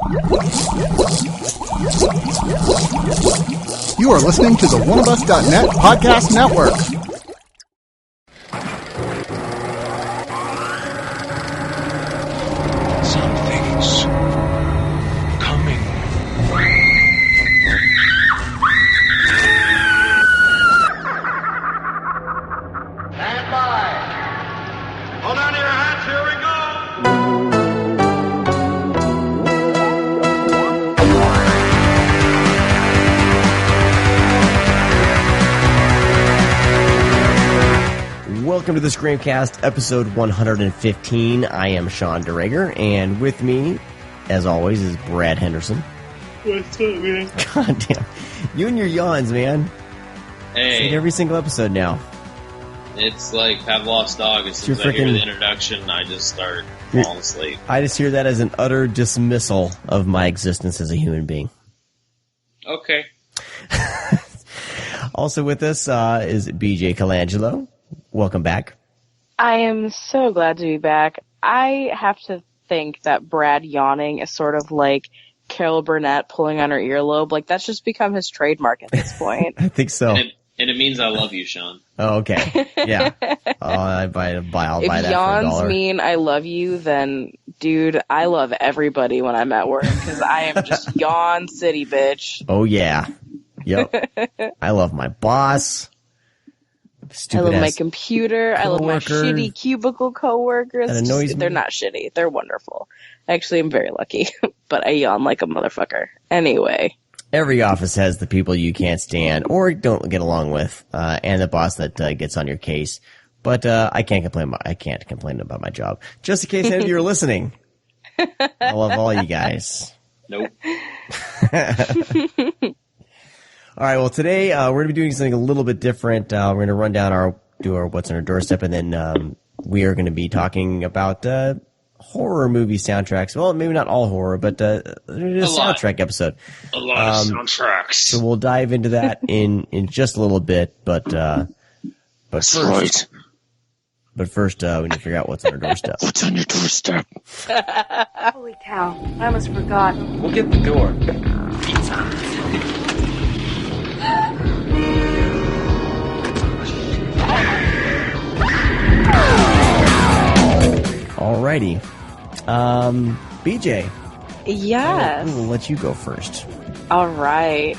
You are listening to the oneofus.net podcast network. Something's coming. Stand by. Hold on to your hats. Here we go. Welcome to the ScreamCast, episode 115. I am Sean DeRager, and with me, as always, is Brad Henderson. What's up, man? God damn. You and your yawns, man. Hey, It's like every single episode now. it's like Pavlov's dog. As soon as I hear the introduction, I just start falling asleep. I just hear that as an utter dismissal of my existence as a human being. Okay. Also with us is BJ Colangelo. Welcome back. I am so glad to be back. I have to think that Brad yawning is sort of like Carol Burnett pulling on her earlobe. Like, that's just become his trademark at this point. I think so. And it means I love you, Sean. Oh, okay. Yeah. I'll buy that for $1. If yawns mean I love you, then, dude, I love everybody when I'm at work, because I am just yawn city, bitch. Oh, yeah. Yep. I love my boss. I love my computer. I love my coworker. shitty cubicle coworkers. That annoys me. They're not shitty. They're wonderful. Actually, I'm very lucky, but I yawn like a motherfucker. Anyway. Every office has the people you can't stand or don't get along with, and the boss that gets on your case. But I can't complain about my job. Just in case any of you are listening, I love all you guys. Nope. All right. Well, today we're going to be doing something a little bit different. We're going to run down do our what's on our doorstep, and then we are going to be talking about horror movie soundtracks. Well, maybe not all horror, but a soundtrack episode. A lot of soundtracks. So we'll dive into that in just a little bit, but first, Right. But first, we need to figure out what's on our doorstep. What's on your doorstep? Holy cow, I almost forgot. We'll get the door. Alrighty. BJ. Yes. We'll let you go first. All right.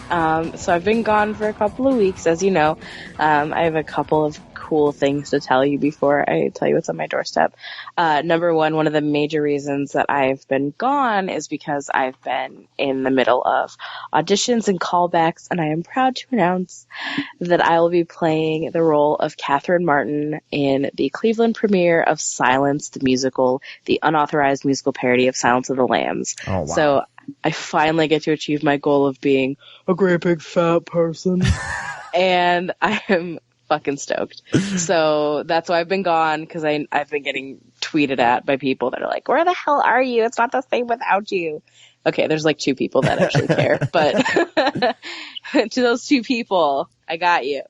So I've been gone for a couple of weeks, as you know. I have a couple of cool things to tell you before I tell you what's on my doorstep. Number one of the major reasons that I've been gone is because I've been in the middle of auditions and callbacks, and I am proud to announce that I will be playing the role of Catherine Martin in the Cleveland premiere of Silence, the musical, the unauthorized musical parody of Silence of the Lambs. Oh, wow. So I finally get to achieve my goal of being a great big fat person. And I am fucking stoked. So that's why I've been gone, because I've been getting tweeted at by people that are like, where the hell are you? It's not the same without you. Okay, there's like 2 people that actually care. But to those 2 people, I got you.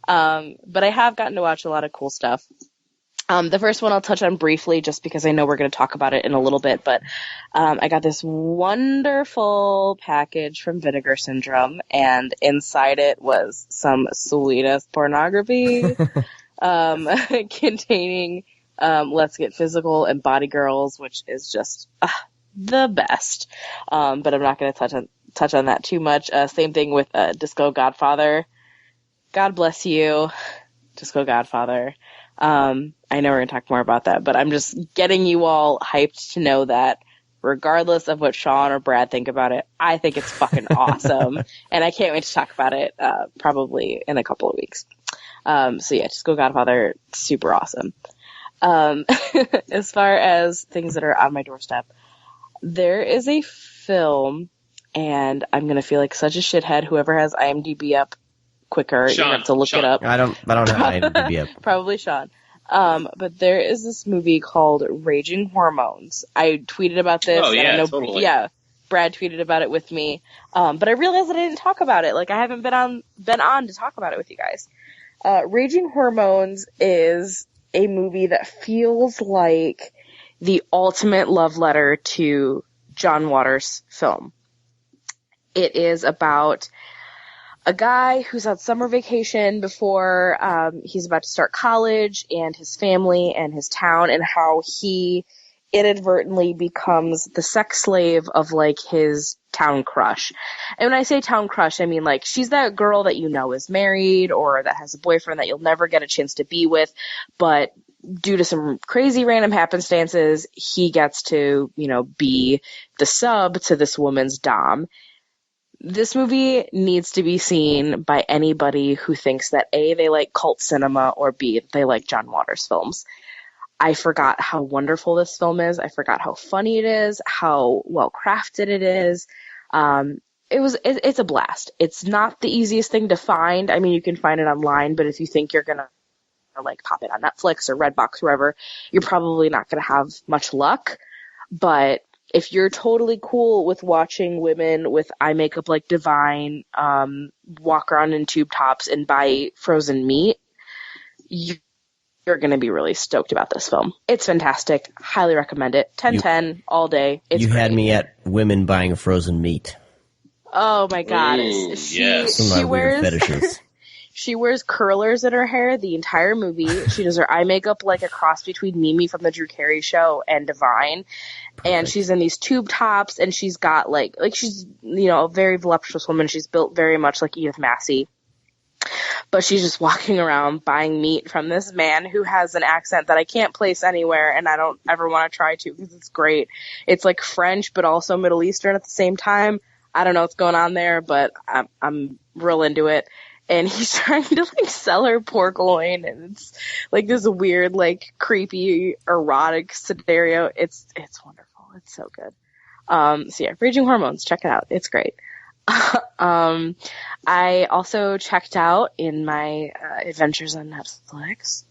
But I have gotten to watch a lot of cool stuff. The first one I'll touch on briefly, just because I know we're going to talk about it in a little bit, but I got this wonderful package from Vinegar Syndrome, and inside it was some sweetest pornography containing Let's Get Physical and Body Girls, which is just the best. But I'm not going to touch on that too much. Same thing with Disco Godfather. God bless you, Disco Godfather. I know we're going to talk more about that, but I'm just getting you all hyped to know that regardless of what Sean or Brad think about it, I think it's fucking awesome. And I can't wait to talk about it, probably in a couple of weeks. So yeah, Disco Godfather, super awesome. As far as things that are on my doorstep, there is a film, and I'm going to feel like such a shithead, whoever has IMDb up quicker, you have to look it up. I don't have IMDb up. Probably Sean. But there is this movie called Raging Hormones. I tweeted about this. Oh, yeah, and I know, totally. Yeah, Brad tweeted about it with me. But I realized that I didn't talk about it. Like, I haven't been on to talk about it with you guys. Raging Hormones is a movie that feels like the ultimate love letter to John Waters film. It is about a guy who's on summer vacation before he's about to start college, and his family and his town, and how he inadvertently becomes the sex slave of, like, his town crush. And when I say town crush, I mean, like, she's that girl that you know is married or that has a boyfriend that you'll never get a chance to be with, but due to some crazy random happenstances, he gets to, you know, be the sub to this woman's dom. This movie needs to be seen by anybody who thinks that A, they like cult cinema, or B, they like John Waters films. I forgot how wonderful this film is. I forgot how funny it is, how well crafted it is. It's a blast. It's not the easiest thing to find. I mean, you can find it online, but if you think you're gonna like pop it on Netflix or Redbox, wherever, you're probably not gonna have much luck. But if you're totally cool with watching women with eye makeup like Divine walk around in tube tops and buy frozen meat, you're going to be really stoked about this film. It's fantastic. Highly recommend it. 10/10 all day. It's great. Had me at women buying frozen meat. Oh my God. Ooh, She Some of my weird fetishes. She wears curlers in her hair the entire movie. She does her eye makeup like a cross between Mimi from the Drew Carey Show and Divine. Perfect. And she's in these tube tops, and she's got like she's, you know, a very voluptuous woman. She's built very much like Edith Massey. But she's just walking around buying meat from this man who has an accent that I can't place anywhere, and I don't ever want to try to because it's great. It's like French, but also Middle Eastern at the same time. I don't know what's going on there, but I'm real into it. And he's trying to, like, sell her pork loin, and it's, like, this weird, like, creepy, erotic scenario. It's wonderful. It's so good. So, yeah, Raging Hormones. Check it out. It's great. I also checked out, in my adventures on Netflix,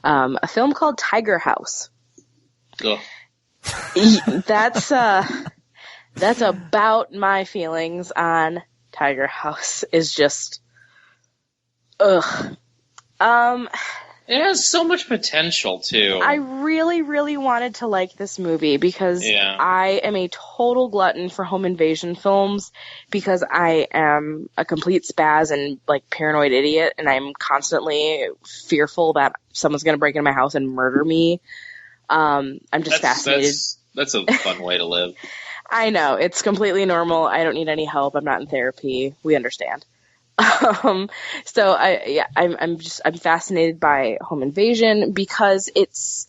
a film called Tiger House. Ugh. That's about my feelings on Tiger House. Is just... Ugh. It has so much potential, too. I really, really wanted to like this movie because I am a total glutton for home invasion films because I am a complete spaz and, like, paranoid idiot, and I'm constantly fearful that someone's going to break into my house and murder me. I'm just fascinated. That's a fun way to live. I know. It's completely normal. I don't need any help. I'm not in therapy. We understand. So I'm fascinated by home invasion because it's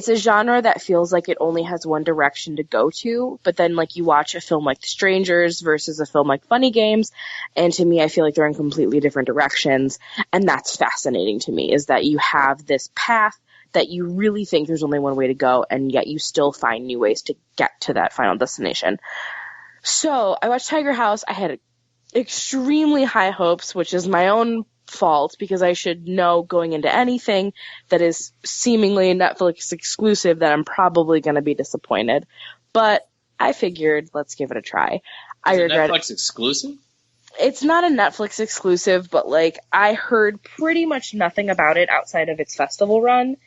a genre that feels like it only has one direction to go to, but then, like, you watch a film like The Strangers versus a film like Funny Games, and to me, I feel like they're in completely different directions, and that's fascinating to me, is that you have this path that you really think there's only one way to go, and yet you still find new ways to get to that final destination. So I watched Tiger House. I had extremely high hopes, which is my own fault because I should know going into anything that is seemingly Netflix exclusive that I'm probably going to be disappointed. But I figured, let's give it a try. Is it Netflix exclusive? It's not a Netflix exclusive, but, like, I heard pretty much nothing about it outside of its festival run.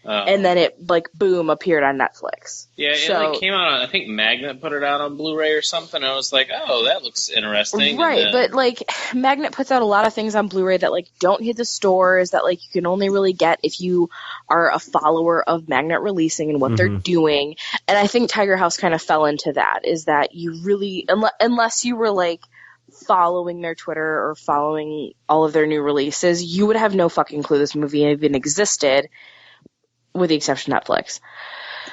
And then it, like, boom, appeared on Netflix. Yeah, it like came out on, I think Magnet put it out on Blu-ray or something. I was like, oh, that looks interesting. Right, but, like, Magnet puts out a lot of things on Blu-ray that, like, don't hit the stores, that, like, you can only really get if you are a follower of Magnet releasing and what they're doing. And I think Tiger House kind of fell into that, is that you really, unless you were, like, following their Twitter or following all of their new releases, you would have no fucking clue this movie even existed, with the exception of Netflix.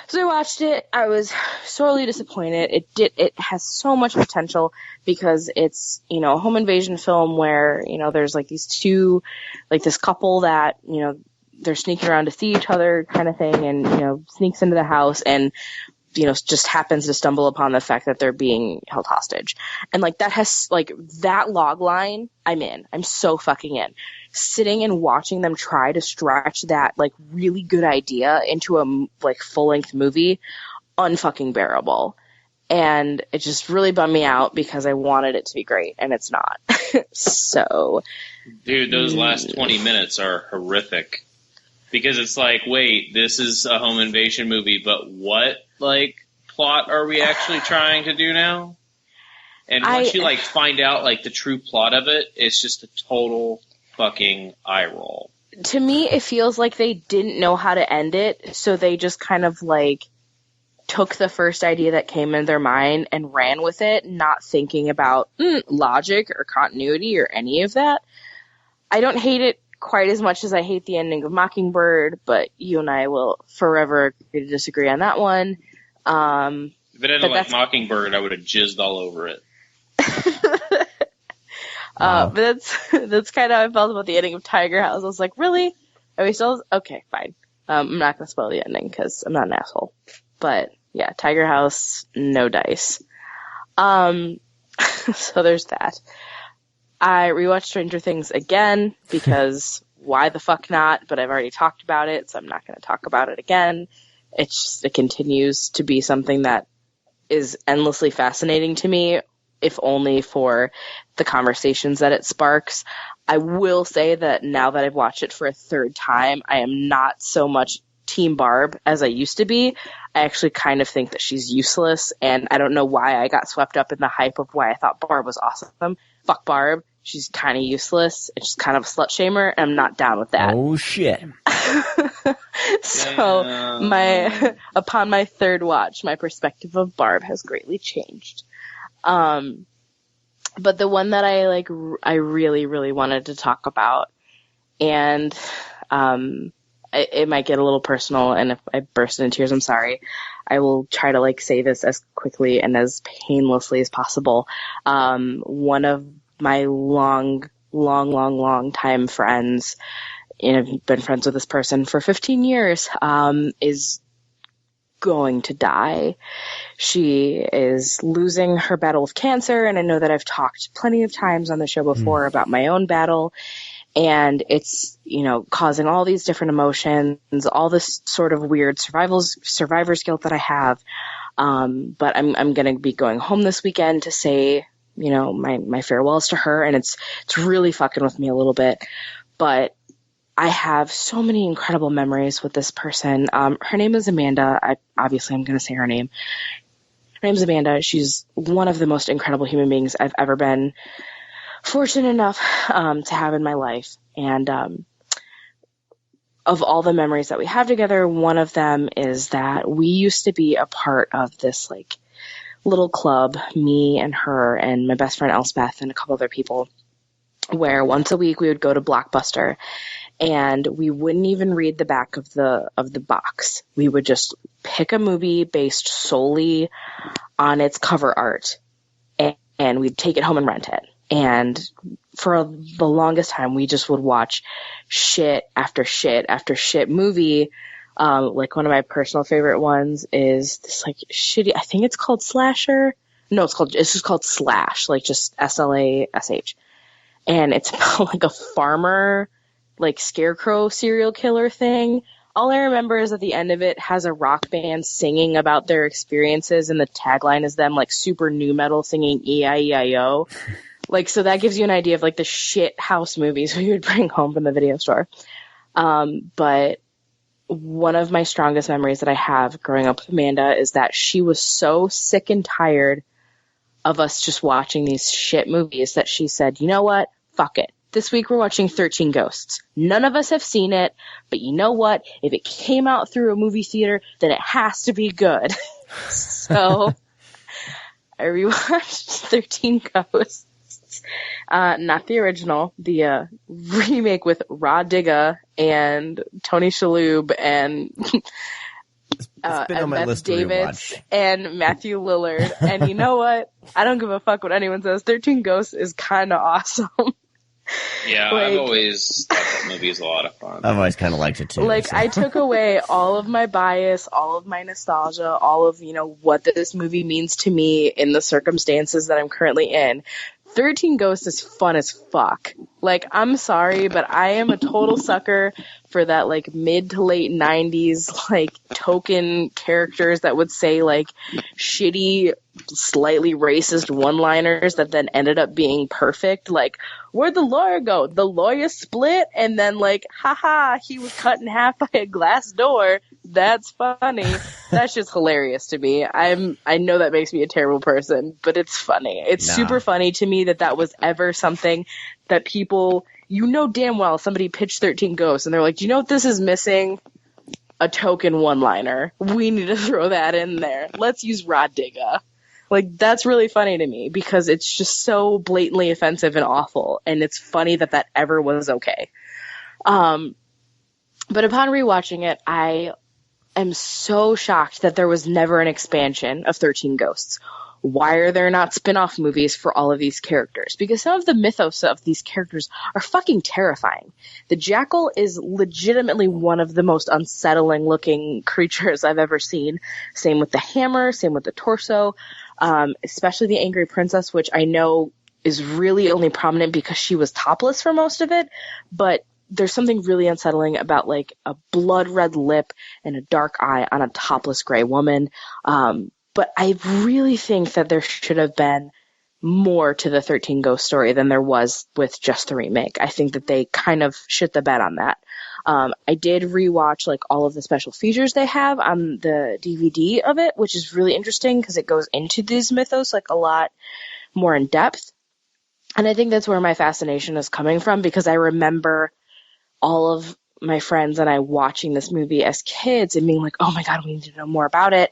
So I watched it. I was sorely disappointed. It has so much potential because it's, you know, a home invasion film where, you know, there's, like, these two, like, this couple that, you know, they're sneaking around to see each other kind of thing, and, you know, sneaks into the house and, you know, just happens to stumble upon the fact that they're being held hostage. And, like, that has, like, that log line, I'm in. I'm so fucking in. Sitting and watching them try to stretch that, like, really good idea into a, like, full-length movie, unfucking bearable. And it just really bummed me out because I wanted it to be great, and it's not. So. Dude, those last 20 minutes are horrific. Because it's like, wait, this is a home invasion movie, but what, like, plot are we actually trying to do now? And once you, like, find out, like, the true plot of it, it's just a total fucking eye roll. To me, it feels like they didn't know how to end it, so they just kind of, like, took the first idea that came in their mind and ran with it, not thinking about logic or continuity or any of that. I don't hate it quite as much as I hate the ending of Mockingbird, but you and I will forever agree to disagree on that one. If it ended like Mockingbird, I would have jizzed all over it. But that's kind of how I felt about the ending of Tiger House. I was like, really? Are we still? Okay, fine. I'm not going to spoil the ending because I'm not an asshole. But yeah, Tiger House, no dice. So there's that. I rewatched Stranger Things again because why the fuck not? But I've already talked about it, so I'm not going to talk about it again. It continues to be something that is endlessly fascinating to me, if only for the conversations that it sparks. I will say that now that I've watched it for a third time, I am not so much Team Barb as I used to be. I actually kind of think that she's useless, and I don't know why I got swept up in the hype of why I thought Barb was awesome. Fuck Barb. She's kind of useless, and she's kind of a slut shamer, and I'm not down with that. Oh, shit. So, upon my third watch, my perspective of Barb has greatly changed. But the one that I really, really wanted to talk about, and it might get a little personal, and if I burst into tears, I'm sorry. I will try to say this as quickly and as painlessly as possible. One of my long time friends, and I've been friends with this person for 15 years, is going to die. She is losing her battle with cancer, and I know that I've talked plenty of times on the show before about my own battle, and it's, causing all these different emotions, all this sort of weird survivor's guilt that I have. But I'm going to be going home this weekend to say, my farewells to her, and it's really fucking with me a little bit, but I have so many incredible memories with this person. Her name is Amanda. I'm going to say her name. Her name's Amanda. She's one of the most incredible human beings I've ever been fortunate enough to have in my life. And of all the memories that we have together, one of them is that we used to be a part of this little club, me and her and my best friend Elspeth and a couple other people, where once a week we would go to Blockbuster. And we wouldn't even read the back of the box. We would just pick a movie based solely on its cover art, and we'd take it home and rent it. And for the longest time, we just would watch shit after shit after shit movie. One of my personal favorite ones is this shitty, I think it's called Slasher. No, it's just called Slash, just SLASH. And it's about a farmer, scarecrow serial killer thing. All I remember is at the end of it has a rock band singing about their experiences, and the tagline is them super nu metal singing E-I-E-I-O. So that gives you an idea of the shit house movies we would bring home from the video store. But one of my strongest memories that I have growing up with Amanda is that she was so sick and tired of us just watching these shit movies that she said, you know what? Fuck it. This week we're watching 13 Ghosts. None of us have seen it, but you know what? If it came out through a movie theater, then it has to be good. So I rewatched 13 Ghosts. Not the original, the remake with Rod Digga and Tony Shalhoub and Beth Davids and Matthew Lillard. And you know what? I don't give a fuck what anyone says. 13 Ghosts is kind of awesome. Yeah, I've always thought that movie is a lot of fun. I've always kind of liked it too. I took away all of my bias, all of my nostalgia, all of, what this movie means to me in the circumstances that I'm currently in. 13 Ghosts is fun as fuck. I'm sorry, but I am a total sucker for that, mid to late 90s, token characters that would say, shitty, slightly racist one-liners that then ended up being perfect. Where'd the lawyer go? The lawyer split, and then, haha, he was cut in half by a glass door. That's funny. That's just hilarious to me. I know that makes me a terrible person, but it's funny. It's super funny to me that was ever something that people, damn well somebody pitched 13 Ghosts and they're like, do you know what this is missing? A token one-liner. We need to throw that in there. Let's use Rod Digga. Like, that's really funny to me because it's just so blatantly offensive and awful, and it's funny that ever was okay. But upon rewatching it, I am so shocked that there was never an expansion of 13 Ghosts. Why are there not spin-off movies for all of these characters? Because some of the mythos of these characters are fucking terrifying. The Jackal is legitimately one of the most unsettling looking creatures I've ever seen. Same with the Hammer, same with the Torso, especially the Angry Princess, which I know is really only prominent because she was topless for most of it, but there's something really unsettling about like a blood red lip and a dark eye on a topless gray woman. But I really think that there should have been more to the 13 Ghost story than there was with just the remake. I think that they kind of shit the bed on that. I did rewatch like all of the special features they have on the DVD of it, which is really interesting because it goes into these mythos like a lot more in depth. And I think that's where my fascination is coming from because I remember all of my friends and I watching this movie as kids and being like, oh my God, we need to know more about it.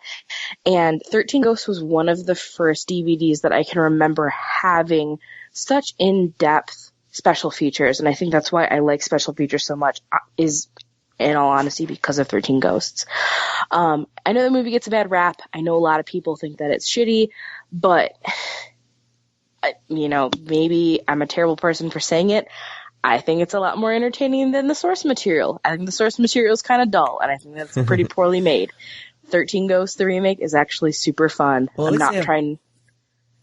And 13 Ghosts was one of the first DVDs that I can remember having such in-depth special features. And I think that's why I like special features so much is, in all honesty, because of 13 Ghosts. I know the movie gets a bad rap. I know a lot of people think that it's shitty, but maybe I'm a terrible person for saying it. I think it's a lot more entertaining than the source material. I think the source material is kind of dull, and I think that's pretty poorly made. 13 Ghosts, the remake, is actually super fun. Well, I'm not trying...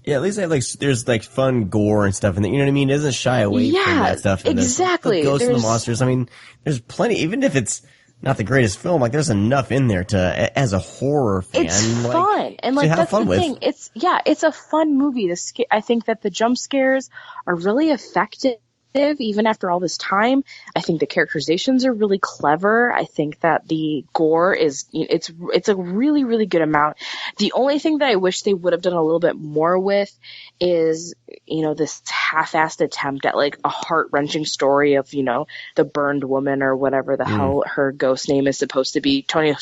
Yeah, at least they have, there's, fun gore and stuff, and you know what I mean? It doesn't shy away from that stuff. And exactly. The ghosts and the monsters, I mean, there's plenty, even if it's not the greatest film, there's enough in there to, as a horror fan. It's fun. And, that's the thing. It's a fun movie. I think that the jump scares are really effective. Even after all this time, I think the characterizations are really clever. I think that the gore is, it's a really, really good amount. The only thing that I wish they would have done a little bit more with is, this half-assed attempt at a heart-wrenching story of, the burned woman or whatever the hell her ghost name is supposed to be, Tony,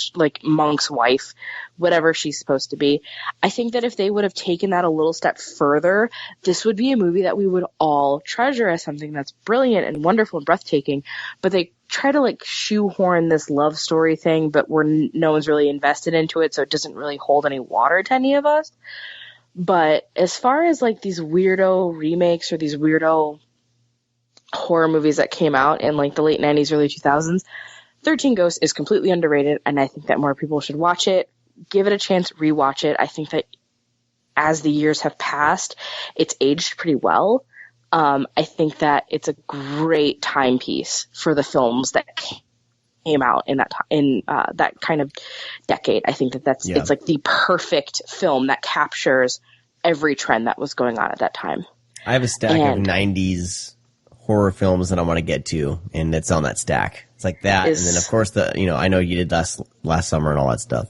Monk's wife, whatever she's supposed to be. I think that if they would have taken that a little step further, this would be a movie that we would all treasure as something that's brilliant and wonderful and breathtaking. But they try to shoehorn this love story thing, but no one's really invested into it, so it doesn't really hold any water to any of us. But as far as these weirdo remakes or these weirdo horror movies that came out in the late 90s, early 2000s, 13 Ghosts is completely underrated, and I think that more people should watch it. Give it a chance, rewatch it. I think that as the years have passed, it's aged pretty well. I think that it's a great timepiece for the films that came out in that kind of decade. I think it's the perfect film that captures every trend that was going on at that time. I have a stack of 90s horror films that I want to get to, and it's on that stack. It's like that, and then of course I know you did last summer and all that stuff.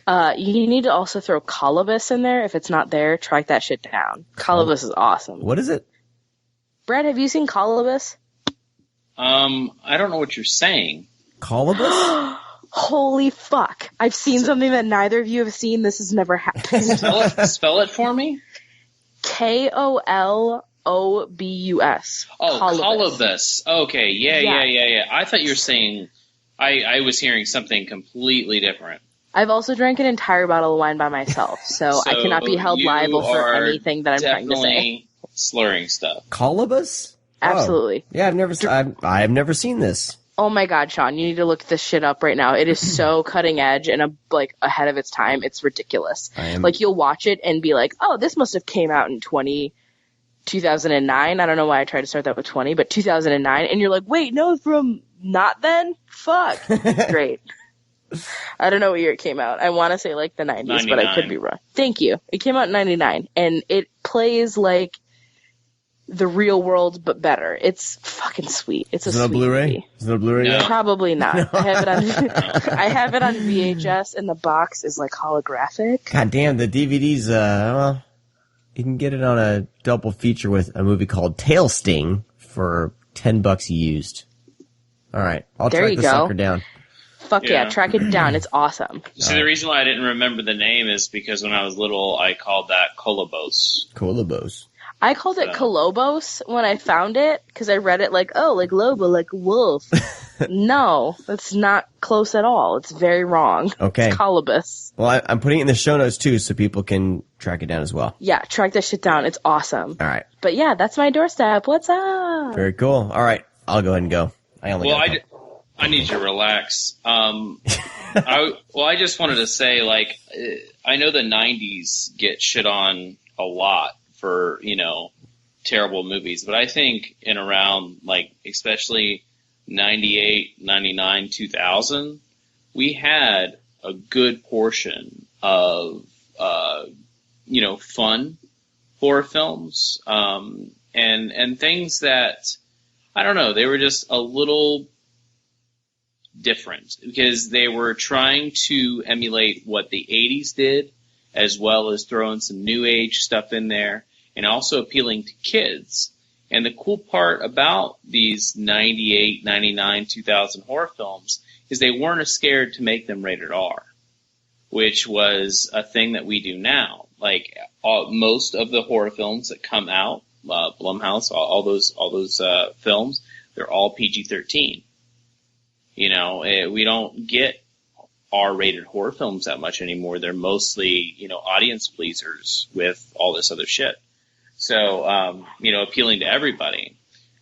You need to also throw Colobus in there. If it's not there, track that shit down. Colobus is awesome. What is it? Brad, have you seen Colobus? I don't know what you're saying. Colobus? Holy fuck. I've seen something that neither of you have seen. This has never happened. Spell it for me? Kolobus. Oh, Colobus. Okay, yeah. I thought you were saying... I was hearing something completely different. I've also drank an entire bottle of wine by myself, so I cannot be held liable for anything that I'm trying to say. Slurring stuff. Colobus? Absolutely. Oh. Yeah, I've never seen this. Oh my God, Sean, you need to look this shit up right now. It is so cutting edge and ahead of its time. It's ridiculous. You'll watch it and be like, oh, this must have came out in 2009. I don't know why I tried to start that with 20, but 2009. And you're like, wait, no, from not then? Fuck. Great. I don't know what year it came out. I want to say the 90s, 99. But I could be wrong. Thank you. It came out in 99, and it plays the real world, but better. It's fucking sweet. It's a Is it on sweet Blu-ray? movie. Is it on Blu-ray No. yet? Probably not. I have it on. I have it on VHS, and the box is like holographic. God damn, the DVD's, well, you can get it on a double feature with a movie called Tail Sting for $10 used. Alright, I'll There track you the go. sucker down. Fuck yeah, Yeah. track it down. It's awesome. See, the reason why I didn't remember the name is because when I was little, I called that Colobos. Colobos. I called it Colobos when I found it because I read it like, oh, like lobo, like wolf. No, that's not close at all. It's very wrong. Okay. It's Colobus. Well, I'm putting it in the show notes too so people can track it down as well. Yeah, track that shit down. It's awesome. Alright, But yeah, that's my doorstep. What's up? very cool. Alright, I'll go ahead and go. I only got a couple. I need you to relax. I just wanted to say, like, I know the 90s get shit on a lot for, you know, terrible movies, but I think in around, like, especially 98, 99, 2000, we had a good portion of, you know, fun horror films, and things that, I don't know, they were just a little different because they were trying to emulate what the 80s did, as well as throwing some new age stuff in there and also appealing to kids. And the cool part about these 98, 99, 2000 horror films is they weren't scared to make them rated R, which was a thing that we do now. Like, most of the horror films that come out, Blumhouse, all those films, they're all PG-13. You know, we don't get R-rated horror films that much anymore. They're mostly, you know, audience pleasers with all this other shit. So, you know, appealing to everybody.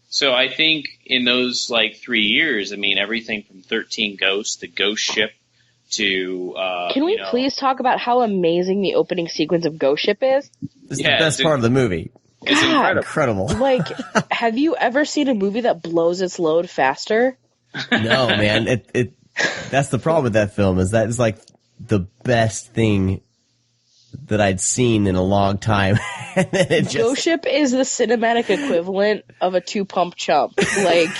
So I think in those, like, 3 years, I mean, everything from 13 Ghosts to Ghost Ship to, Can we please talk about how amazing the opening sequence of Ghost Ship is? This is the best part of the movie. It's Incredible. Like, have you ever seen a movie that blows its load faster? No, man. That's the problem with that film, is that it's like the best thing that I'd seen in a long time. And then it Ghost Ship is the cinematic equivalent of a 2-pump chump. Like,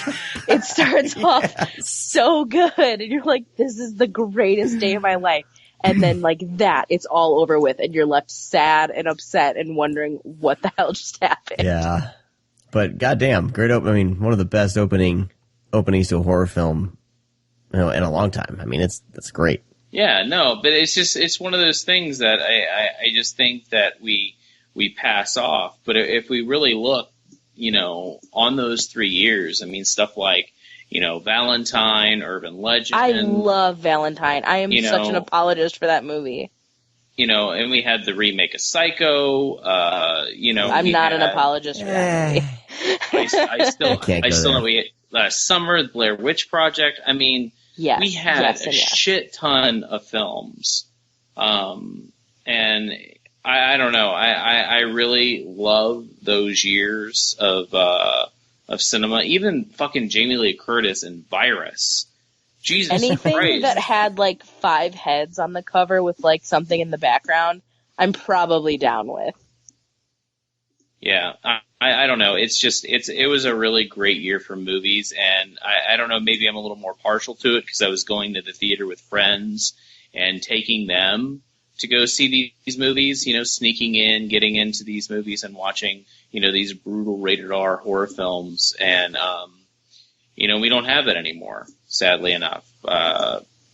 it starts off so good, and you're like, this is the greatest day of my life. And then, like that, it's all over with, and you're left sad and upset and wondering what the hell just happened. Yeah. But goddamn, great I mean, one of the best openings to a horror film, you know, in a long time. I mean, that's great. Yeah, no, but it's one of those things that I just think that we pass off. But if we really look, you know, on those 3 years, I mean, stuff like, you know, Valentine, Urban Legend. I love Valentine. I am you know, such an apologist for that movie. You know, and we had the remake of Psycho. You know, I'm not an apologist for that movie. I still can't go know there. we last summer, the Blair Witch Project. I mean, Yes, we had yes, a and yes. shit ton of films, and I don't know. I really love those years of cinema. Even fucking Jamie Lee Curtis and Virus. Jesus Anything Christ. that had like 5 heads on the cover with like something in the background, I'm probably down with. Yeah, I don't know. It's just it was a really great year for movies, and I don't know. Maybe I'm a little more partial to it because I was going to the theater with friends and taking them to go see these movies. You know, sneaking in, getting into these movies, and watching, you know, these brutal rated R horror films. And you know, we don't have that anymore, sadly enough.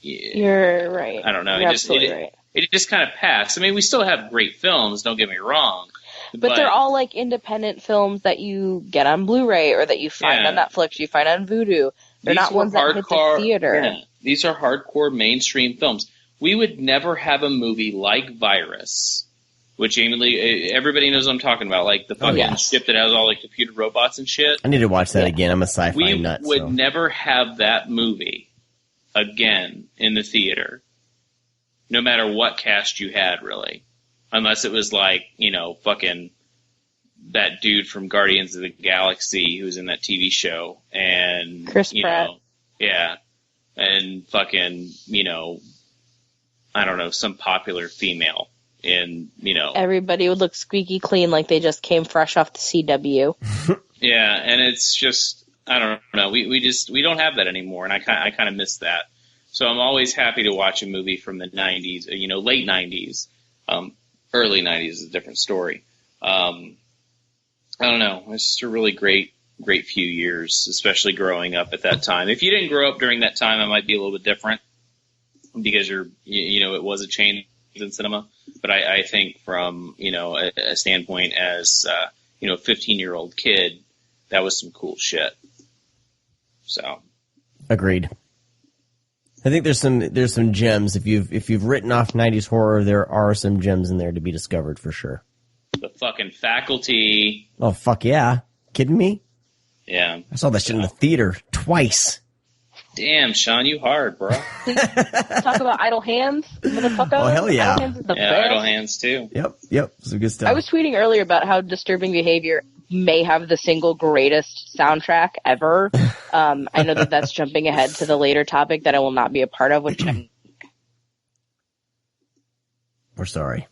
You're right. I don't know. You're absolutely right. It just kind of passed. I mean, we still have great films. Don't get me wrong. But they're all like independent films that you get on Blu-ray or that you find on Netflix, you find on Vudu. They're not ones that hit the theater. Yeah, these are hardcore mainstream films. We would never have a movie like Virus, which Jamie Lee, everybody knows what I'm talking about, like the fucking ship that has all like computer robots and shit. I need to watch that again. I'm a sci-fi nut. We would never have that movie again in the theater, no matter what cast you had, really. Unless it was like, you know, fucking that dude from Guardians of the Galaxy who was in that TV show. And, Chris you Pratt. know, yeah. And fucking, you know, I don't know, some popular female And, everybody would look squeaky clean like they just came fresh off the CW. yeah, and it's just, I don't know, we don't have that anymore, and I kind of miss that. So I'm always happy to watch a movie from the 90s, late 90s. Early 90s is a different story. I don't know. It's just a really great few years, especially growing up at that time. If you didn't grow up during that time, it might be a little bit different because it was a change in cinema. But I think from, a standpoint as, a 15-year-old kid, that was some cool shit. So. Agreed. I think there's some gems. If you've written off 90s horror, there are some gems in there to be discovered for sure. The fucking Faculty. Oh, fuck yeah. Kidding me? Yeah. I saw that shit in the theater twice. Damn, Sean, you hard, bro. Talk about Idle Hands, motherfucker. Oh, hell yeah. Idle Hands is the Yeah, best. Idle Hands, too. Yep. Some good stuff. I was tweeting earlier about how Disturbing Behavior may have the single greatest soundtrack ever. I know that's jumping ahead to the later topic that I will not be a part of, which I'm... We're sorry.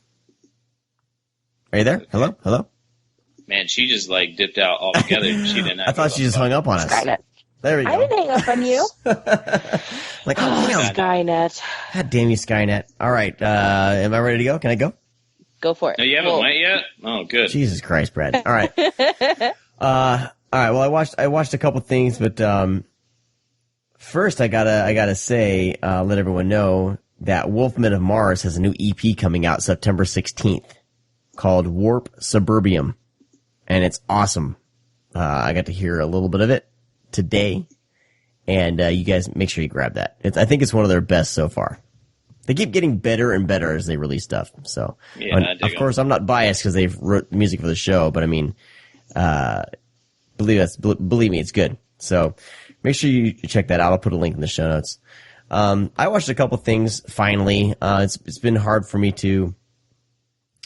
Are you there? Hello? Man, she just, dipped out altogether. She didn't I thought she just hung up on us. Skynet. There we go. I didn't hang up on you. Like, oh, damn. Skynet. God damn you, Skynet. All right. Am I ready to go? Can I go? Go for it. No, you haven't went yet? Oh, good. Jesus Christ, Brad. All right. All right. Well, I watched a couple things, but first I gotta say, let everyone know that Wolfmen of Mars has a new EP coming out September 16th called Warp Suburbium, and it's awesome. I got to hear a little bit of it today, and you guys make sure you grab that. I think it's one of their best so far. They keep getting better and better as they release stuff. So, yeah, of course, I'm not biased because they wrote music for the show, but I mean, believe me, it's good. So, make sure you check that out. I'll put a link in the show notes. I watched a couple things finally. It's been hard for me to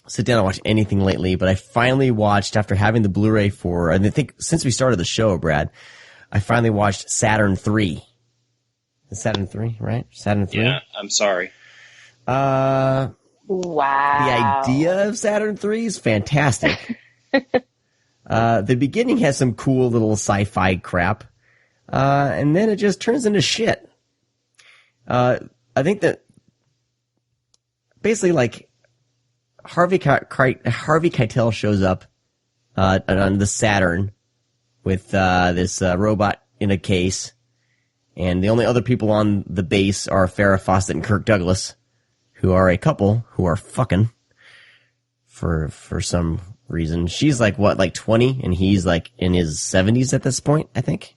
sit down and watch anything lately, but I finally watched after having the Blu-ray I think since we started the show, Brad. I finally watched Saturn 3. It's Saturn 3, right? Saturn 3? Yeah, I'm sorry. Wow. The idea of Saturn 3 is fantastic. The beginning has some cool little sci-fi crap, and then it just turns into shit. I think that basically, Harvey Keitel shows up on the Saturn with this robot in a case, and the only other people on the base are Farrah Fawcett and Kirk Douglas, who are a couple who are fucking for some reason. She's 20, and he's in his 70s at this point, I think.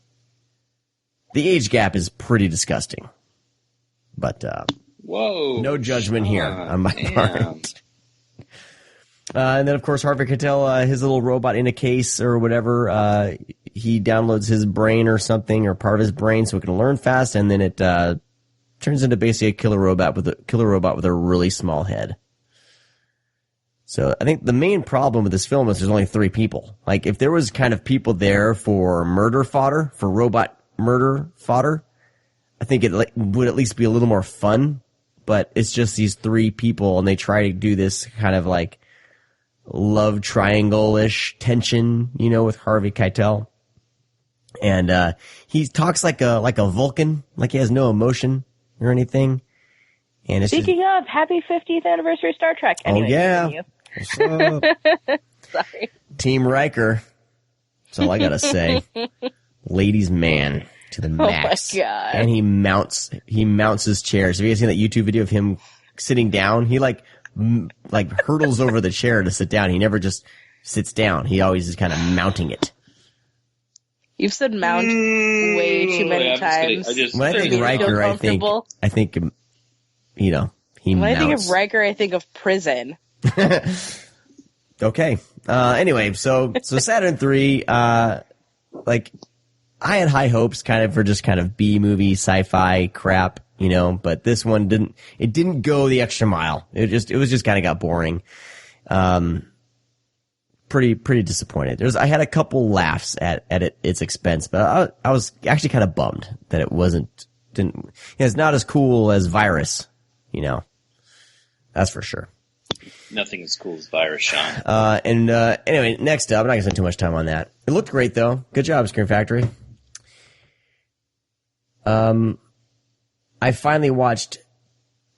The age gap is pretty disgusting. But whoa, no judgment here on my part. And then, of course, Harvey Keitel, his little robot in a case or whatever, he downloads his brain or something, or part of his brain, so it can learn fast, and then it turns into basically a killer robot with a really small head. So I think the main problem with this film is there's only 3 people. If there was kind of people there for murder fodder, for robot murder fodder, I think it would at least be a little more fun. But it's just these 3 people, and they try to do this kind of love triangle-ish tension, with Harvey Keitel. And he talks like a Vulcan, like he has no emotion or anything. And it's Speaking of, happy 50th anniversary Star Trek. Anyway, oh yeah. continue. What's up? Sorry. Team Riker. That's all I gotta say. Ladies' man to the max. Oh my God. And he mounts his chairs. Have you guys seen that YouTube video of him sitting down? He hurdles over the chair to sit down. He never just sits down. He always is kind of mounting it. You've said mount way too many times. When I think Riker, I think he when mounts. I think of Riker, I think of prison. Okay. Anyway, so Saturn 3, I had high hopes for just kind of B-movie sci-fi crap, but this one didn't go the extra mile. It was just kind of got boring. Pretty disappointed. I had a couple laughs at its expense, but I was actually kind of bummed that it it's not as cool as Virus, that's for sure. Nothing as cool as Virus, Sean. Anyway, next up, I'm not going to spend too much time on that. It looked great, though. Good job, Scream Factory. I finally watched,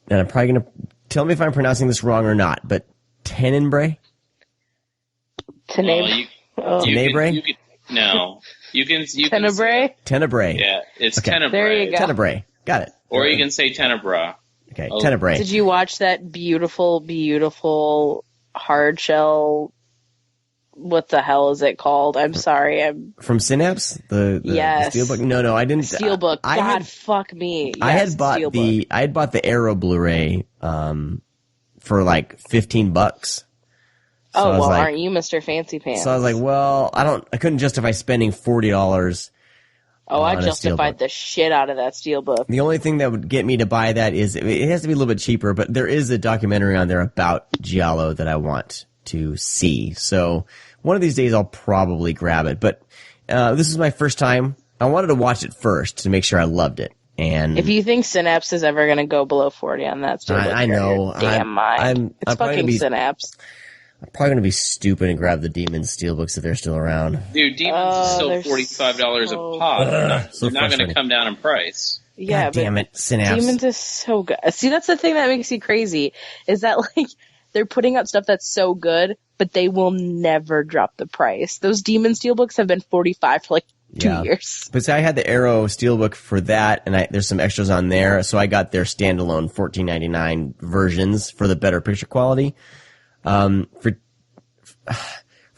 and I'm probably going to, tell me if I'm pronouncing this wrong or not, but Tenebrae? Tenebrae? No. You can Tenebrae? Tenebrae. Yeah, it's Okay. Tenebrae. There you go. Tenebrae. Got it. Or you can say Tenebra. Okay, Oh. Tenebrae. Did you watch that beautiful, beautiful hard shell? What the hell is it called? I'm sorry. From Synapse? The Yes. Steelbook? No, I didn't. Steelbook. I God, had, fuck me. I Yes, had bought Steelbook. I had bought the Arrow Blu-ray, for like $15. So Oh, I was well, like- aren't you Mr. Fancy Pants? So I was like, well, I couldn't justify spending $40. oh, I on a justified Steelbook. the shit out of that Steelbook. The only thing that would get me to buy that is, it has to be a little bit cheaper, but there is a documentary on there about Giallo that I want to see. So one of these days I'll probably grab it. But this is my first time. I wanted to watch it first to make sure I loved it. And If you think Synapse is ever going to go below 40 on that Steelbook, I you're know. out of your damn mind. It's I'm probably fucking gonna be- Synapse. I'm probably going to be stupid and grab the Demons Steelbooks if they're still around. Dude, Demons is still they're $45 so- a pop. so They're not going to frustrating. come down in price. Yeah, God damn but it, Synapse. Demons is so good. See, that's the thing that makes me crazy, is that, like, they're putting out stuff that's so good, but they will never drop the price. Those Demon Steelbooks have been $45 for, like, 2 years. But see, I had the Arrow Steelbook for that, and there's some extras on there, so I got their standalone $14.99 versions for the better picture quality. For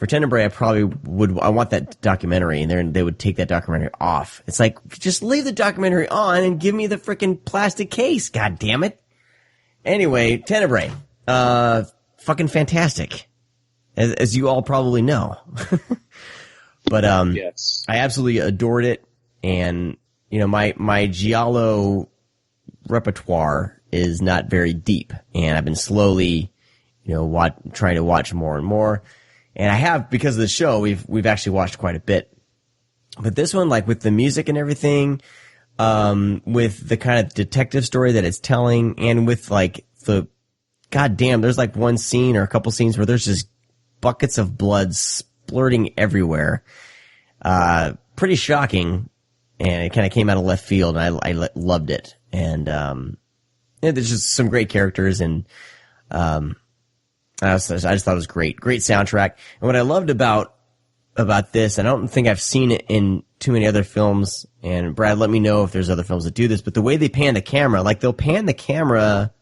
Tenebrae, I want that documentary, and they would take that documentary off. It's like, just leave the documentary on and give me the freaking plastic case, god damn it. Anyway, Tenebrae, fucking fantastic, as you all probably know. But Yes. I absolutely adored it, and my Giallo repertoire is not very deep, and I've been slowly, trying to watch more and more, and I have, because of the show, we've actually watched quite a bit. But this one, like with the music and everything, with the kind of detective story that it's telling, and with like goddamn, there's like one scene or a couple scenes where there's just buckets of blood splurting everywhere. Pretty shocking, and it kind of came out of left field, and I loved it. And there's just some great characters, and I just thought it was great soundtrack. And what I loved about this, and I don't think I've seen it in too many other films, and Brad, let me know if there's other films that do this, but the way they pan the camera, like they'll pan the camera,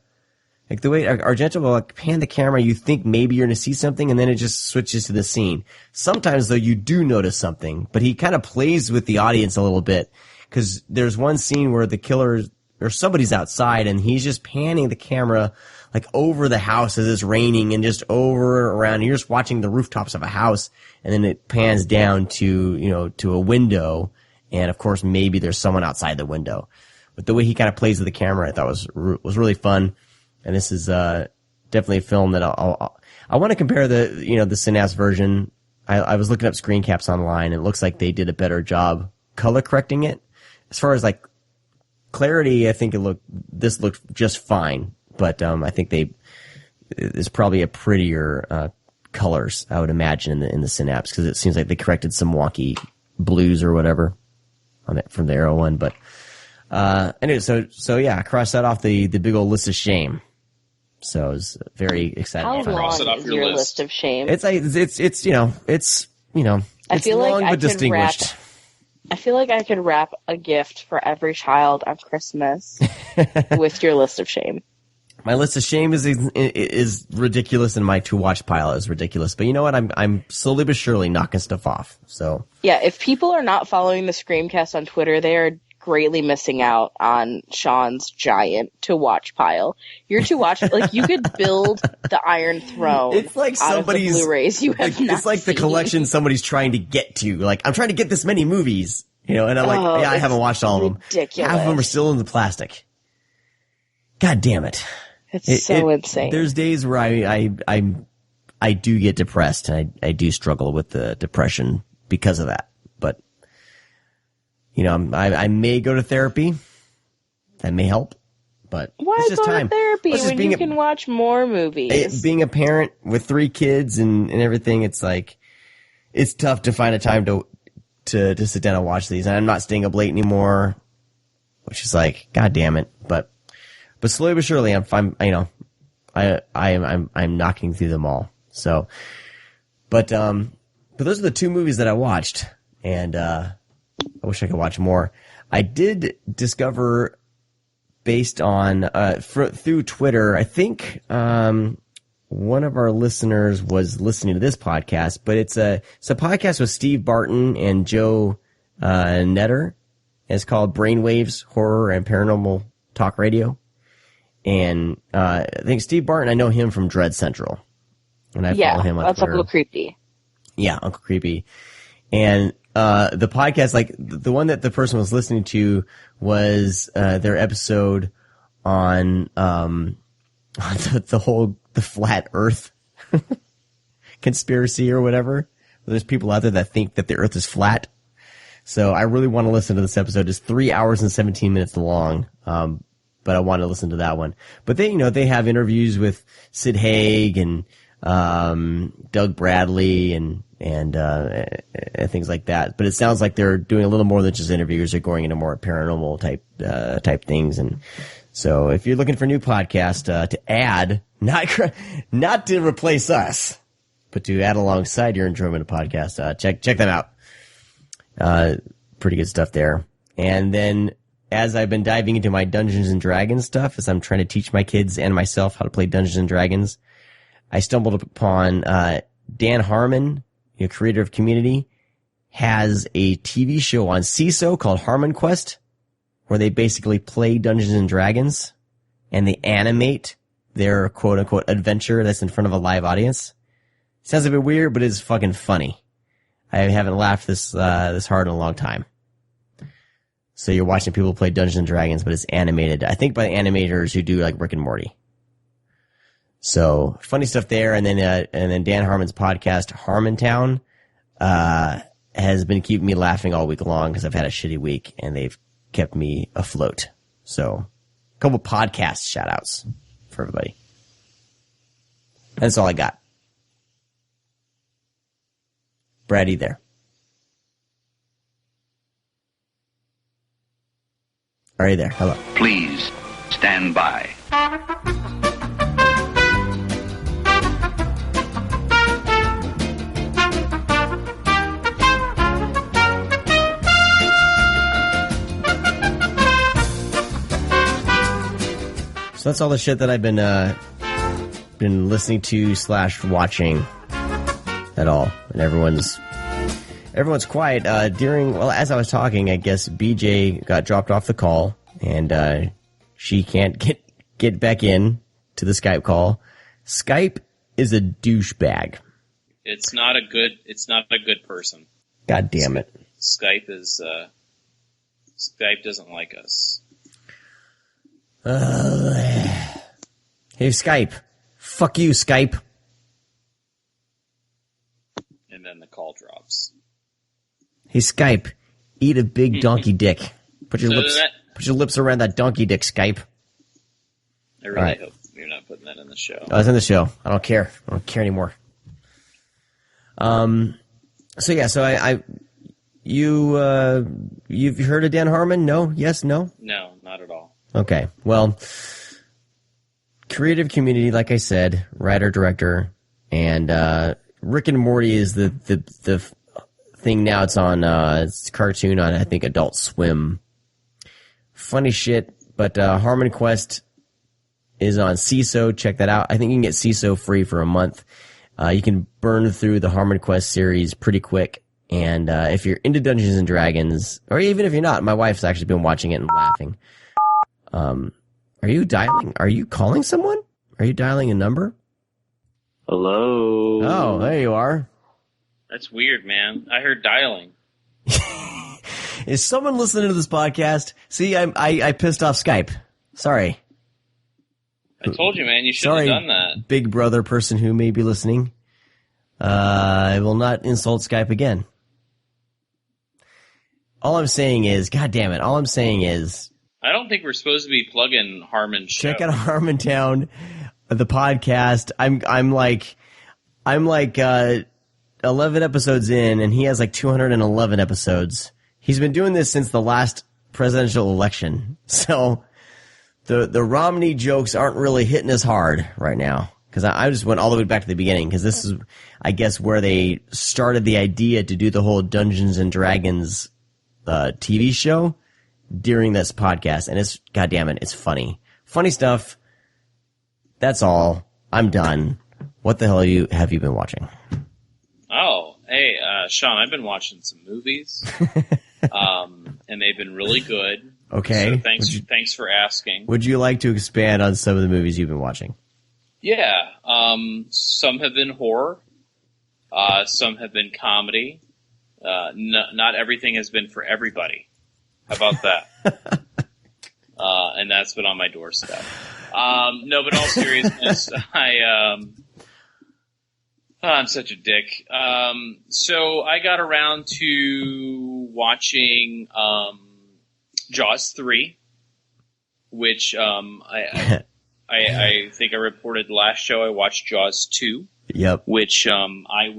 like the way Argento will like pan the camera, you think maybe you're going to see something, and then it just switches to the scene. Sometimes, though, you do notice something, but he kind of plays with the audience a little bit, because there's one scene where the killer, or somebody's outside, and he's just panning the camera like over the house as it's raining, and just over around, and you're just watching the rooftops of a house, and then it pans down to, to a window, and of course maybe there's someone outside the window. But the way he kind of plays with the camera, I thought was really fun. And this is definitely a film that I want to compare the Synapse version. I was looking up screen caps online, and it looks like they did a better job color correcting it. As far as like clarity, I think this looked just fine. But I think there's probably a prettier colors, I would imagine, in the Synapse, because it seems like they corrected some wonky blues or whatever on it from the Arrow one. But anyway, so yeah, I crossed that off the big old list of shame. So I was very excited. How about Cross long it off is your your list. list of shame? it's like it's I feel like long I but could distinguished. I feel like I could wrap a gift for every child on Christmas with your list of shame. My list of shame is ridiculous, and my to watch pile is ridiculous. But you know what? I'm slowly but surely knocking stuff off. So Yeah, if people are not following the ScreamCast on Twitter, they are greatly missing out on Sean's giant to watch pile. Your to watch, like, you could build the Iron Throne. it's like out of the somebody's Blu-rays you have not it's like the seen. collection somebody's trying to get to. Like, I'm trying to get this many movies, and I'm like, Oh, yeah, I it's haven't watched all of them. ridiculous. Half of them are still in the plastic. God damn it! It's so insane. There's days where I do get depressed, and I do struggle with the depression because of that. But I may go to therapy. That may help. But Why it's just go time. to therapy Well, it's just when being you can watch more movies? being a parent with 3 kids and everything, it's like, it's tough to find a time to sit down and watch these. And I'm not staying up late anymore, which is like, God damn it. But slowly but surely, I'm knocking through them all. So, but those are the 2 movies that I watched, and I wish I could watch more. I did discover, based on through Twitter, I think one of our listeners was listening to this podcast, but it's a podcast with Steve Barton and Joe Netter. It's called Brainwaves Horror and Paranormal Talk Radio. And I think Steve Barton, I know him from Dread Central, and I follow him on that's Twitter. Uncle Creepy. Yeah, Uncle Creepy. And the podcast, like the one that the person was listening to, was their episode on the flat Earth conspiracy or whatever. There's people out there that think that the Earth is flat. So I really want to listen to this episode. It's 3 hours and 17 minutes long. But I want to listen to that one. But they have interviews with Sid Haig and Doug Bradley and things like that. But it sounds like they're doing a little more than just interviews. They're going into more paranormal type things. And so if you're looking for a new podcast to add, not to replace us, but to add alongside your enjoyment of podcasts, check them out. Pretty good stuff there. And then, as I've been diving into my Dungeons and Dragons stuff, as I'm trying to teach my kids and myself how to play Dungeons and Dragons, I stumbled upon Dan Harmon, creator of Community, has a TV show on CISO called Harmon Quest, where they basically play Dungeons and Dragons, and they animate their quote-unquote adventure that's in front of a live audience. Sounds a bit weird, but it's fucking funny. I haven't laughed this hard in a long time. So you're watching people play Dungeons and Dragons, but it's animated, I think, by the animators who do like Rick and Morty. So funny stuff there. And then Dan Harmon's podcast, Harmontown, has been keeping me laughing all week long because I've had a shitty week and they've kept me afloat. So a couple podcast shout outs for everybody. That's all I got. Brady there. Are you there? Hello. Please stand by. So that's all the shit that I've been listening to / watching at all, and everyone's quiet. As I was talking, I guess BJ got dropped off the call, and she can't get back in to the Skype call. Skype is a douchebag. It's not a good person. God damn it. Skype doesn't like us. Hey, Skype. Fuck you, Skype. And then the call drops. Hey, Skype. Eat a big donkey dick. Put your lips around that donkey dick, Skype. I really hope you're not putting that in the show. Oh, it's in the show. I don't care. I don't care anymore. You've heard of Dan Harmon? No? Yes? No? No, not at all. Okay. Well, creative community, like I said, writer, director, and Rick and Morty is the thing now. It's on it's a cartoon on, I think, Adult Swim. Funny shit, but Harmon Quest is on CISO. Check that out. I think you can get CISO free for a month. You can burn through the Harmon Quest series pretty quick. And if you're into Dungeons and Dragons, or even if you're not, my wife's actually been watching it and laughing. Are you dialing? Are you calling someone? Are you dialing a number? Hello. Oh, there you are. That's weird, man. I heard dialing. Is someone listening to this podcast? See, I pissed off Skype. Sorry. I told you, man. You should have done that. Big brother person who may be listening. I will not insult Skype again. All I'm saying is, God damn it, all I'm saying is, I don't think we're supposed to be plugging Harmon's show. Check out Harmontown, the podcast. I'm like 11 episodes in, and he has like 211 episodes. He's been doing this since the last presidential election. So the Romney jokes aren't really hitting us hard right now. Because I just went all the way back to the beginning, because this is, I guess, where they started the idea to do the whole Dungeons and Dragons TV show during this podcast. And it's, goddammit, it's funny. Funny stuff. That's all. I'm done. What the hell have you been watching? Oh, hey, Sean, I've been watching some movies, and they've been really good. Okay. So thanks for asking. Would you like to expand on some of the movies you've been watching? Yeah, some have been horror, some have been comedy. Not everything has been for everybody. How about that? And that's been on my doorstep. No, but in all seriousness, I'm such a dick. So I got around to watching Jaws 3, which I think I reported last show I watched Jaws 2. Yep. Which I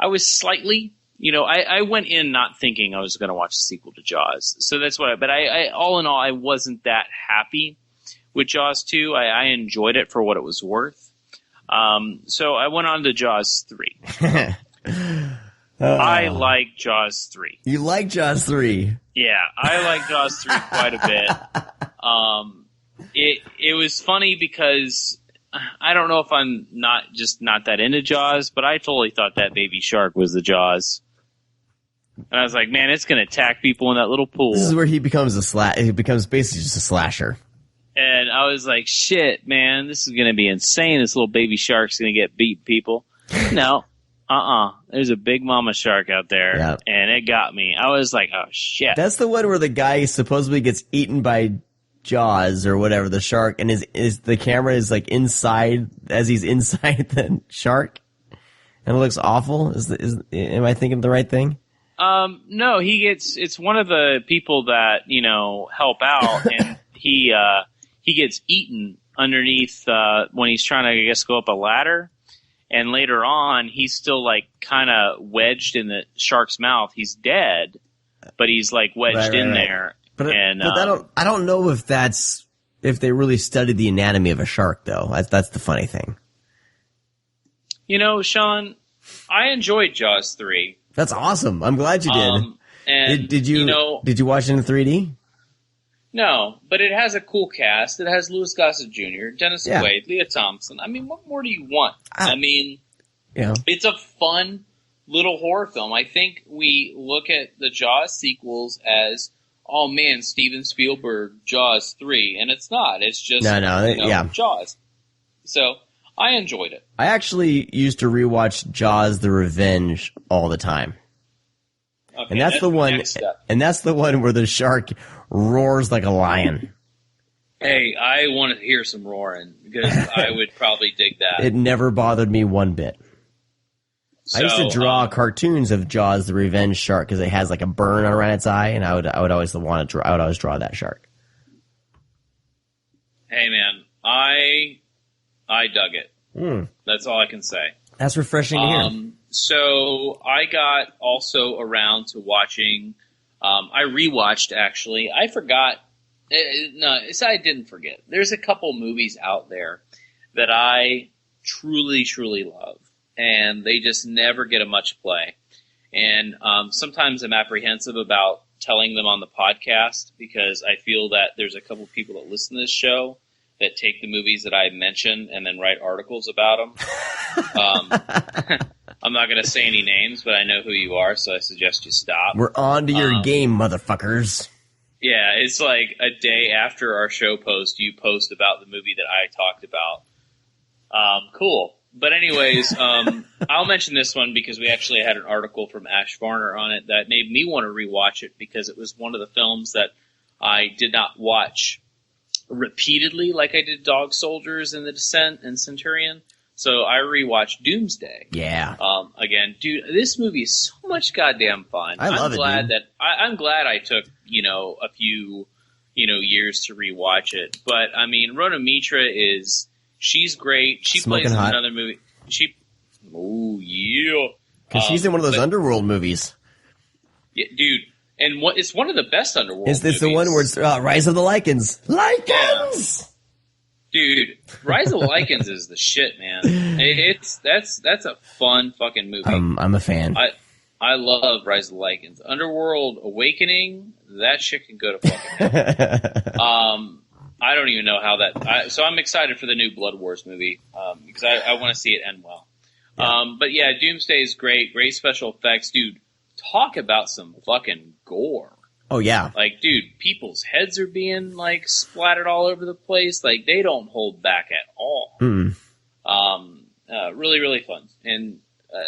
was slightly, I went in not thinking I was going to watch a sequel to Jaws. So that's what but I all in all, I wasn't that happy with Jaws 2. I enjoyed it for what it was worth. So I went on to Jaws 3. I like Jaws 3. You like Jaws 3? Yeah, I like Jaws 3 quite a bit. It was funny because I don't know if I'm not that into Jaws, but I totally thought that baby shark was the Jaws. And I was like, man, it's going to attack people in that little pool. This is where he becomes he becomes basically just a slasher. And I was like, shit, man, this is going to be insane. This little baby shark's going to get beat, people. No, there's a big mama shark out there, yep. And it got me. I was like, oh, shit. That's the one where the guy supposedly gets eaten by Jaws or whatever, the shark, and is the camera is like inside as he's inside the shark, and it looks awful. Am I thinking of the right thing? No, it's one of the people that help out, and he gets eaten underneath when he's trying to, I guess, go up a ladder, and later on he's still like kind of wedged in the shark's mouth. He's dead, but he's like wedged in there. But I don't know if they really studied the anatomy of a shark, though. That's the funny thing. Sean, I enjoyed Jaws 3. That's awesome. I'm glad you did. And did you watch it in 3D? No, but it has a cool cast. It has Louis Gossett Jr., Dennis Quaid, Leah Thompson. I mean, what more do you want? It's a fun little horror film. I think we look at the Jaws sequels as, oh man, Steven Spielberg, Jaws 3, and it's not. It's just Jaws. So I enjoyed it. I actually used to rewatch Jaws: The Revenge all the time. Okay, and that's the one. And that's the one where the shark roars like a lion. Hey, I want to hear some roaring because I would probably dig that. It never bothered me one bit. So, I used to draw cartoons of Jaws: The Revenge shark because it has like a burn around its eye, and I would always draw that shark. Hey man, I dug it. That's all I can say. That's refreshing to hear. So I got also around to watching. I rewatched actually. I forgot. I didn't forget. There's a couple movies out there that I truly, truly love, and they just never get a much play. And sometimes I'm apprehensive about telling them on the podcast because I feel that there's a couple people that listen to this show that take the movies that I mention and then write articles about them. I'm not going to say any names, but I know who you are, so I suggest you stop. We're on to your game, motherfuckers. Yeah, it's like a day after our show post, you post about the movie that I talked about. Cool. But anyways, I'll mention this one because we actually had an article from Ash Varner on it that made me want to rewatch it because it was one of the films that I did not watch repeatedly like I did Dog Soldiers and The Descent and Centurion. So I rewatched Doomsday. Yeah. Again, dude, this movie is so much goddamn fun. I love it, dude. I'm glad I took, a few, years to rewatch it. But I mean, Rhoda Mitra she's great. She Smoking plays in hot. another movie. Oh yeah, Because she's in one of those Underworld movies. Yeah, dude. And it's one of the best Underworld Is this movies. the one where it's Rise of the Lycans? Lycans! Dude, Rise of the Lycans is the shit, man. That's a fun fucking movie. I'm a fan. I love Rise of the Lycans. Underworld Awakening, that shit can go to fucking hell. I don't even know how that. So I'm excited for the new Blood Wars movie because I want to see it end well. Yeah. But yeah, Doomsday is great. Great special effects, dude. Talk about some fucking gore. Oh yeah. Like, dude, people's heads are being like splattered all over the place. Like, they don't hold back at all. Really, really fun. And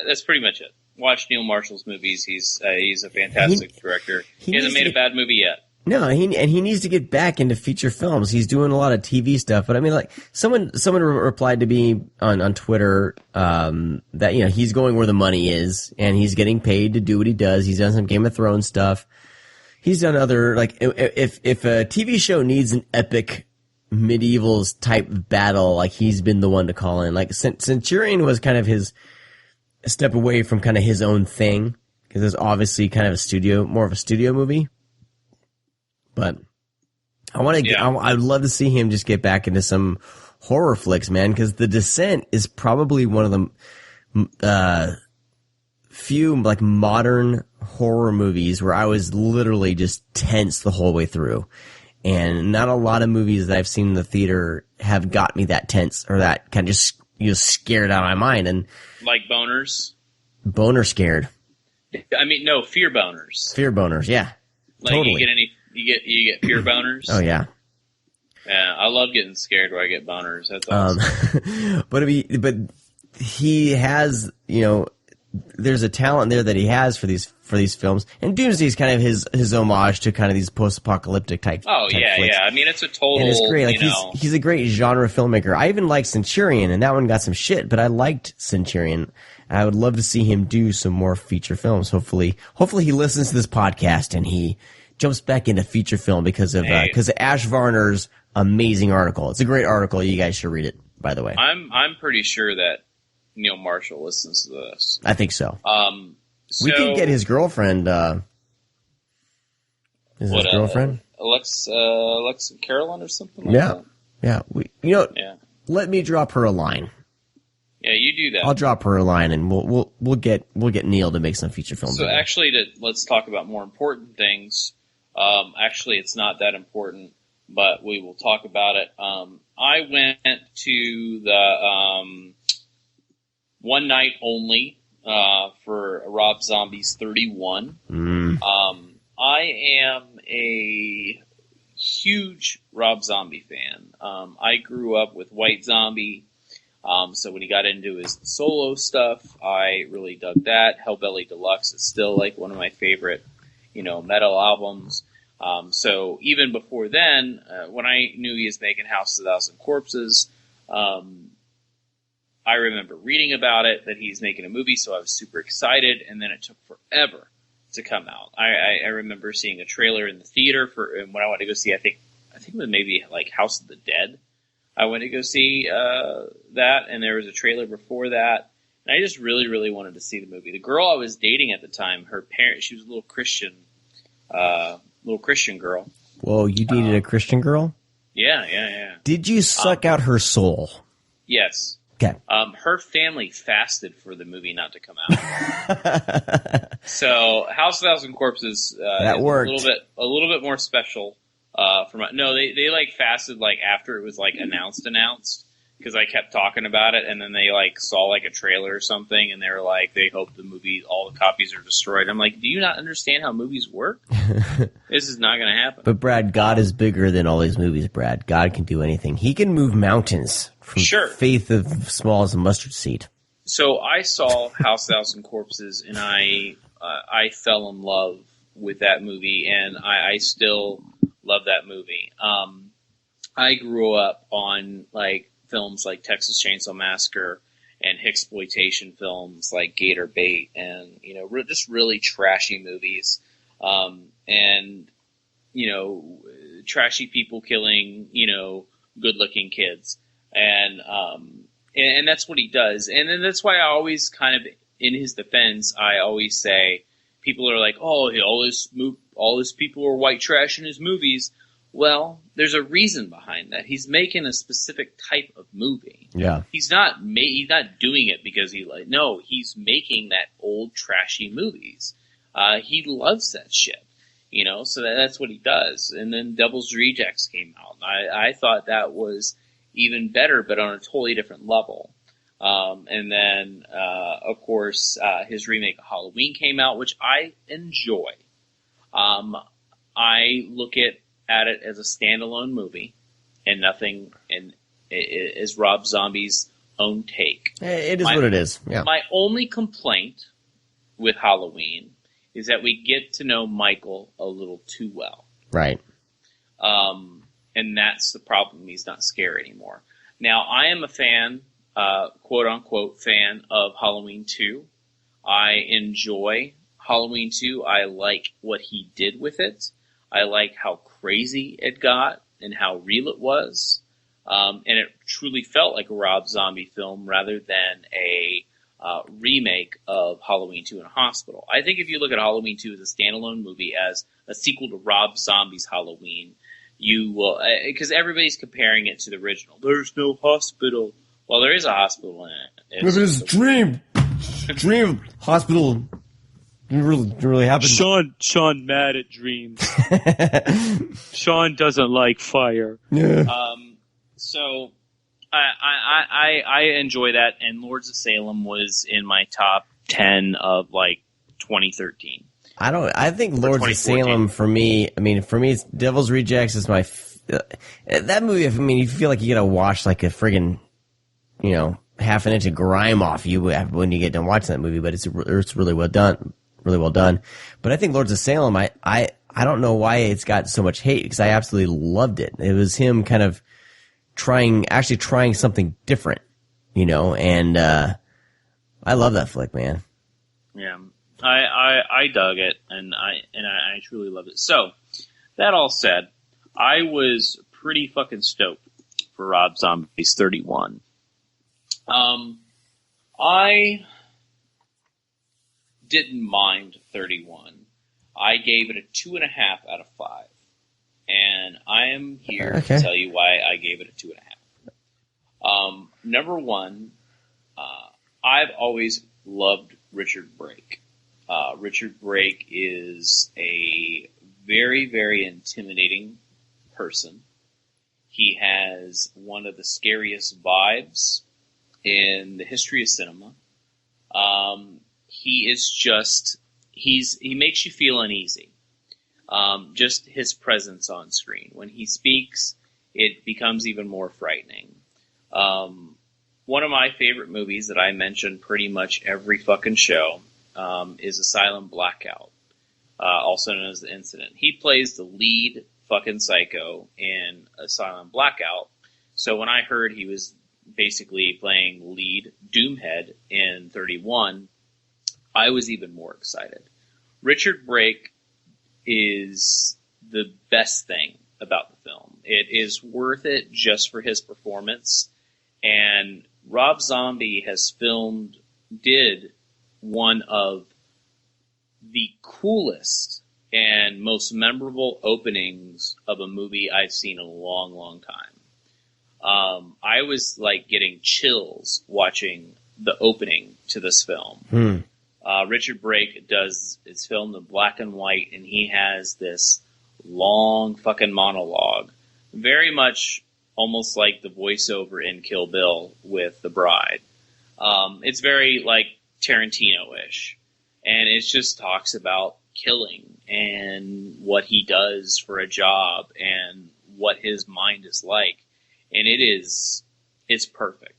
that's pretty much it. Watch Neil Marshall's movies. He's a fantastic director. He hasn't made a bad movie yet. No, he needs to get back into feature films. He's doing a lot of TV stuff, but I mean, like someone replied to me on Twitter that he's going where the money is, and he's getting paid to do what he does. He's done some Game of Thrones stuff. He's done other if a TV show needs an epic medieval type battle, like he's been the one to call in. Like Centurion was kind of his step away from kind of his own thing because it's obviously kind of more of a studio movie. But I'd love to see him just get back into some horror flicks, man, because The Descent is probably one of the few like modern horror movies where I was literally just tense the whole way through. And not a lot of movies that I've seen in the theater have got me that tense or that kind of just scared out of my mind. And like boners? Boner scared. I mean, no, fear boners. Fear boners, yeah. Like totally. You get fear boners? Oh, yeah. Yeah, I love getting scared where I get boners. That's awesome. But he has, there's a talent there that he has for these films. And Doomsday's kind of his homage to kind of these post-apocalyptic type. Oh, type yeah, flicks. yeah. I mean, it's a total, and it's great. Like he's a great genre filmmaker. I even liked Centurion, and that one got some shit, but I liked Centurion. I would love to see him do some more feature films. Hopefully he listens to this podcast and he jumps back into feature film because of Ash Varner's amazing article. It's a great article. You guys should read it, by the way. I'm pretty sure that Neil Marshall listens to this. I think so. We could get his girlfriend. His girlfriend? Alexa Carolyn or something like that? Yeah. Let me drop her a line. Yeah, you do that. I'll drop her a line, and we'll get Neil to make some feature films. So actually, let's talk about more important things. Actually, it's not that important, but we will talk about it. I went to the one night only for Rob Zombie's 31. I am a huge Rob Zombie fan. I grew up with White Zombie. So when he got into his solo stuff, I really dug that. Hellbelly Deluxe is still like one of my favorite, metal albums. So even before then, when I knew he was making House of a Thousand Corpses, I remember reading about it, that he's making a movie, so I was super excited, and then it took forever to come out. I remember seeing a trailer in the theater and when I went to go see, I think it was maybe like House of the Dead. I went to go see that, and there was a trailer before that, and I just really, really wanted to see the movie. The girl I was dating at the time, her parents, she was a little Christian girl. Whoa, you dated a Christian girl? Yeah. Did you suck out her soul? Yes. Okay. Her family fasted for the movie not to come out. So House of a Thousand Corpses that worked. A little bit more special. They like fasted like after it was like announced because I kept talking about it, and then they like saw like a trailer or something, and they were like, they hope the movie, all the copies are destroyed. I'm like, do you not understand how movies work? This is not going to happen. But Brad, God is bigger than all these movies. Brad, God can do anything. He can move mountains from faith of small as a mustard seed. So I saw House of a Thousand Corpses, and I fell in love with that movie, and I still love that movie. I grew up on like films like Texas Chainsaw Massacre and Hicksploitation films like Gator Bait, and just really trashy movies. trashy people killing, good-looking kids. And that's what he does. And then that's why I always kind of, in his defense, I always say, people are like, oh, all this people are white trash in his movies. Well, there's a reason behind that. He's making a specific type of movie. Yeah. He's not doing it because no, he's making that old trashy movies. He loves that shit, so that's what he does. And then Devil's Rejects came out. I thought that was even better, but on a totally different level. And then, of course, his remake of Halloween came out, which I enjoy. I look at it as a standalone movie and nothing, and it is Rob Zombie's own take. It is what it is. Yeah. My only complaint with Halloween is that we get to know Michael a little too well. Right. And that's the problem. He's not scary anymore. Now, I am a fan, quote unquote fan of Halloween 2. I enjoy Halloween 2. I like what he did with it. I like how crazy it got and how real it was. And it truly felt like a Rob Zombie film rather than a remake of Halloween 2 in a hospital. I think if you look at Halloween 2 as a standalone movie, as a sequel to Rob Zombie's Halloween, you will, because everybody's comparing it to the original. There's no hospital. Well, there is a hospital in it. But it's dream hospital. Really happened. Sean mad at dreams. Sean doesn't like fire. Yeah. So I enjoy that, and Lords of Salem was in my top 10 of 2013. I think Lords of Salem for me, it's Devil's Rejects is my, that movie, you feel like you gotta wash like a friggin', half an inch of grime off you when you get done watching that movie, but it's really well done. Really well done. But I think Lords of Salem, I don't know why it's got so much hate, because I absolutely loved it. It was him kind of trying something different, and I love that flick, man. Yeah. I dug it, and I truly loved it. So, that all said, I was pretty fucking stoked for Rob Zombie's 31. I didn't mind 31. I gave it a 2.5 out of 5. And I am here to tell you why I gave it a 2.5. Number one, I've always loved Richard Brake. Richard Brake is a very, very intimidating person. He has one of the scariest vibes in the history of cinema. He is just, he makes you feel uneasy. Just his presence on screen. When he speaks, it becomes even more frightening. One of my favorite movies that I mention pretty much every fucking show is Asylum Blackout, also known as The Incident. He plays the lead fucking psycho in Asylum Blackout. So when I heard he was basically playing lead Doomhead in 31, I was even more excited. Richard Brake is the best thing about the film. It is worth it just for his performance. And Rob Zombie did one of the coolest and most memorable openings of a movie I've seen in a long, long time. I was getting chills watching the opening to this film. Richard Brake it's filmed in black and white, and he has this long fucking monologue, very much almost like the voiceover in Kill Bill with the bride. It's very Tarantino-ish, and it just talks about killing and what he does for a job and what his mind is like, and it's perfect.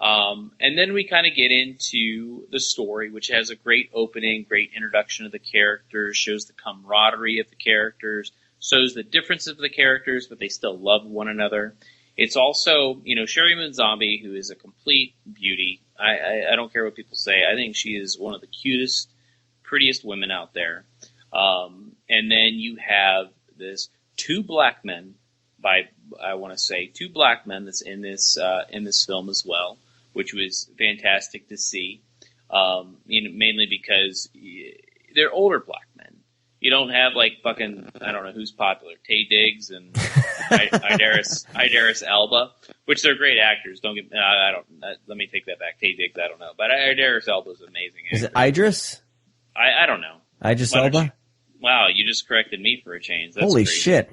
And then we kind of get into the story, which has a great opening, great introduction of the characters, shows the camaraderie of the characters, shows the differences of the characters, but they still love one another. It's also, Sherry Moon Zombie, who is a complete beauty. I don't care what people say. I think she is one of the cutest, prettiest women out there. And then you have this two black men. I want to say two black men that's in this film as well, which was fantastic to see. Mainly because they're older black men. You don't have like fucking, I don't know who's popular, Taye Diggs and Idris Elba, which they're great actors. Don't get, let me take that back. Taye Diggs, I don't know, but Idris Elba is amazing. Is it Idris? I don't know. Idris Elba? Wow, you just corrected me for a change. That's Holy crazy. shit.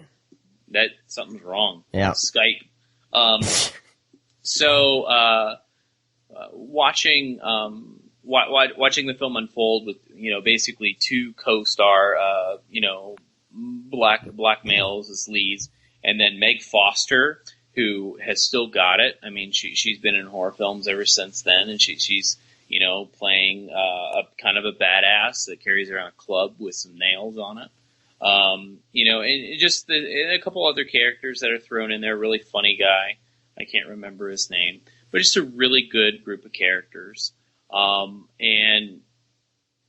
That something's wrong. Yeah. Skype. Watching watching the film unfold with, basically two co-star, black males as leads, and then Meg Foster, who has still got it. I mean, she's been in horror films ever since then, and she's playing a kind of a badass that carries around a club with some nails on it. And just and a couple other characters that are thrown in there. A really funny guy, I can't remember his name, but just a really good group of characters. And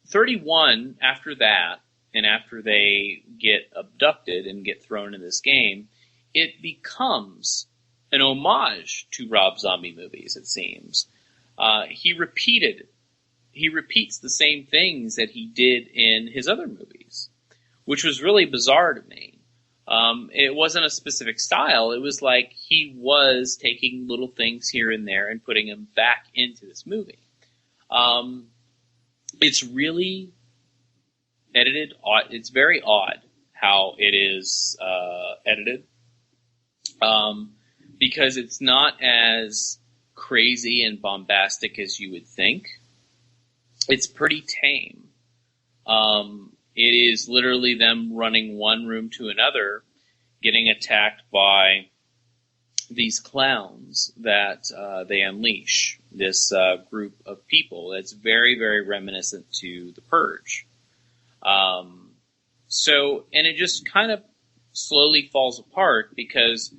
31 after that, and after they get abducted and get thrown in this game, it becomes an homage to Rob Zombie movies, it seems. He repeats the same things that he did in his other movies, which was really bizarre to me. It wasn't a specific style. It was like he was taking little things here and there and putting them back into this movie. It's really edited. It's very odd how it is edited, because it's not as crazy and bombastic as you would think. It's pretty tame. It is literally them running one room to another, getting attacked by these clowns that they unleash, this group of people that's very, very reminiscent to The Purge. And it just kind of slowly falls apart because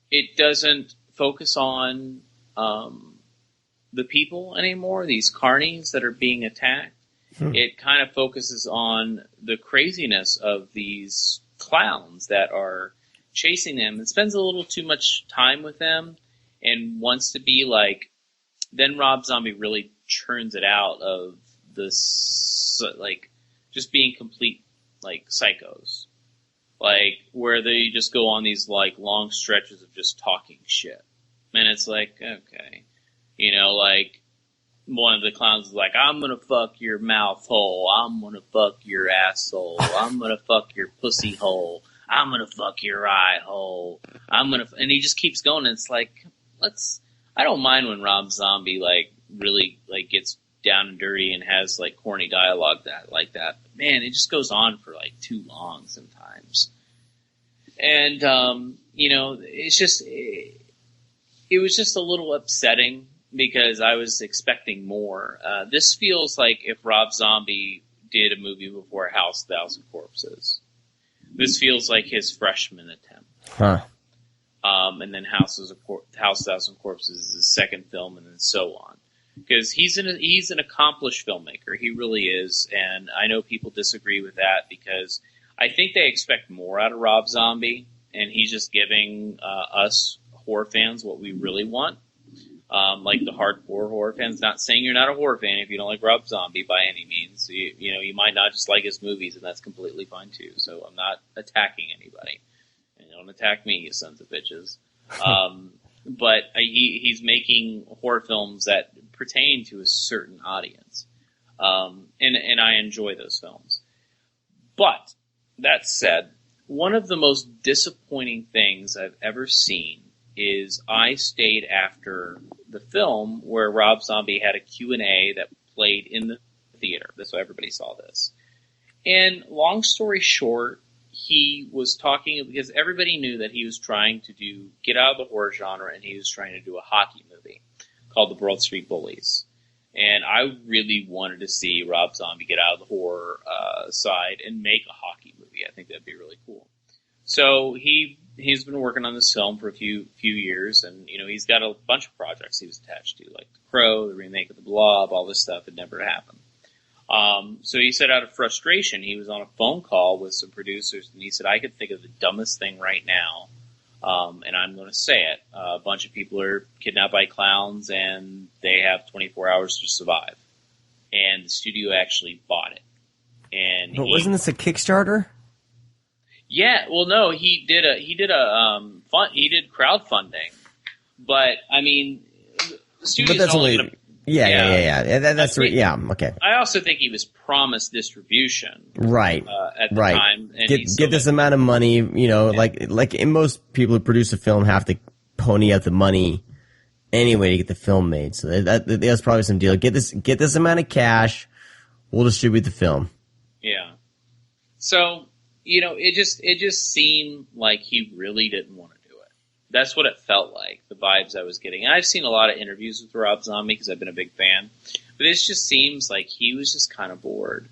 it doesn't focus on the people anymore, these carnies that are being attacked. It kind of focuses on the craziness of these clowns that are chasing them, and spends a little too much time with them and wants to be like, then Rob Zombie really churns it out of this, like, just being complete, like, psychos. Like, where they just go on these, like, long stretches of just talking shit. And it's like, okay. Like, one of the clowns is like, I'm gonna fuck your mouth hole. I'm gonna fuck your asshole. I'm gonna fuck your pussy hole. I'm gonna fuck your eye hole. And he just keeps going. And it's like, I don't mind when Rob Zombie, like, really, like, gets down and dirty and has, like, corny dialogue like that. But man, it just goes on for, like, too long sometimes. And, it's just, it was just a little upsetting because I was expecting more. This feels like if Rob Zombie did a movie before House, Thousand Corpses. This feels like his freshman attempt. Huh. And then House, Thousand Corpses is his second film, and then so on. Because he's an accomplished filmmaker. He really is. And I know people disagree with that because I think they expect more out of Rob Zombie, and he's just giving us horror fans what we really want. Like the hardcore horror fans. Not saying you're not a horror fan if you don't like Rob Zombie by any means. You might not just like his movies, and that's completely fine too. So I'm not attacking anybody. And don't attack me, you sons of bitches. But he's making horror films that pertain to a certain audience. And I enjoy those films. But that said, one of the most disappointing things I've ever seen is I stayed after the film where Rob Zombie had a Q&A that played in the theater. That's why everybody saw this. And long story short, he was talking because everybody knew that he was trying to get out of the horror genre, and he was trying to do a hockey movie called The Broad Street Bullies. And I really wanted to see Rob Zombie get out of the horror side and make a hockey movie. I think that'd be really cool. So he's been working on this film for a few years, and he's got a bunch of projects he was attached to, like The Crow, the remake of The Blob, all this stuff. It never happened. So he said out of frustration, he was on a phone call with some producers, and he said, I could think of the dumbest thing right now, and I'm going to say it. A bunch of people are kidnapped by clowns, and they have 24 hours to survive. And the studio actually bought it. But wasn't this a Kickstarter? Yeah, well, no, he did crowdfunding, but I mean, the studio's but that's only gonna, okay. I also think he was promised distribution, right? At the time, and get this amount of money. Like most people who produce a film have to pony up the money anyway to get the film made. So that's probably some deal. Get this amount of cash, we'll distribute the film. Yeah. So. It just seemed like he really didn't want to do it. That's what it felt like, the vibes I was getting. And I've seen a lot of interviews with Rob Zombie because I've been a big fan. But it just seems like he was just kind of bored.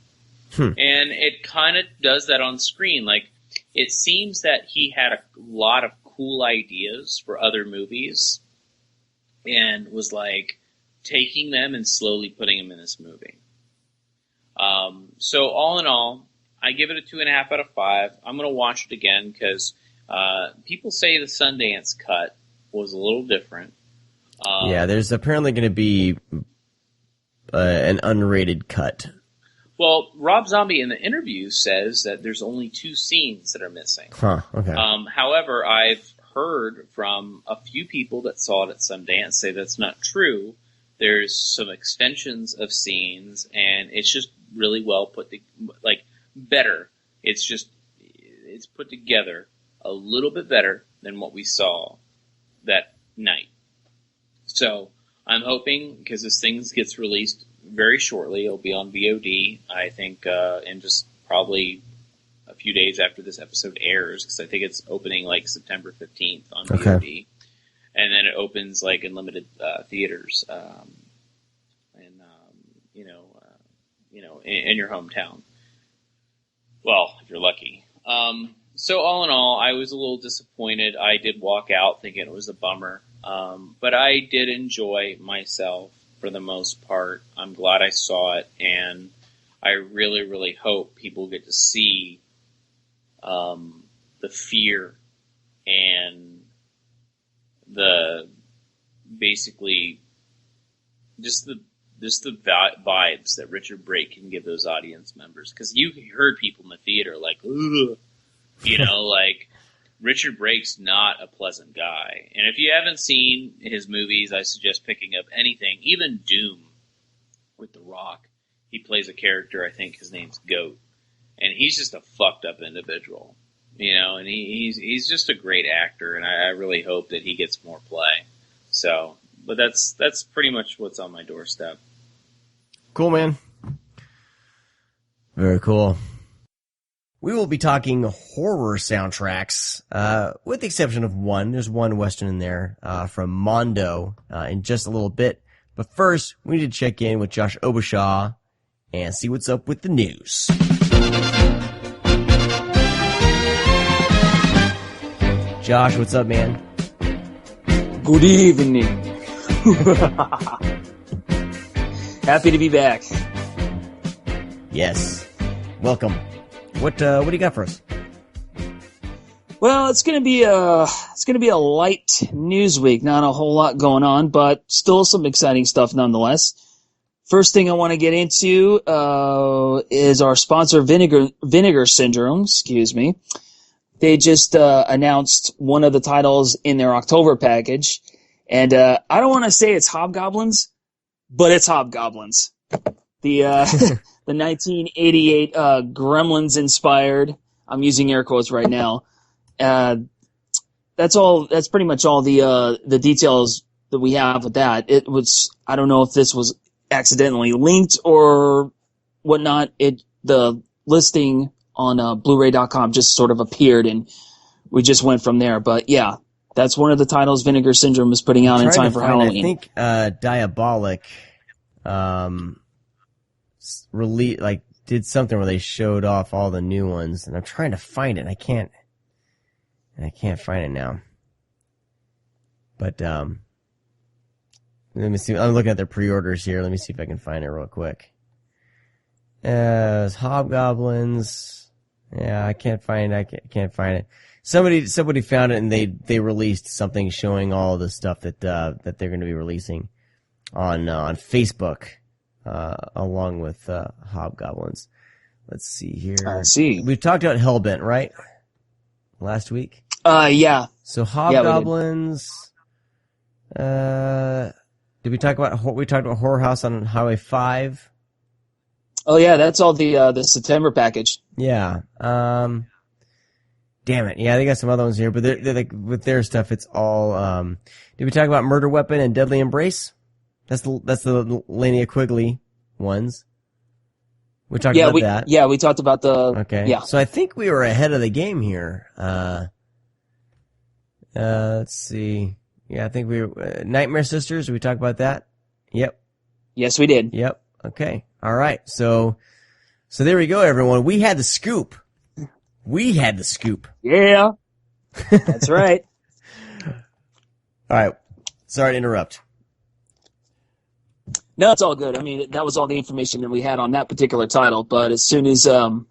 And it kind of does that on screen. Like, it seems that he had a lot of cool ideas for other movies and was, like, taking them and slowly putting them in this movie. So all in all, I give it a 2.5 out of 5. I'm going to watch it again because people say the Sundance cut was a little different. There's apparently going to be an unrated cut. Well, Rob Zombie in the interview says that there's only 2 scenes that are missing. Huh, okay. However, I've heard from a few people that saw it at Sundance say that's not true. There's some extensions of scenes, and it's just really well put better. It's put together a little bit better than what we saw that night. So I'm hoping, because this thing gets released very shortly, it'll be on VOD, I think, in just probably a few days after this episode airs, because I think it's opening like September 15th on VOD. And then it opens like in limited theaters, in your hometown. Well, if you're lucky. So all in all, I was a little disappointed. I did walk out thinking it was a bummer. But I did enjoy myself for the most part. I'm glad I saw it, and I really, really hope people get to see the fear and the basically just the vibes that Richard Brake can give those audience members. Because you heard people in the theater like, ugh, like Richard Brake's not a pleasant guy. And if you haven't seen his movies, I suggest picking up anything, even Doom with The Rock. He plays a character, I think his name's Goat. And he's just a fucked up individual, and he's just a great actor, and I really hope that he gets more play. So, but that's pretty much what's on my doorstep. Cool, man. Very cool. We will be talking horror soundtracks, with the exception of one. There's one Western in there, from Mondo, in just a little bit. But first, we need to check in with Josh Obershaw and see what's up with the news. Josh, what's up, man? Good evening. Happy to be back. Yes. Welcome. What do you got for us? Well, it's gonna be a light news week. Not a whole lot going on, but still some exciting stuff nonetheless. First thing I want to get into is our sponsor, Vinegar Syndrome. Excuse me. They just announced one of the titles in their October package, and I don't want to say it's Hobgoblins, but it's Hobgoblins. The 1988 Gremlins inspired. I'm using air quotes right now. That's all. That's pretty much all the details that we have with that. It was. I don't know if this was accidentally linked or whatnot. The listing on Blu-ray.com just sort of appeared, and we just went from there. But yeah, that's one of the titles Vinegar Syndrome is putting out in time for Halloween. I think Diabolic did something where they showed off all the new ones, and I'm trying to find it, and I can't find it now. But let me see. I'm looking at their pre-orders here. Let me see if I can find it real quick. Hobgoblins. Yeah, I can't find it. Somebody found it and they released something showing all the stuff that they're going to be releasing on Facebook, along with Hobgoblins. Let's see here. I see. We've talked about Hellbent, right? Last week? Yeah. So Hobgoblins, did we talk about Horror House on Highway 5? Oh yeah, that's all the September package. Yeah. Damn it. Yeah, they got some other ones here, but they're like, with their stuff, it's all, did we talk about Murder Weapon and Deadly Embrace? That's the Linnea Quigley ones. We talked about that. Yeah, we talked about the... Okay. Yeah. So I think we were ahead of the game here. Let's see. Yeah, I think we were... Nightmare Sisters, we talked about that? Yep. Yes, we did. Yep. Okay. All right. So there we go, everyone. We had the scoop. Yeah. That's right. All right. Sorry to interrupt. No, it's all good. I mean, that was all the information that we had on that particular title. But as soon as there's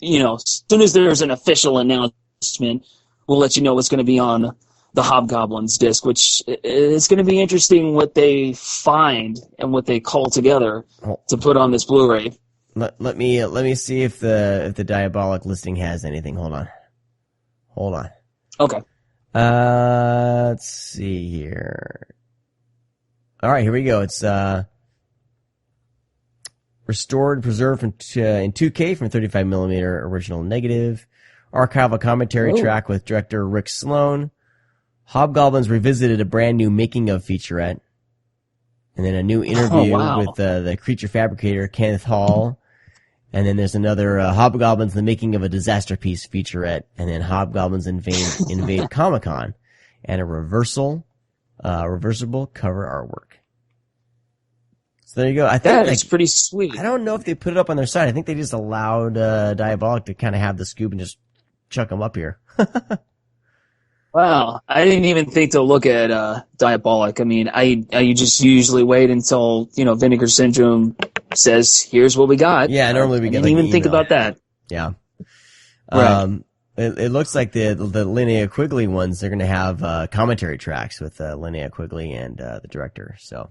an official announcement, we'll let you know what's going to be on the Hobgoblins disc, which is going to be interesting what they find and what they call together to put on this Blu-ray. Let me see if the Diabolic listing has anything. Hold on. Okay. Let's see here. All right, here we go. It's restored, preserved in 2K from 35mm original negative. Archival commentary track with director Rick Sloan. Hobgoblins revisited a brand new making of featurette. And then a new interview with the creature fabricator Kenneth Hall. And then there's another Hobgoblins, the making of a disaster piece featurette. And then Hobgoblins invade Comic-Con. And a reversible cover artwork. So there you go. I think that's pretty sweet. I don't know if they put it up on their site. I think they just allowed Diabolic to kind of have the scoop and just chuck them up here. Wow, I didn't even think to look at Diabolic. I mean, I just usually wait until Vinegar Syndrome says, "Here's what we got." Yeah, normally we get. I didn't even think about that. Yeah. Right. It looks like the Linnea Quigley ones, they're going to have commentary tracks with Linnea Quigley and the director. So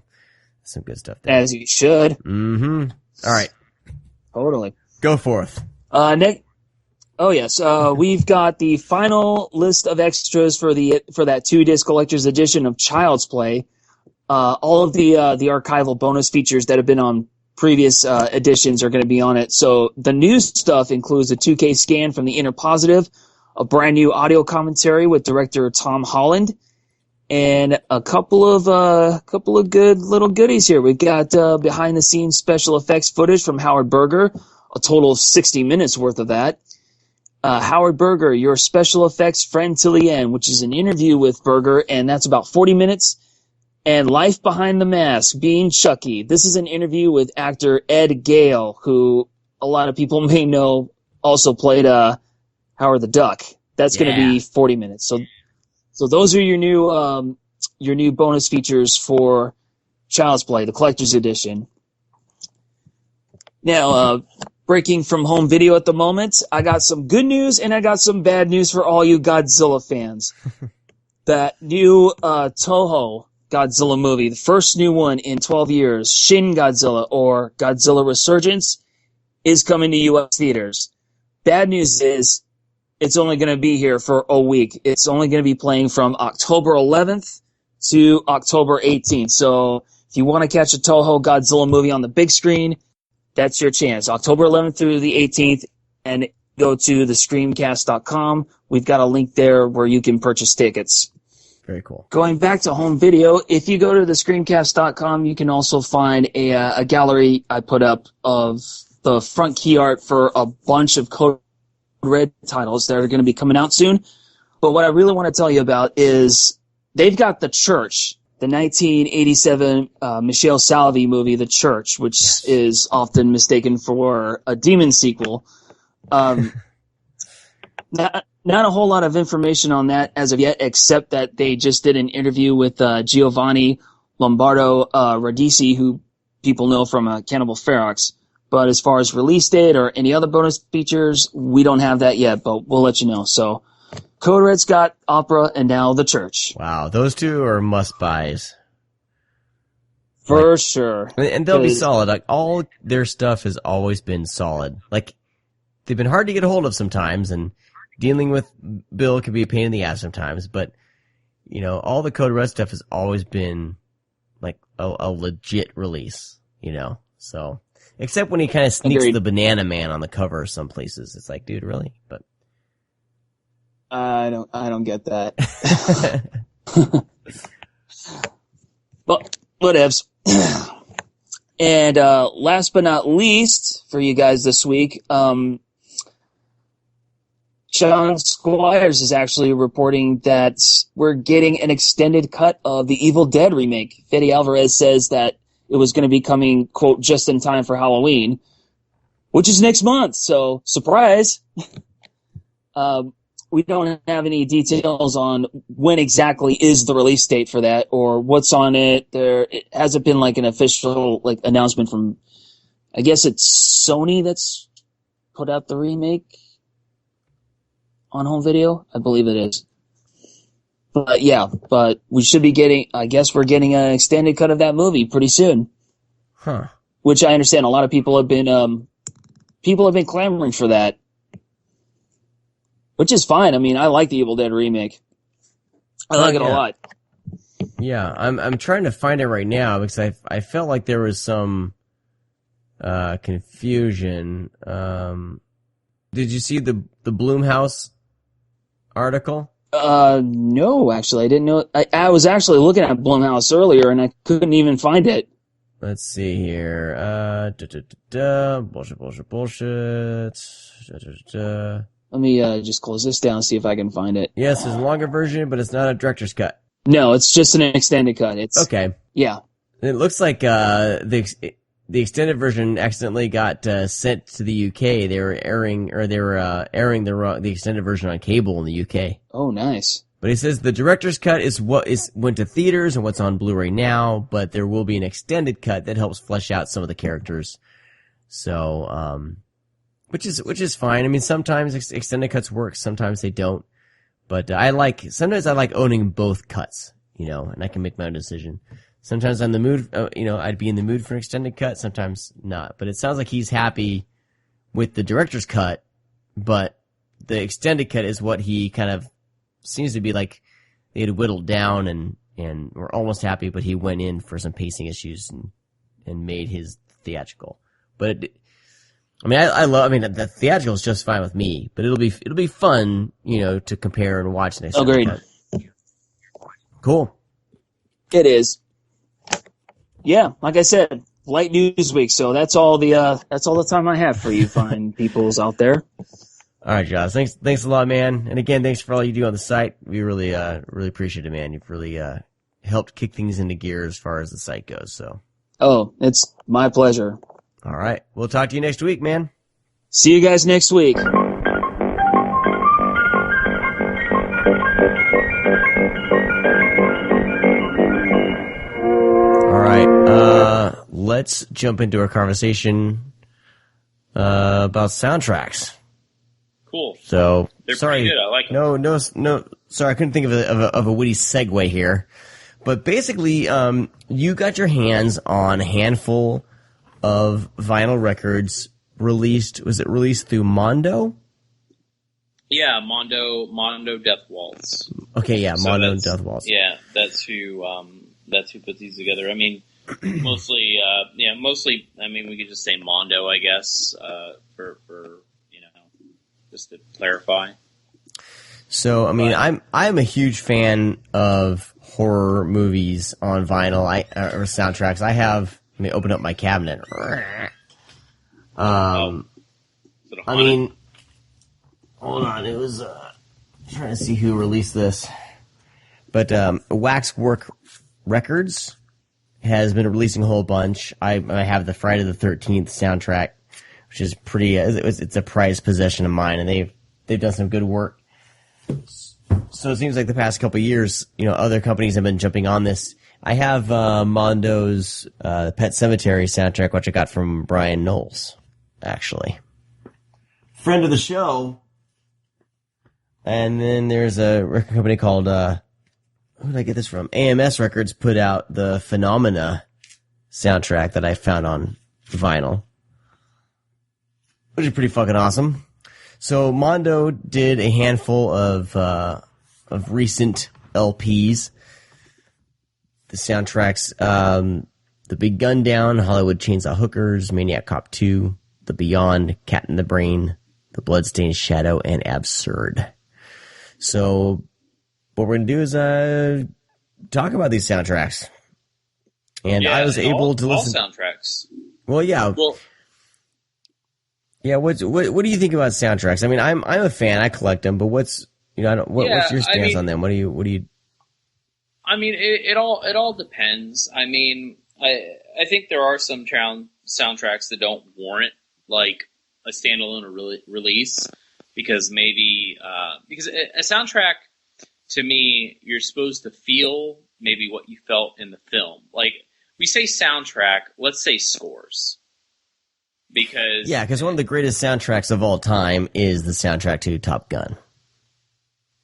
some good stuff there. As you should. Mm-hmm. All right. Totally. Go forth. Nick. Oh yes. We've got the final list of extras for that 2-disc collector's edition of Child's Play. All of the archival bonus features that have been on previous editions are going to be on it. So the new stuff includes a 2K scan from the Inner Positive, a brand new audio commentary with director Tom Holland, and a couple of good little goodies here. We've got behind the scenes special effects footage from Howard Berger, a total of 60 minutes worth of that. Howard Berger, your special effects friend till the end, which is an interview with Berger, and that's about 40 minutes. And Life Behind the Mask, Being Chucky. This is an interview with actor Ed Gale, who a lot of people may know also played Howard the Duck. That's going to be 40 minutes. So those are your new bonus features for Child's Play, the collector's edition. Now, breaking from home video at the moment, I got some good news and I got some bad news for all you Godzilla fans. That new Toho Godzilla movie, the first new one in 12 years, Shin Godzilla or Godzilla Resurgence, is coming to U.S. theaters. Bad news is it's only going to be here for a week. It's only going to be playing from October 11th to October 18th. So if you want to catch a Toho Godzilla movie on the big screen, that's your chance. October 11th through the 18th, and go to the ScreamCast.com. We've got a link there where you can purchase tickets. Very cool. Going back to home video, if you go to the ScreamCast.com, you can also find a gallery I put up of the front key art for a bunch of Code Red titles that are going to be coming out soon. But what I really want to tell you about is they've got The Church, the 1987 Michele Salvi movie, The Church, which is often mistaken for a Demon sequel. Not a whole lot of information on that as of yet, except that they just did an interview with Giovanni Lombardo Radici, who people know from Cannibal Ferox. But as far as release date or any other bonus features, we don't have that yet, but we'll let you know. So Code Red's got Opera and now The Church. Wow, those two are must-buys. For sure. And they'll be solid. Like, all their stuff has always been solid. Like, they've been hard to get a hold of sometimes, and dealing with Bill can be a pain in the ass sometimes, but, you know, all the Code Red stuff has always been, like, a legit release, you know? So, except when he kind of sneaks the Banana Man on the cover some places. It's like, dude, really? But I don't get that. But whatevs. And last but not least for you guys this week, Sean Squires is actually reporting that we're getting an extended cut of the Evil Dead remake. Fede Alvarez says that it was going to be coming, quote, just in time for Halloween, which is next month. So, surprise. We don't have any details on when exactly is the release date for that or what's on it. It hasn't been like an official like announcement from, I guess it's Sony that's put out the remake on home video. I believe it is. But yeah, but we should be getting, I guess we're getting an extended cut of that movie pretty soon. Huh. Which I understand a lot of people have been clamoring for that. Which is fine. I mean, I like the Evil Dead remake. I like it a lot. Yeah, I'm trying to find it right now because I felt like there was some confusion. Did you see the Blumhouse article? No, actually, I didn't know. I was actually looking at Blumhouse earlier and I couldn't even find it. Let's see here. Bullshit. Let me just close this down and see if I can find it. Yes, it's a longer version, but it's not a director's cut. No, it's just an extended cut. It's okay. Yeah. It looks like the extended version accidentally got sent to the UK. They were airing the extended version on cable in the UK. Oh, nice. But he says the director's cut is what went to theaters and what's on Blu-ray now, but there will be an extended cut that helps flesh out some of the characters. So, which is fine. I mean, sometimes extended cuts work, sometimes they don't. But sometimes I like owning both cuts, you know, and I can make my own decision. Sometimes I'm in the mood, I'd be in the mood for an extended cut, sometimes not. But it sounds like he's happy with the director's cut, but the extended cut is what he kind of seems to be like they had whittled down and were almost happy, but he went in for some pacing issues and made his theatrical. But the theatrical is just fine with me, but it'll be fun, you know, to compare and watch next time. Agreed. Cool. It is. Yeah, like I said, light news week, so that's all the time I have for you fine peoples out there. All right, Josh. Thanks a lot, man. And again, thanks for all you do on the site. We really appreciate it, man. You've really helped kick things into gear as far as the site goes. So. Oh, it's my pleasure. All right. We'll talk to you next week, man. See you guys next week. All right. Let's jump into our conversation about soundtracks. Cool. So, they're sorry. pretty good. I like them. No. Sorry, I couldn't think of a witty segue here. But basically, you got your hands on a handful of vinyl records released. Was it released through Mondo? Yeah, Mondo Death Waltz. Okay, yeah, So Mondo that's- Death Waltz. Yeah, that's who put these together. I mean, mostly. I mean, we could just say Mondo, I guess, for just to clarify. So, I mean, I'm a huge fan of horror movies on vinyl or soundtracks. Let me open up my cabinet. Is it I haunted? mean, hold on. It was trying to see who released this, but Waxwork Records has been releasing a whole bunch. I have the Friday the 13th soundtrack, which is pretty. It's a prized possession of mine, and they've done some good work. So it seems like the past couple of years, you know, other companies have been jumping on this. I have Mondo's Pet Sematary soundtrack, which I got from Brian Knowles. actually. Friend of the show. And then there's a record company called, who did I get this from? AMS Records put out the Phenomena soundtrack that I found on vinyl, which is pretty fucking awesome. So Mondo did a handful of recent LPs. The soundtracks, The Big Gun Down, Hollywood Chainsaw Hookers, Maniac Cop 2, The Beyond, Cat in the Brain, The Bloodstained Shadow, and Absurd. So what we're going to do is talk about these soundtracks. And I was able to listen. All soundtracks. Well, yeah. Well, yeah. What do you think about soundtracks? I mean, I'm a fan. I collect them, but what's your stance on them? What do you? I mean, it all depends. I mean, I think there are some soundtracks that don't warrant like a standalone release because maybe because a soundtrack to me you're supposed to feel maybe what you felt in the film. Like we say soundtrack, let's say scores. Because one of the greatest soundtracks of all time is the soundtrack to Top Gun.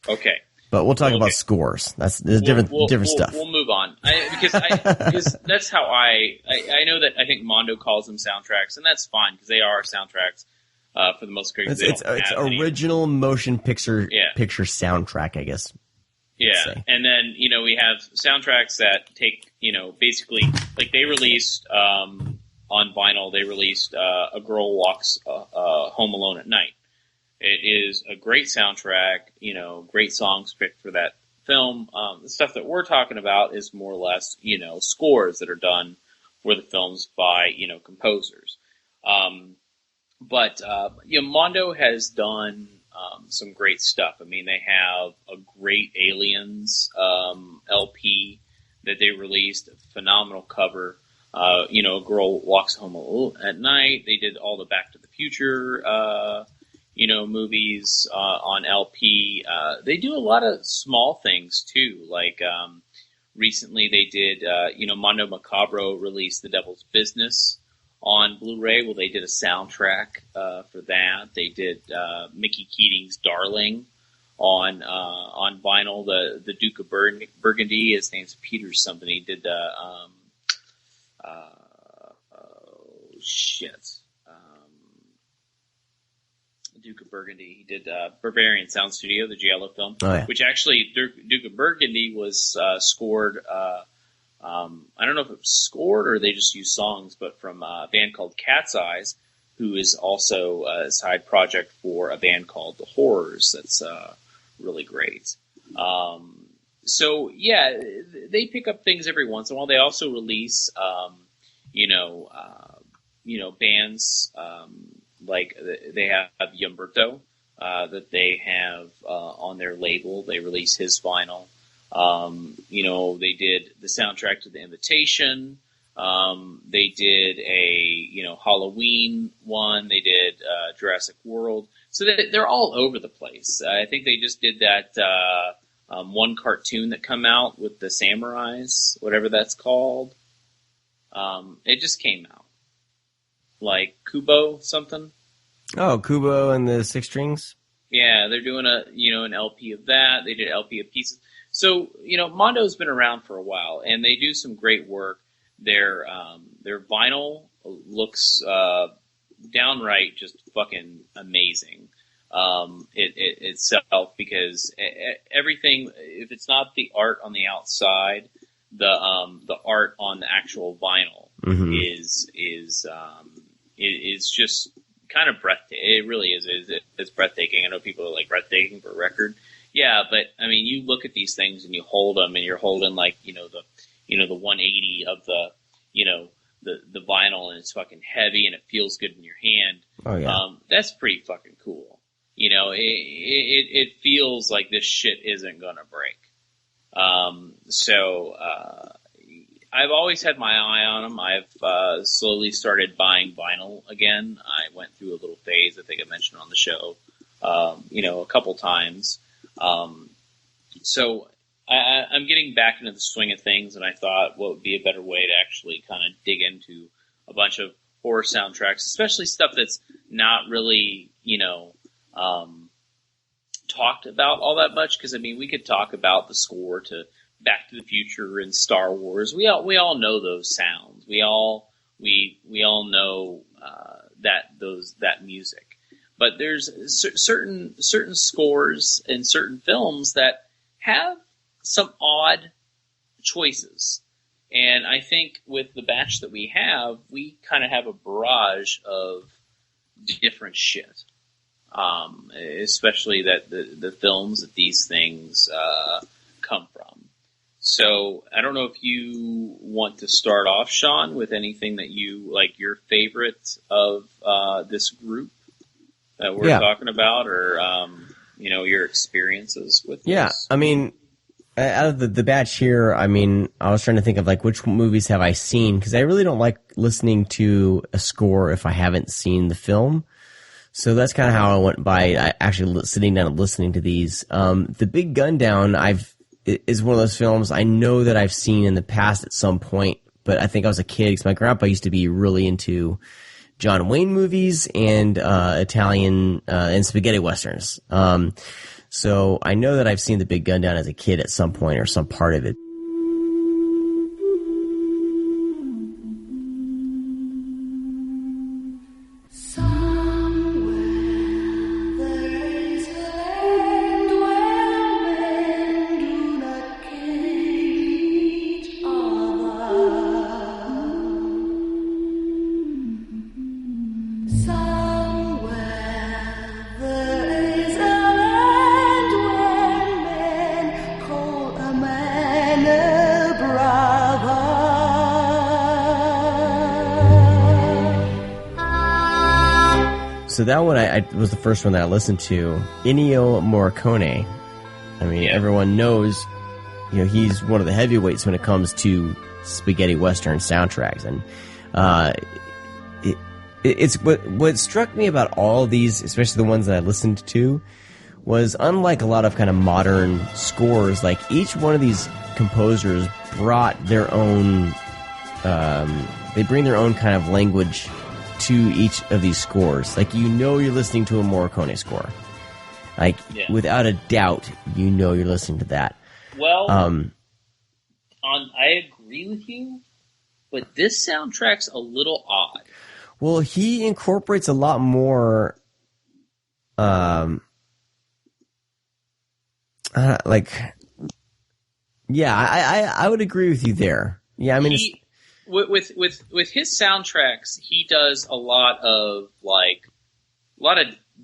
Okay. But we'll talk about scores. That's different stuff. We'll move on because that's how I know that I think Mondo calls them soundtracks, and that's fine because they are soundtracks for the most part. It's original motion picture soundtrack, I guess. Yeah, and then we have soundtracks that take basically like they released on vinyl. They released A Girl Walks Home Alone at Night. It is a great soundtrack, great songs picked for that film. The stuff that we're talking about is more or less, scores that are done for the films by, composers. But Mondo has done some great stuff. I mean, they have a great Aliens LP that they released, a phenomenal cover. A Girl Walks Home at Night. They did all the Back to the Future movies on LP. They do a lot of small things too. Like recently, they did. Mondo Macabro released The Devil's Business on Blu-ray. Well, they did a soundtrack for that. They did Mickey Keating's Darling on vinyl. The Duke of Burgundy. His name's Peter something. He did Duke of Burgundy. He did Barbarian Sound Studio, the Giallo film, which actually Duke of Burgundy was scored. I don't know if it was scored or they just used songs, but from a band called Cat's Eyes, who is also a side project for a band called The Horrors. That's really great. So yeah, they pick up things every once in a while. They also release, bands. Like they have Umberto that they have on their label. They release his vinyl. They did the soundtrack to The Invitation. They did a Halloween one. They did Jurassic World. So they're all over the place. I think they just did that one cartoon that come out with the samurais, whatever that's called. It just came out. Like Kubo something. Oh, Kubo and the Six Strings? Yeah, they're doing an LP of that. They did an LP of pieces. So, Mondo's been around for a while and they do some great work. Their vinyl looks downright just fucking amazing. Itself because everything, if it's not the art on the outside, the art on the actual vinyl is just kind of breathtaking. It really is. It's breathtaking. I know people are like breathtaking for a record. Yeah, but I mean, you look at these things and you hold them, and you're holding like the 180 of the vinyl, and it's fucking heavy and it feels good in your hand. Oh yeah, that's pretty fucking cool. It feels like this shit isn't gonna break. I've always had my eye on them. I've slowly started buying vinyl again. I went through a little phase, I think I mentioned on the show, a couple times. So I'm getting back into the swing of things, and I thought what would be a better way to actually kind of dig into a bunch of horror soundtracks, especially stuff that's not really, talked about all that much. Because I mean, we could talk about the score to Back to the Future and Star Wars. We all know those sounds. We all know that music. But there's certain scores in certain films that have some odd choices. And I think with the batch that we kind of have a barrage of different shit. Especially that the films that these things come from. So I don't know if you want to start off, Sean, with anything that you like your favorite of this group that we're talking about, or your experiences with this. Yeah, I mean, out of the batch here, I mean, I was trying to think of like which movies have I seen, because I really don't like listening to a score if I haven't seen the film. So that's kind of how I went by actually sitting down and listening to these. The Big Gun Down is one of those films I know that I've seen in the past at some point, but I think I was a kid because my grandpa used to be really into John Wayne movies and Italian and spaghetti westerns. So I know that I've seen The Big Gun Down as a kid at some point or some part of it. So that one I was the first one that I listened to. Ennio Morricone. I mean, everyone knows, he's one of the heavyweights when it comes to spaghetti western soundtracks. And it's what struck me about all of these, especially the ones that I listened to, was unlike a lot of kind of modern scores, like each one of these composers brought their own, they bring their own kind of language to each of these scores. Like, you're listening to a Morricone score. Like, without a doubt, you're listening to that. Well, I agree with you, but this soundtrack's a little odd. Well, he incorporates a lot more, I would agree with you there. Yeah, I mean, with his soundtracks, he does a lot of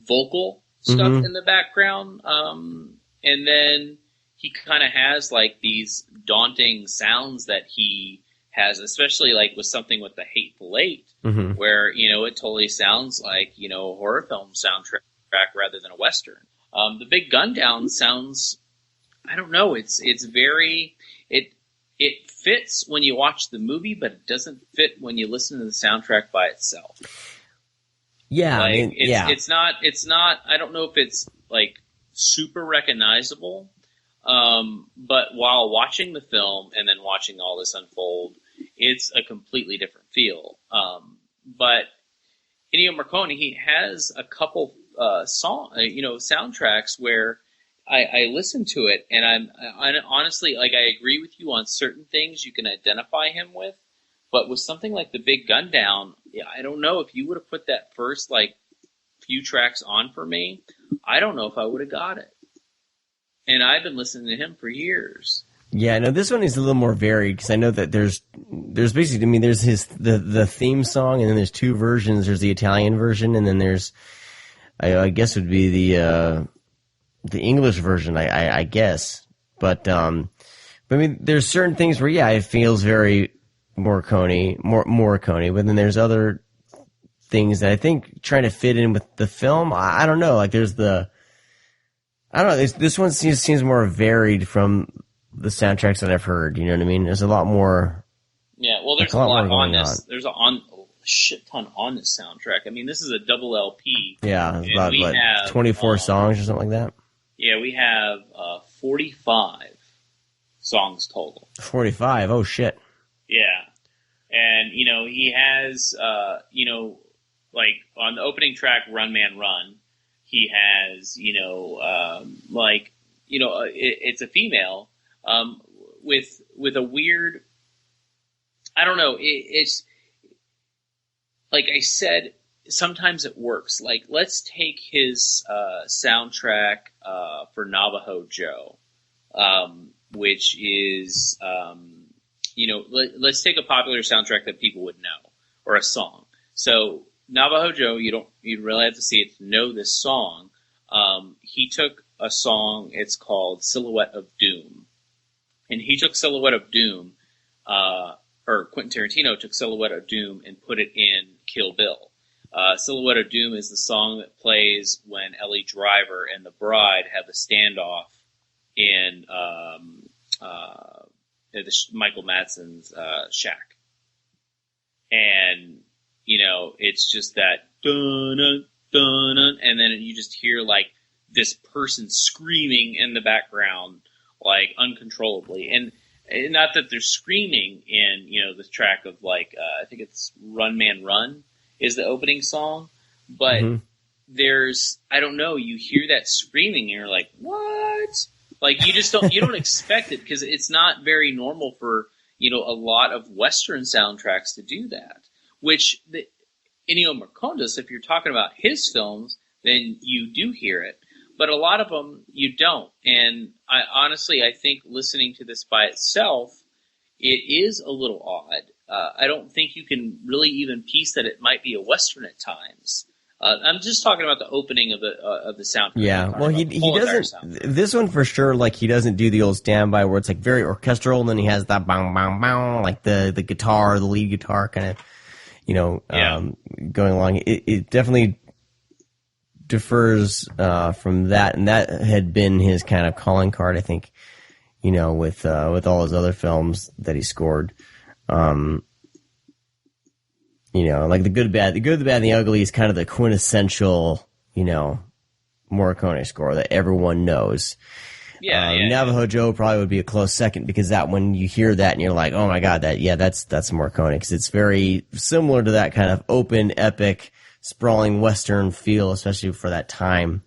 vocal stuff in the background, and then he kind of has like these daunting sounds that he has, especially like with something with The Hateful Eight, where it totally sounds like a horror film soundtrack rather than a western. The Big Gun Down sounds, I don't know, it's very it fits when you watch the movie, but it doesn't fit when you listen to the soundtrack by itself. Yeah, it's not. I don't know if it's like super recognizable, but while watching the film and then watching all this unfold, it's a completely different feel. But Ennio Morricone, he has a couple soundtracks where I listen to it, and I honestly, like, I agree with you on certain things you can identify him with, but with something like The Big Gun Down, I don't know if you would have put that first, like, few tracks on for me, I don't know if I would have got it. And I've been listening to him for years. Yeah, no, this one is a little more varied, because I know that there's basically, I mean, there's the theme song, and then there's two versions. There's the Italian version, and then there's, I guess it would be the English version, I guess. But I mean, there's certain things where, it feels very Morricone, but then there's other things that I think trying to fit in with the film, I don't know, like there's I don't know, this one seems more varied from the soundtracks that I've heard, you know what I mean? There's a lot more. Yeah, well, there's a lot on this. There's a shit ton on this soundtrack. I mean, this is a double LP. Yeah, it's about 24 songs or something like that. Yeah, we have 45 songs total. 45? Oh, shit. Yeah. And, he has, like on the opening track, Run Man Run, he has, it's a female, with a weird, I don't know, it's, like I said, sometimes it works. Like, let's take his soundtrack for Navajo Joe, which is, let's take a popular soundtrack that people would know, or a song. So Navajo Joe, you really have to see it to know this song. He took a song, it's called Silhouette of Doom. And he took Silhouette of Doom, or Quentin Tarantino took Silhouette of Doom and put it in Kill Bill. Silhouette of Doom is the song that plays when Ellie Driver and the bride have a standoff in Michael Madsen's shack. And, it's just that dun dun, and then you just hear like this person screaming in the background, like uncontrollably. And not that they're screaming in, the track of like, I think it's Run Man Run is the opening song, but there's, I don't know, you hear that screaming and you're like, what? Like, you don't expect it, because it's not very normal for, a lot of Western soundtracks to do that, which Ennio Morricone's, if you're talking about his films, then you do hear it, but a lot of them you don't. And I think listening to this by itself, it is a little odd. I don't think you can really even piece that it might be a Western at times. I'm just talking about the opening of the soundtrack. Yeah, well, he doesn't. This one for sure, like, he doesn't do the old standby where it's like very orchestral, and then he has that bang bang bang, like the guitar, the lead guitar, kind of, going along. It definitely differs from that, and that had been his kind of calling card, I think. With all his other films that he scored. Like The Good, the Bad, and the Ugly is kind of the quintessential, Morricone score that everyone knows. Navajo Joe probably would be a close second, because that when you hear that and you're like, oh my god, that's Morricone, because it's very similar to that kind of open, epic, sprawling Western feel, especially for that time.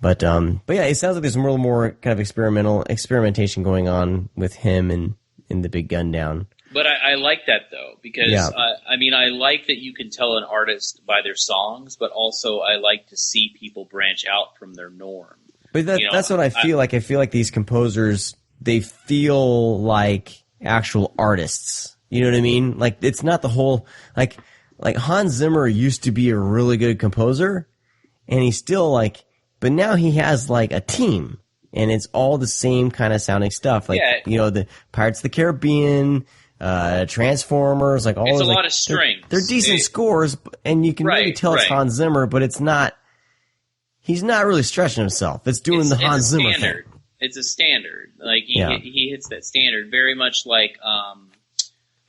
But yeah, it sounds like there's more kind of experimentation going on with him and in the Big Gun Down. But I like that, though, because, I like that you can tell an artist by their songs, but also I like to see people branch out from their norm. But that's what I feel like. I feel like these composers, they feel like actual artists. You know what I mean? Like, it's not the whole, like Hans Zimmer used to be a really good composer, and he's still like, but now he has like a team, and it's all the same kind of sounding stuff. Like, the Pirates of the Caribbean, Transformers, like all it's those, a lot of strings. They're decent scores, and you can maybe tell it's Hans Zimmer, but it's not. He's not really stretching himself. It's doing the Hans Zimmer thing. It's a standard. Like he hits that standard very much like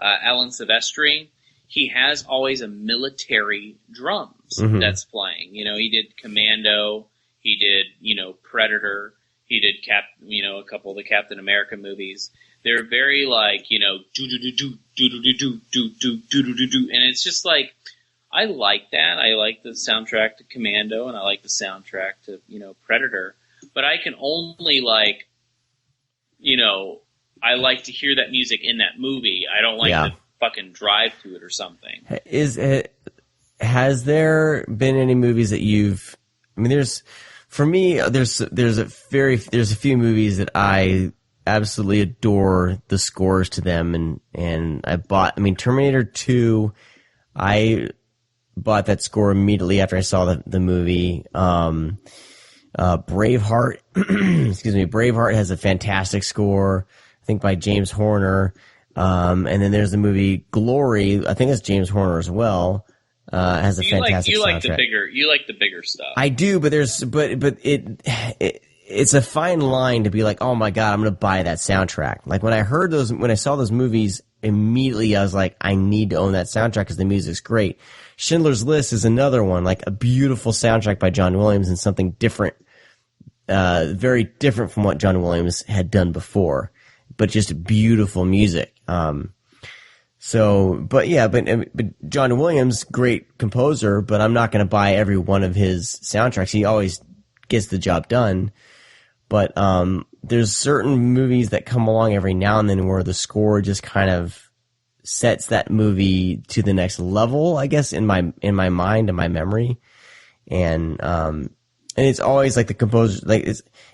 Alan Silvestri. He has always a military drums that's playing. He did Commando. He did Predator. He did a couple of the Captain America movies. They're very like, do do do do do do do do do do do do, and it's just like, I like that. I like the soundtrack to Commando, and I like the soundtrack to Predator. But I can only like, I like to hear that music in that movie. I don't like to fucking drive to it or something. Has there been any movies that you've? I mean, there's a few movies that I absolutely adore the scores to them, and I bought. I mean, Terminator 2. I bought that score immediately after I saw the movie. Braveheart, excuse me, Braveheart has a fantastic score, I think by James Horner. And then there's the movie Glory, I think it's James Horner as well. Has a fantastic soundtrack. You like the bigger stuff. I do, but it's a fine line to be like, oh my god, I'm gonna buy that soundtrack. Like when I saw those movies, immediately I was like, I need to own that soundtrack because the music's great. Schindler's List is another one, like a beautiful soundtrack by John Williams and something different, very different from what John Williams had done before, but just beautiful music. So, but John Williams, great composer, but I'm not going to buy every one of his soundtracks. He always gets the job done. But there's certain movies that come along every now and then where the score just kind of sets that movie to the next level, I guess, in my mind and my memory. And it's always like the composer,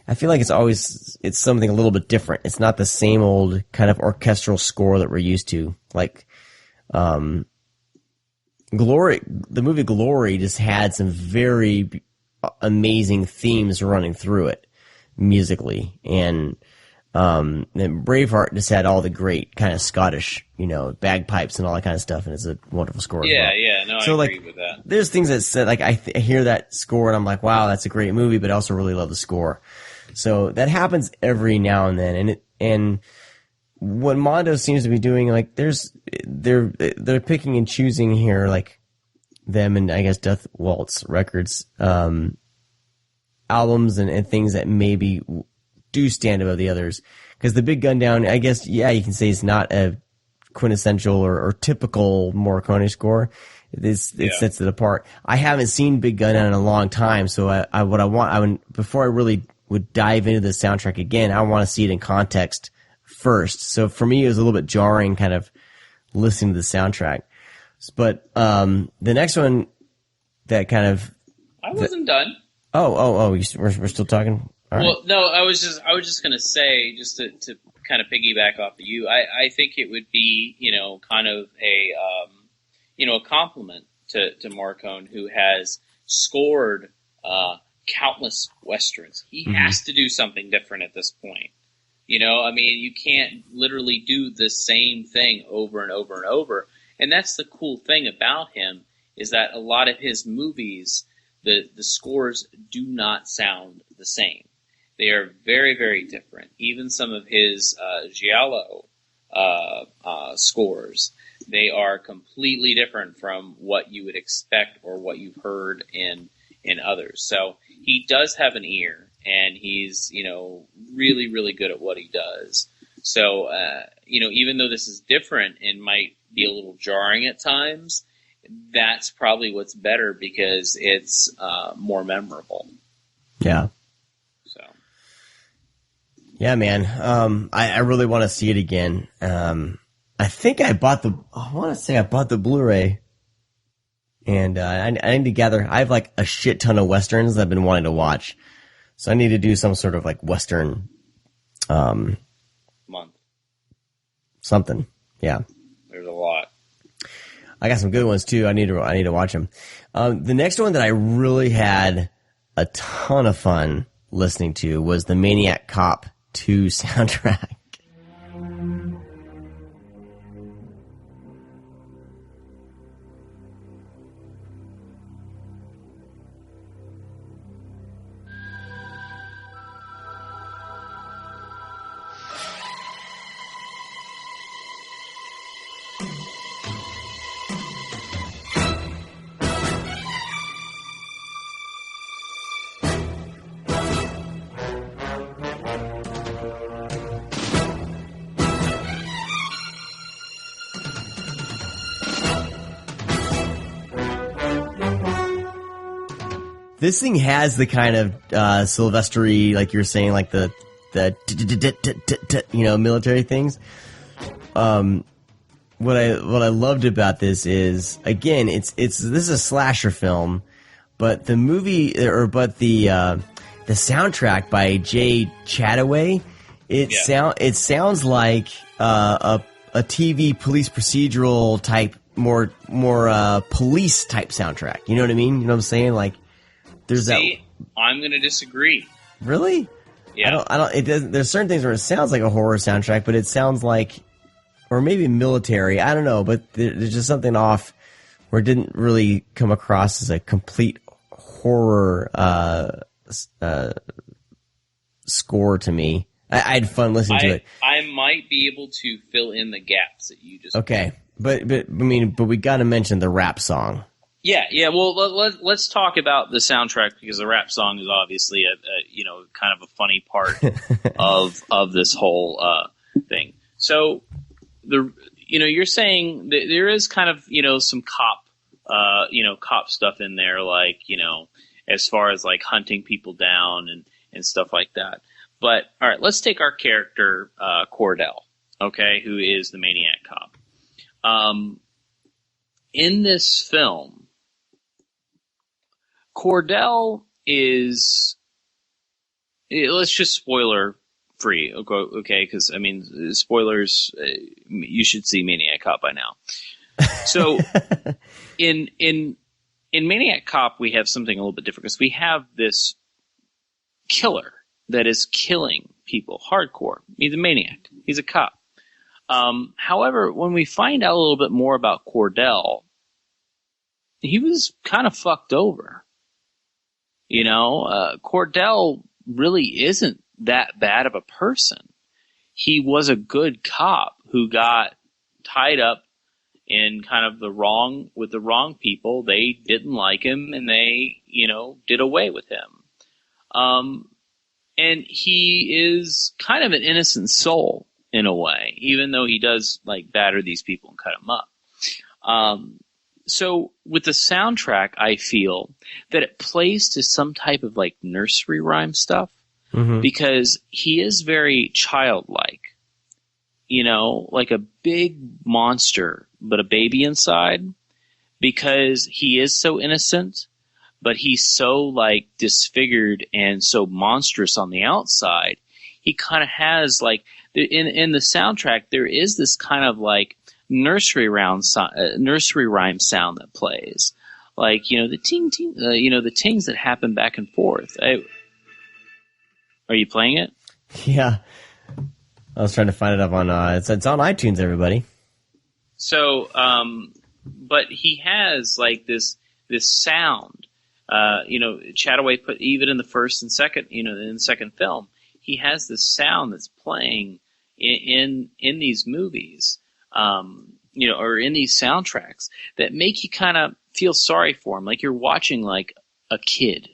I feel like it's something a little bit different. It's not the same old kind of orchestral score that we're used to. Like, Glory, the movie Glory just had some very amazing themes running through it musically. And Braveheart just had all the great kind of Scottish, bagpipes and all that kind of stuff. And it's a wonderful score. Yeah, as well. yeah, no, So I agree with that. There's things that said, like, I hear that score and I'm like, wow, that's a great movie, but I also really love the score. So that happens every now and then. And what Mondo seems to be doing, like, they're picking and choosing here, like, them and I guess Death Waltz Records, albums and things that maybe do stand above the others. Because the Big Gun Down, I guess, yeah, you can say it's not a quintessential or typical Morricone score. It sets it apart. I haven't seen Big Gun Down in a long time, so before I really would dive into the soundtrack again, I want to see it in context first. So for me, it was a little bit jarring kind of listening to the soundtrack. But the next one that kind of... I wasn't done. We're still talking? All right. Well, no, I was just going to say, just to kind of piggyback off of you, I think it would be, kind of a compliment to Morricone, who has scored countless Westerns. He has to do something different at this point. You can't literally do the same thing over and over and over. And that's the cool thing about him, is that a lot of his movies, the scores do not sound the same. They are very, very different. Even some of his giallo scores, they are completely different from what you would expect or what you've heard in others. So he does have an ear, and he's, really, really good at what he does. So, even though this is different and might be a little jarring at times, that's probably what's better because it's more memorable. Yeah. So. Yeah, man. I really want to see it again. I think I bought the Blu-ray, and I need to gather. I have like a shit ton of Westerns that I've been wanting to watch. So I need to do some sort of like Western, month. Something. Yeah. There's a lot. I got some good ones too. I need to watch them. The next one that I really had a ton of fun listening to was the Maniac Cop 2 soundtrack. This thing has the kind of Sylvester-y, like you were saying, like the military things. What I loved about this is, again, this is a slasher film, but the soundtrack by Jay Chataway, it sounds like a TV police procedural type, more police type soundtrack. You know what I mean? You know what I'm saying? Like, I'm going to disagree. Really? Yeah. It doesn't. There's certain things where it sounds like a horror soundtrack, but it sounds like, or maybe military. I don't know, but there's just something off where it didn't really come across as a complete horror score to me. I had fun listening to it. I might be able to fill in the gaps that you just. Okay, but we got to mention the rap song. Yeah. Well, let's talk about the soundtrack, because the rap song is obviously a kind of a funny part of this whole thing. So you're saying that there is kind of, some cop stuff in there, like, as far as like hunting people down and stuff like that. But all right, let's take our character, Cordell, okay, who is the maniac cop. In this film, Cordell is, let's just spoiler free, okay? Because I mean, spoilers. You should see Maniac Cop by now. So, in Maniac Cop, we have something a little bit different because we have this killer that is killing people hardcore. He's a maniac. He's a cop. However, when we find out a little bit more about Cordell, he was kind of fucked over. Cordell really isn't that bad of a person. He was a good cop who got tied up in kind of the wrong people. They didn't like him and they, did away with him. And he is kind of an innocent soul in a way, even though he does like batter these people and cut them up. So with the soundtrack, I feel that it plays to some type of like nursery rhyme stuff. Mm-hmm. Because he is very childlike, like a big monster, but a baby inside, because he is so innocent, but he's so like disfigured and so monstrous on the outside. He kind of has like in the soundtrack, there is this kind of like nursery rhyme sound that plays, like, the ting ting, the tings that happen back and forth. Are you playing it? Yeah. I was trying to find it up on, it's on iTunes, everybody. So, but he has like this sound, Chataway put even in the first and second, in the second film, he has this sound that's playing in these movies, or in these soundtracks that make you kind of feel sorry for him. Like you're watching like a kid.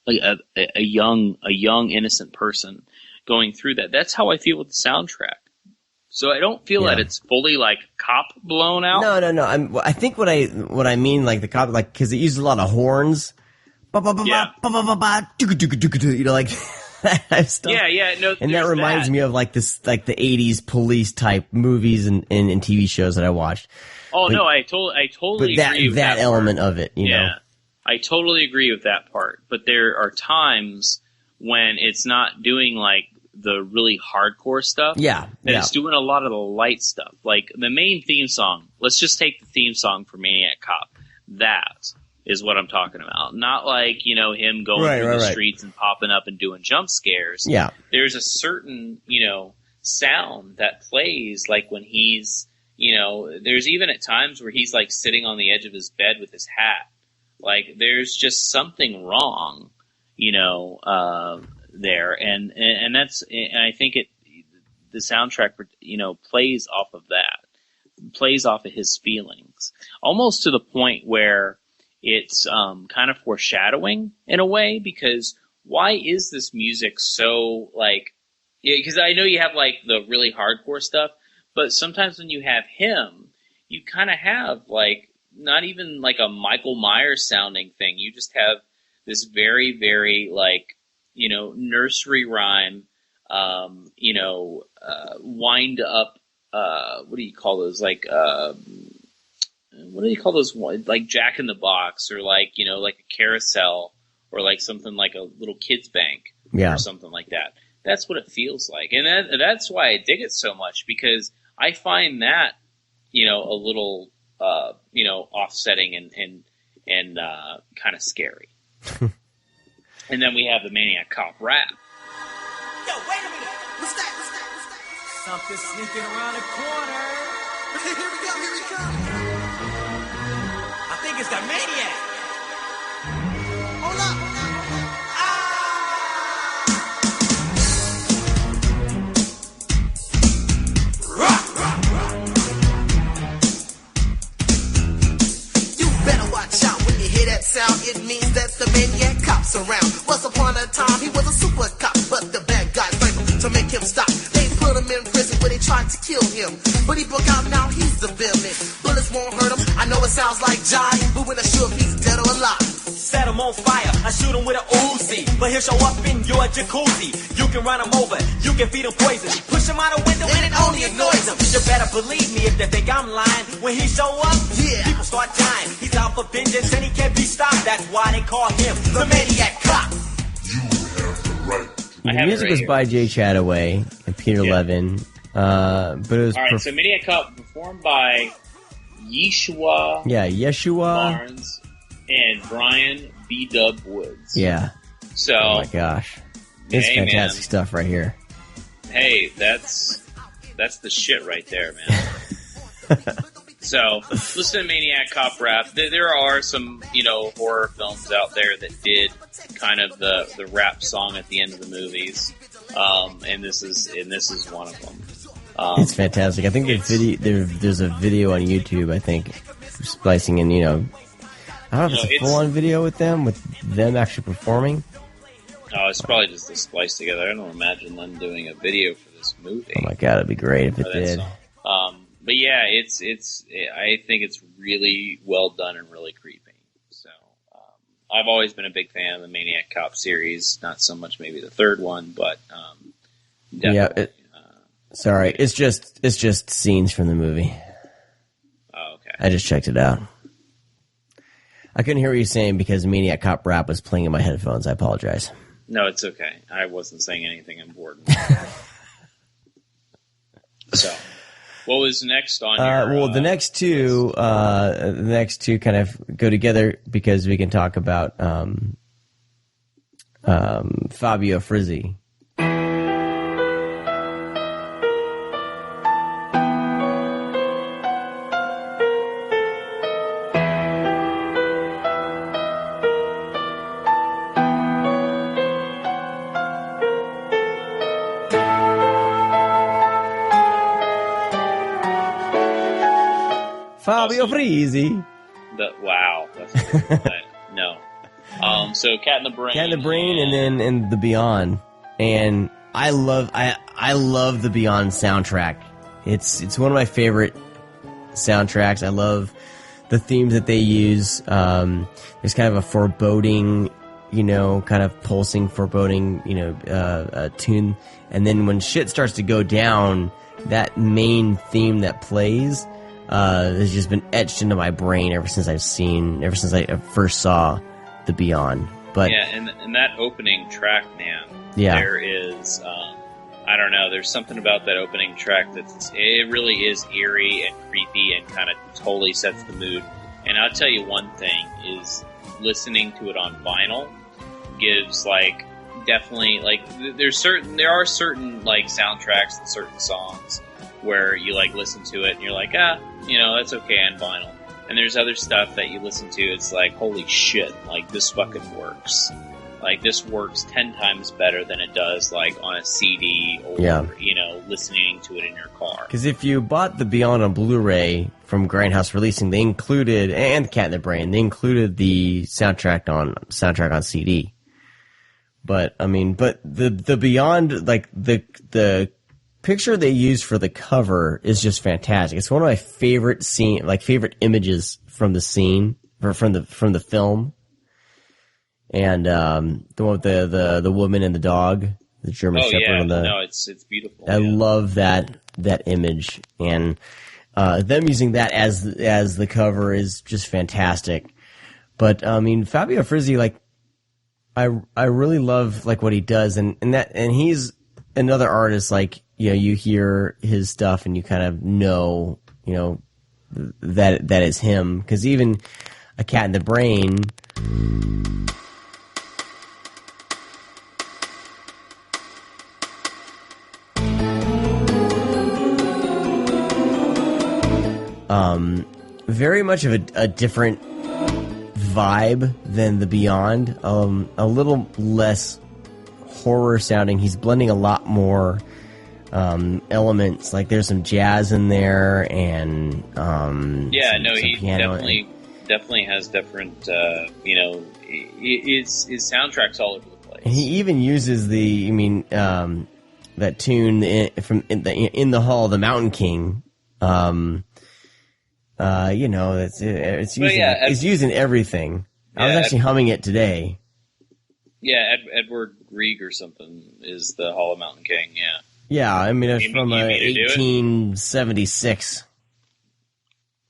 Like a young innocent person going through that. That's how I feel with the soundtrack. So I don't feel that it's fully like cop blown out. No. I think what I mean, like the cop, like, because it uses a lot of horns. Like that type of stuff. Yeah. No, and that reminds me of like this, like the 80s police type movies and TV shows that I watched. Oh, like, no, I totally agree with that element of it, you know. I totally agree with that part, but there are times when it's not doing like the really hardcore stuff. It's doing a lot of the light stuff. Like the main theme song, let's just take the theme song for Maniac Cop. That is what I'm talking about. Not like, him going through the streets and popping up and doing jump scares. Yeah. There's a certain, sound that plays like when he's, there's even at times where he's like sitting on the edge of his bed with his hat. Like there's just something wrong, there, and I think the soundtrack, plays off of that, plays off of his feelings, almost to the point where it's kind of foreshadowing in a way. Because why is this music so like? Because I know you have like the really hardcore stuff, but sometimes when you have him, you kind of have like. Not even like a Michael Myers sounding thing. You just have this very, very like, nursery rhyme, wind up, what do you call those? Like, what do you call those? Like Jack in the Box or like, like a carousel or like something like a little kid's bank or something like that. That's what it feels like. And that's why I dig it so much, because I find that, a little, offsetting and kind of scary. And then we have the Maniac Cop rap. Yo, wait a minute. What's that? Something sneaking around the corner. Here we come. I think it's the Maniac. Hold up. Sound, it means that the Maniac Cop's around. Once upon a time, he was a super cop, but the bad guys framed him to make him stop. They put him in prison where they tried to kill him. but he broke out now, he's the villain. Bullets won't hurt him, I know it sounds like Johnny, but we're not sure if he's dead or alive. Set him on fire, I shoot him with an Uzi, but he'll show up in your jacuzzi. You can run him over, you can feed him poison, push him out a window and it only annoys him. You better believe me if they think I'm lying. When he show up, people start dying. He's out for vengeance and he can't be stopped. That's why they call him the Maniac Cop. The music was by Jay Chataway and Peter Levin, but it was... Alright, so Maniac Cop performed by Yeshua Barnes and Brian B-Dub Woods. Yeah. So... Oh my gosh. It's fantastic stuff right here. Hey, that's the shit right there, man. So, listen to Maniac Cop rap. There are some, horror films out there that did kind of the rap song at the end of the movies, and this is one of them. It's fantastic. I think there's a video on YouTube. I think splicing in, I don't know if it's a full-on video with them actually performing. Oh, it's probably just a splice together. I don't imagine them doing a video for this movie. Oh my god, it'd be great if it did. But yeah, I think it's really well done and really creepy. So, I've always been a big fan of the Maniac Cop series. Not so much maybe the third one, but definitely. Yeah, it's just scenes from the movie. Oh, okay. I just checked it out. I couldn't hear what you were saying because Maniac Cop rap was playing in my headphones. I apologize. No, it's okay. I wasn't saying anything important. So. What was next on your... Well, the next two kind of go together because we can talk about Fabio Frizzi. Fabio Frizzi. Wow. No. So Cat in the Brain. Cat in the Brain and The Beyond. And I love the Beyond soundtrack. It's one of my favorite soundtracks. I love the themes that they use. There's kind of a foreboding, kind of pulsing foreboding, tune. And then when shit starts to go down, that main theme that plays has just been etched into my brain ever since I first saw The Beyond. But yeah, and that opening track, man. Yeah. There is, I don't know. There's something about that opening track it really is eerie and creepy and kind of totally sets the mood. And I'll tell you one thing is listening to it on vinyl gives definitely there are certain soundtracks and certain songs where you listen to it and you're like, that's okay on vinyl. And there's other stuff that you listen to, it's like, holy shit, this fucking works. This works 10 times better than it does on a CD or, listening to it in your car. Because if you bought The Beyond on Blu-ray from Grindhouse Releasing, they included, and Cat in the Brain, they included the soundtrack on CD. But the Beyond, the picture they used for the cover is just fantastic. It's one of my favorite favorite images from the scene or from the film. And the one with the woman and the dog, the German Shepherd. Yeah, it's beautiful. I love that image, and them using that as the cover is just fantastic. But Fabio Frizzi, I really love what he does, and he's another artist you hear his stuff and you kind of know that is him, because even A Cat in the Brain. Very much of a different vibe than The Beyond. A little less horror sounding. He's blending a lot more elements. There's some jazz in there, and he definitely has different. His soundtrack's all over the place. He even uses that tune from in the Hall, the Mountain King. It's using everything. I was actually humming it today. Yeah, Edward Grieg or something is the Hollow Mountain King. Yeah. Yeah, I mean it's from 1876.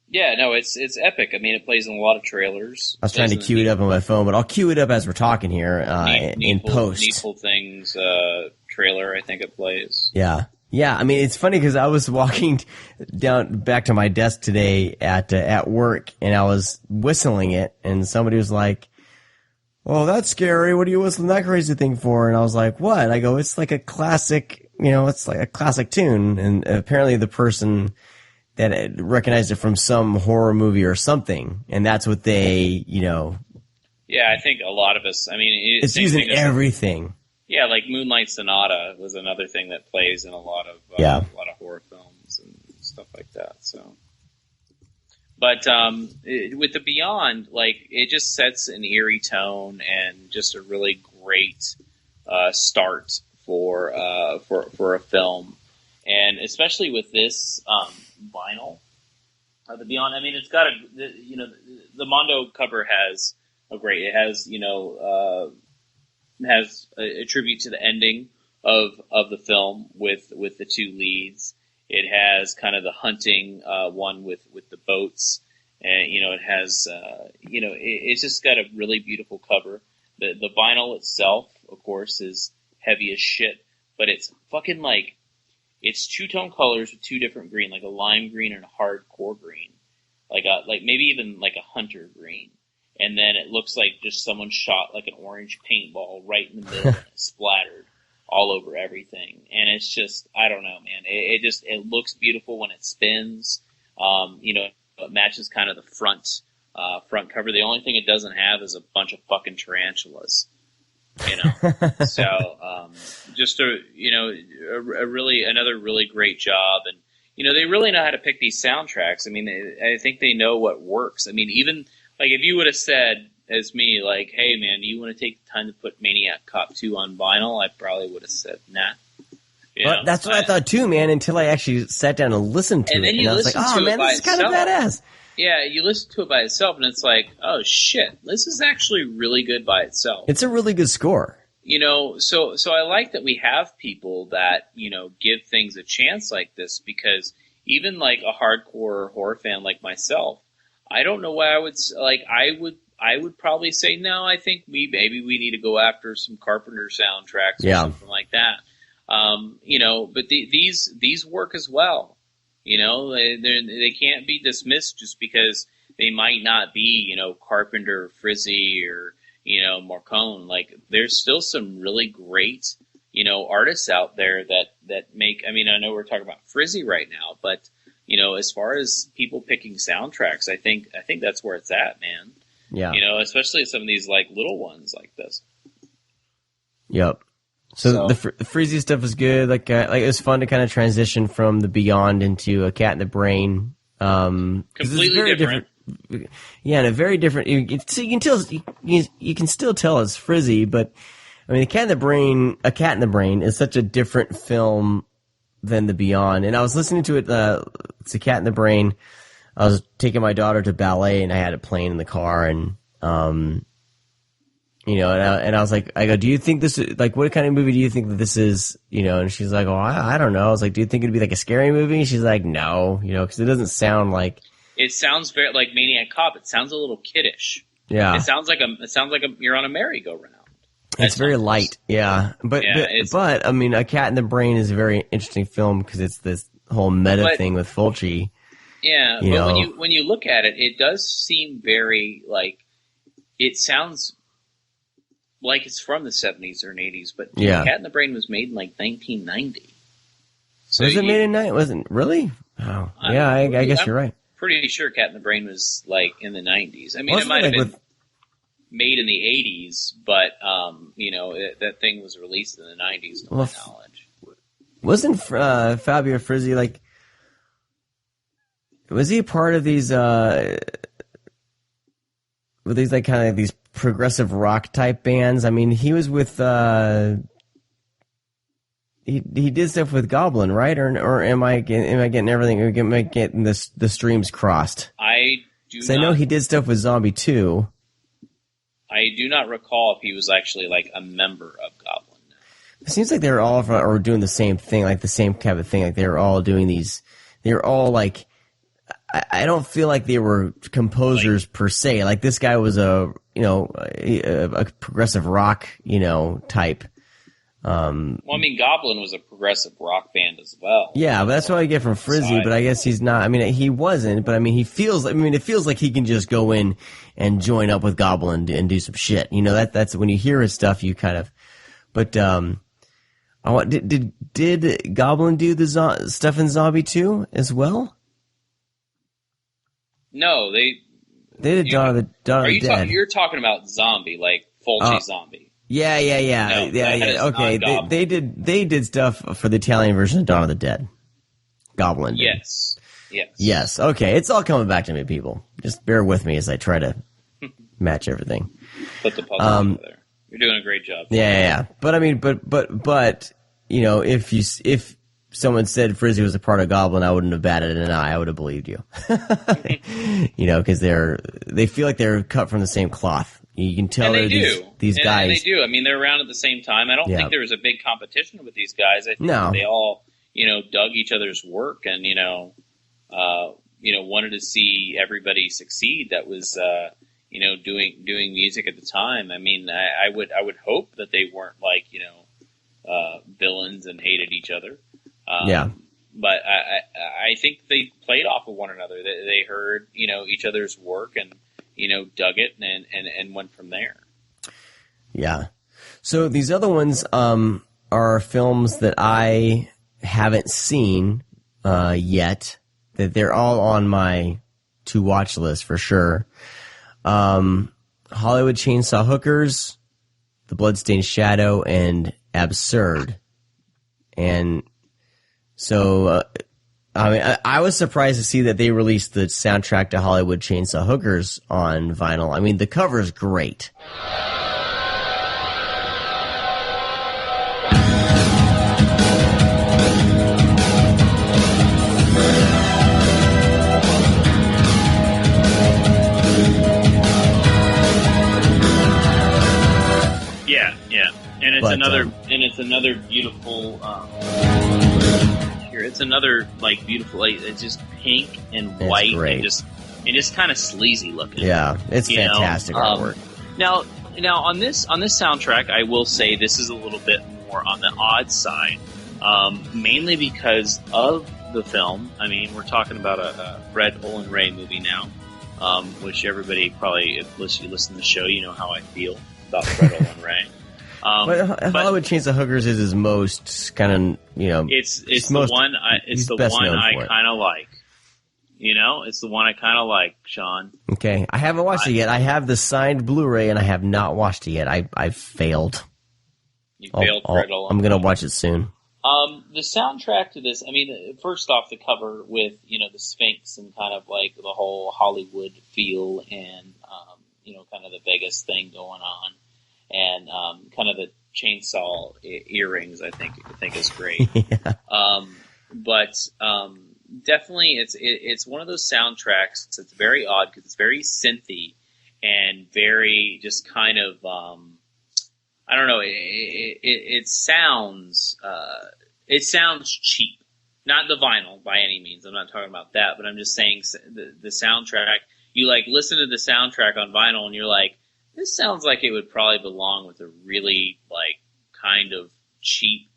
Yeah, no, it's epic. I mean, it plays in a lot of trailers. I was trying to cue it up on my phone, but I'll cue it up as we're talking here in post. Needful Things trailer, I think it plays. Yeah. Yeah, I mean, it's funny because I was walking down back to my desk today at work, and I was whistling it, and somebody was like, "Oh, that's scary. What are you whistling that crazy thing for?" And I was like, "What?" I go, "It's like a classic, it's like a classic tune." And apparently the person that recognized it from some horror movie or something, and that's what they, Yeah, I think a lot of us, I mean... It's using everything. Yeah, like Moonlight Sonata was another thing that plays in a lot of horror films and stuff like that. So, but with the Beyond, like it just sets an eerie tone and just a really great start for a film, and especially with this vinyl, the Beyond. I mean, it's got the Mondo cover has has a tribute to the ending of the film with the two leads. It has kind of the hunting one with the boats, and it has it's just got a really beautiful cover. The vinyl itself, of course, is heavy as shit, but it's fucking like it's two-tone colors with two different green, like a lime green and a hardcore green, like maybe even like a hunter green. And then it looks like just someone shot like an orange paintball right in the middle and it splattered all over everything. And it's just, I don't know, man. It looks beautiful when it spins. It matches kind of the front cover. The only thing it doesn't have is a bunch of fucking tarantulas. So, just another really great job. And, they really know how to pick these soundtracks. I mean, I think they know what works. I mean, even, like, if you would have said, as me, like, hey, man, do you want to take the time to put Maniac Cop 2 on vinyl? I probably would have said, nah. Well, that's what I thought, too, man, until I actually sat down and listened to it. And I was like, oh, man, this is kind of badass. Yeah, you listen to it by itself, and it's like, oh, shit, this is actually really good by itself. It's a really good score. So I like that we have people that, give things a chance like this, because even, like, a hardcore horror fan like myself, I don't know why I would probably say, no, I think maybe we need to go after some Carpenter soundtracks or something like that. But these work as well. They can't be dismissed just because they might not be, Carpenter, Frizzy, or, Morcone. Like, there's still some really great, artists out there that make, I mean, I know we're talking about Frizzy right now, but, as far as people picking soundtracks, I think that's where it's at, man. Yeah. Especially some of these, like, little ones like this. Yep. So the Freezy stuff is good. Like it was fun to kind of transition from the Beyond into a Cat in the Brain. Completely different. Yeah, and a very different. You can still tell it's Frizzy, but I mean, a Cat in the Brain is such a different film than the Beyond. And I was listening to it. It's a Cat in the Brain. I was taking my daughter to ballet, and I had it playing in the car, and and I was like, I go, do you think this is, like, what kind of movie do you think that this is? And she's like, oh, I don't know. I was like, do you think it'd be like a scary movie? She's like, no, because it doesn't sound like. It sounds very like Maniac Cop. It sounds a little kiddish. Yeah. It sounds like you're on a merry-go-round. It's very light. Yeah. But I mean, A Cat in the Brain is a very interesting film because it's this whole meta thing with Fulci. Yeah. But when you look at it, it does seem very like, it sounds like it's from the 70s or 80s, but Cat in the Brain was made in like 1990. So was it made in 90? Wasn't really? Oh, yeah. I guess you're right. Pretty sure Cat in the Brain was like in the 90s. I mean, it might have been made in the 80s, but that thing was released in the 90s. To my knowledge, wasn't Fabio Frizzi like? Was he a part of these? Were these like kind of these progressive rock type bands? I mean, he was with he did stuff with Goblin, right? Or am I getting everything? Am I getting the streams crossed? I do. So I know he did stuff with Zombie 2. I do not recall if he was actually like a member of Goblin. It seems like they're all or doing the same thing, like the same kind of thing. Like they're all doing these. They're all like. I don't feel like they were composers per se. Like this guy was a progressive rock, type. Well, I mean, Goblin was a progressive rock band as well. Yeah, but that's what I get from Frizzy. But I guess he's not. I mean, he wasn't. But I mean, it feels like he can just go in and join up with Goblin and do some shit. That's when you hear his stuff, you kind of. But did Goblin do the stuff in Zombie 2 as well? No, they did Dawn of the Dead. You're talking about Zombie, like Fulci Zombie. Yeah. No, yeah. Okay, they did stuff for the Italian version of Dawn of the Dead. Goblin did. Yes. Okay, it's all coming back to me, people. Just bear with me as I try to match everything. Put the puzzle together. You're doing a great job. Yeah. But I mean, but if someone said Frizzy was a part of Goblin, I wouldn't have batted an eye. I would have believed you. Because they feel like they're cut from the same cloth. You can tell these guys. And they do. I mean, they're around at the same time. I don't think there was a big competition with these guys. I think they all, dug each other's work and, wanted to see everybody succeed that was, doing music at the time. I mean, I would hope that they weren't like, villains and hated each other. But I think they played off of one another. They heard, each other's work and, dug it and went from there. Yeah. So these other ones are films that I haven't seen yet. That they're all on my to-watch list for sure. Hollywood Chainsaw Hookers, The Bloodstained Shadow, and Absurd. And so, I was surprised to see that they released the soundtrack to Hollywood Chainsaw Hookers on vinyl. I mean, the cover is great. Yeah. And it's another beautiful, it's another beautiful, it's just pink and white and just kind of sleazy looking. Yeah, it's fantastic artwork. Now on this soundtrack, I will say this is a little bit more on the odd side, mainly because of the film. I mean, we're talking about a Fred Olen Ray movie now, which everybody probably, if you listen to the show, you know how I feel about Fred Olen Ray. But Hollywood Chainsaw Hookers is his most kind of, it's the one I kind of like. It's the one I kind of like, Sean. Okay, I haven't watched it yet. I have the signed Blu-ray, and I have not watched it yet. I've failed. You failed, Fred Olen. I'm gonna watch it soon. The soundtrack to this, I mean, first off, the cover with the Sphinx and kind of like the whole Hollywood feel and kind of the Vegas thing going on. And kind of the chainsaw earrings, I think is great. Yeah. But definitely, it's one of those soundtracks that's very odd because it's very synthy and very just kind of I don't know. It sounds cheap. Not the vinyl by any means. I'm not talking about that, but I'm just saying the soundtrack. You listen to the soundtrack on vinyl and you're like, this sounds like it would probably belong with a really, kind of cheap,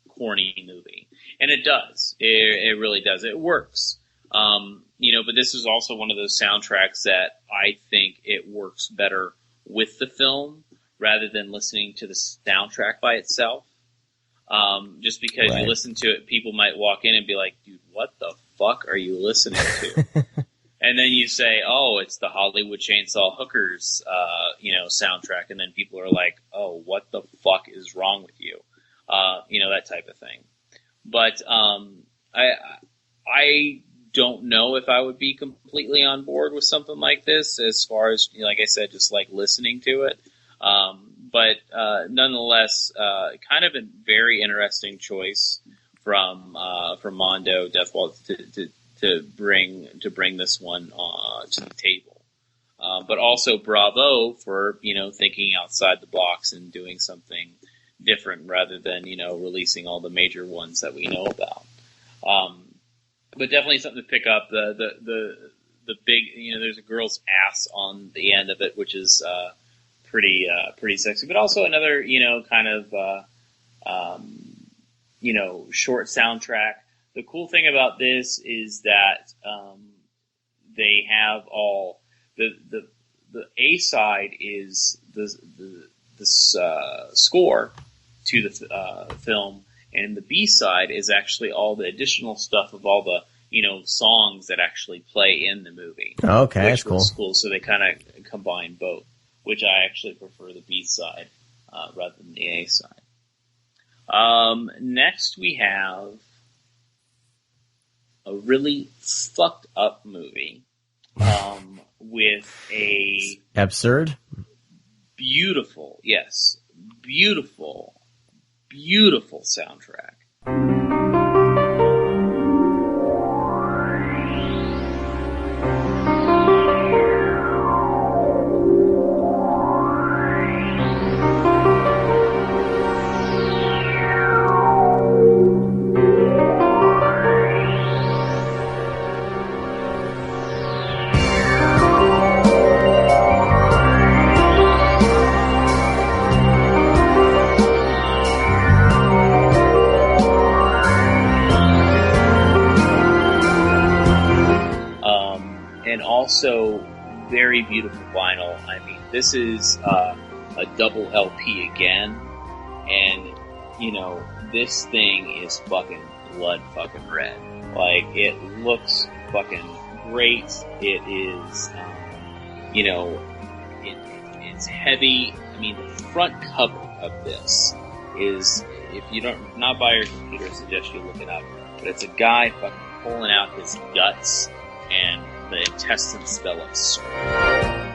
corny movie. And it does. It really does. It works. But this is also one of those soundtracks that I think it works better with the film rather than listening to the soundtrack by itself. Just because you listen to it, people might walk in and be like, dude, what the fuck are you listening to? And then you say, oh, it's the Hollywood Chainsaw Hookers, soundtrack. And then people are like, oh, what the fuck is wrong with you? That type of thing. But I don't know if I would be completely on board with something like this as far as, like I said, just listening to it. But but nonetheless, kind of a very interesting choice from Mondo, Death Waltz to bring this one to the table. But also bravo for, thinking outside the box and doing something different rather than, releasing all the major ones that we know about. But definitely something to pick up. The big, there's a girl's ass on the end of it, which is, pretty sexy, but also another, kind of, short soundtrack. The cool thing about this is that, they have all, the A side is the score to the film, and the B side is actually all the additional stuff of all the songs that actually play in the movie. Okay, that's cool. Cool. So they kind of combine both, which I actually prefer the B side rather than the A side. Next we have a really fucked up movie. With a absurd, beautiful soundtrack. Also, very beautiful vinyl. I mean, this is a double LP again, and this thing is fucking blood fucking red. Like, it looks fucking great. It is, it's heavy. I mean, the front cover of this is, if you don't, not by your computer, I suggest you look it up. But it's a guy fucking pulling out his guts and the intestines develop.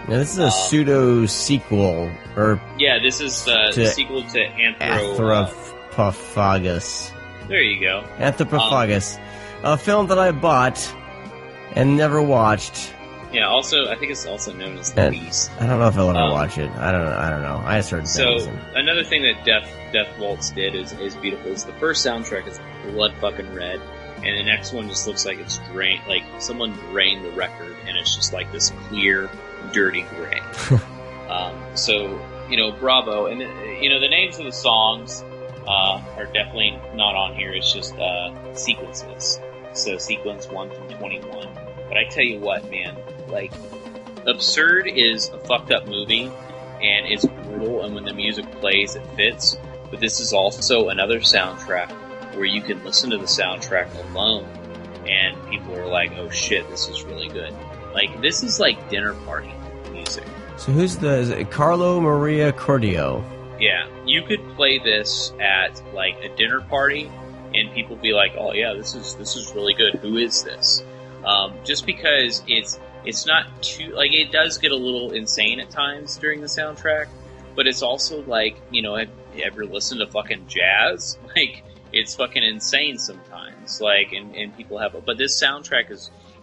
Now, this is a pseudo sequel, or this is the sequel to Anthropophagus. There you go, Anthropophagus, a film that I bought and never watched. Yeah, also I think it's also known as The Beast. I don't know if I'll ever watch it. I don't know. I just heard things. So another thing that Death Waltz did is beautiful. Is the first soundtrack is blood fucking red. And the next one just looks like it's drained, like someone drained the record, and it's just like this clear, dirty gray. So, bravo. And, the names of the songs are definitely not on here. It's just sequences. So, sequence 1 through 21. But I tell you what, man, like, Absurd is a fucked up movie, and it's brutal, and when the music plays, it fits. But this is also another soundtrack where you can listen to the soundtrack alone, and people are like, oh shit, this is really good. Like, this is like dinner party music. So is it Carlo Maria Cordio? Yeah, you could play this at, like, a dinner party, and people be like, oh yeah, this is really good. Who is this? Just because it's not too, like, it does get a little insane at times during the soundtrack, but it's also like, have you ever listened to fucking jazz? Like, it's fucking insane sometimes, like, and people have, but this soundtrack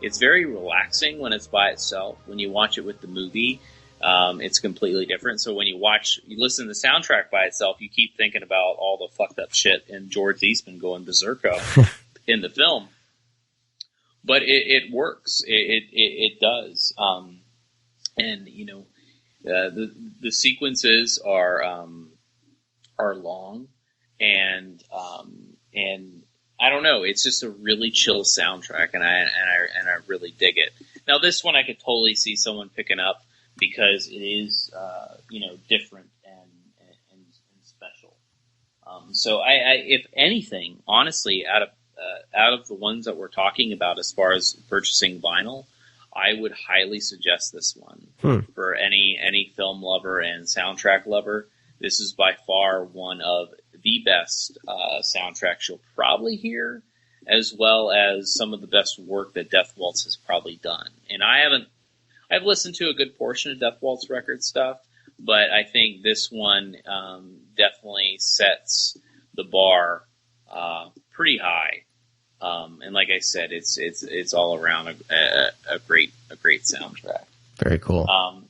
it's very relaxing when it's by itself. When you watch it with the movie, it's completely different. So when you listen to the soundtrack by itself, you keep thinking about all the fucked up shit and George Eastman going berserko in the film. But it works. It does. And the sequences are long. And I don't know, it's just a really chill soundtrack, and I really dig it. Now, this one I could totally see someone picking up because it is different and special. So I if anything, honestly, out of the ones that we're talking about as far as purchasing vinyl, I would highly suggest this one for any film lover and soundtrack lover. This is by far one of the best soundtracks you'll probably hear, as well as some of the best work that Death Waltz has probably done. And I've listened to a good portion of Death Waltz record stuff, but I think this one definitely sets the bar pretty high. And like I said, it's all around a great soundtrack. Very cool.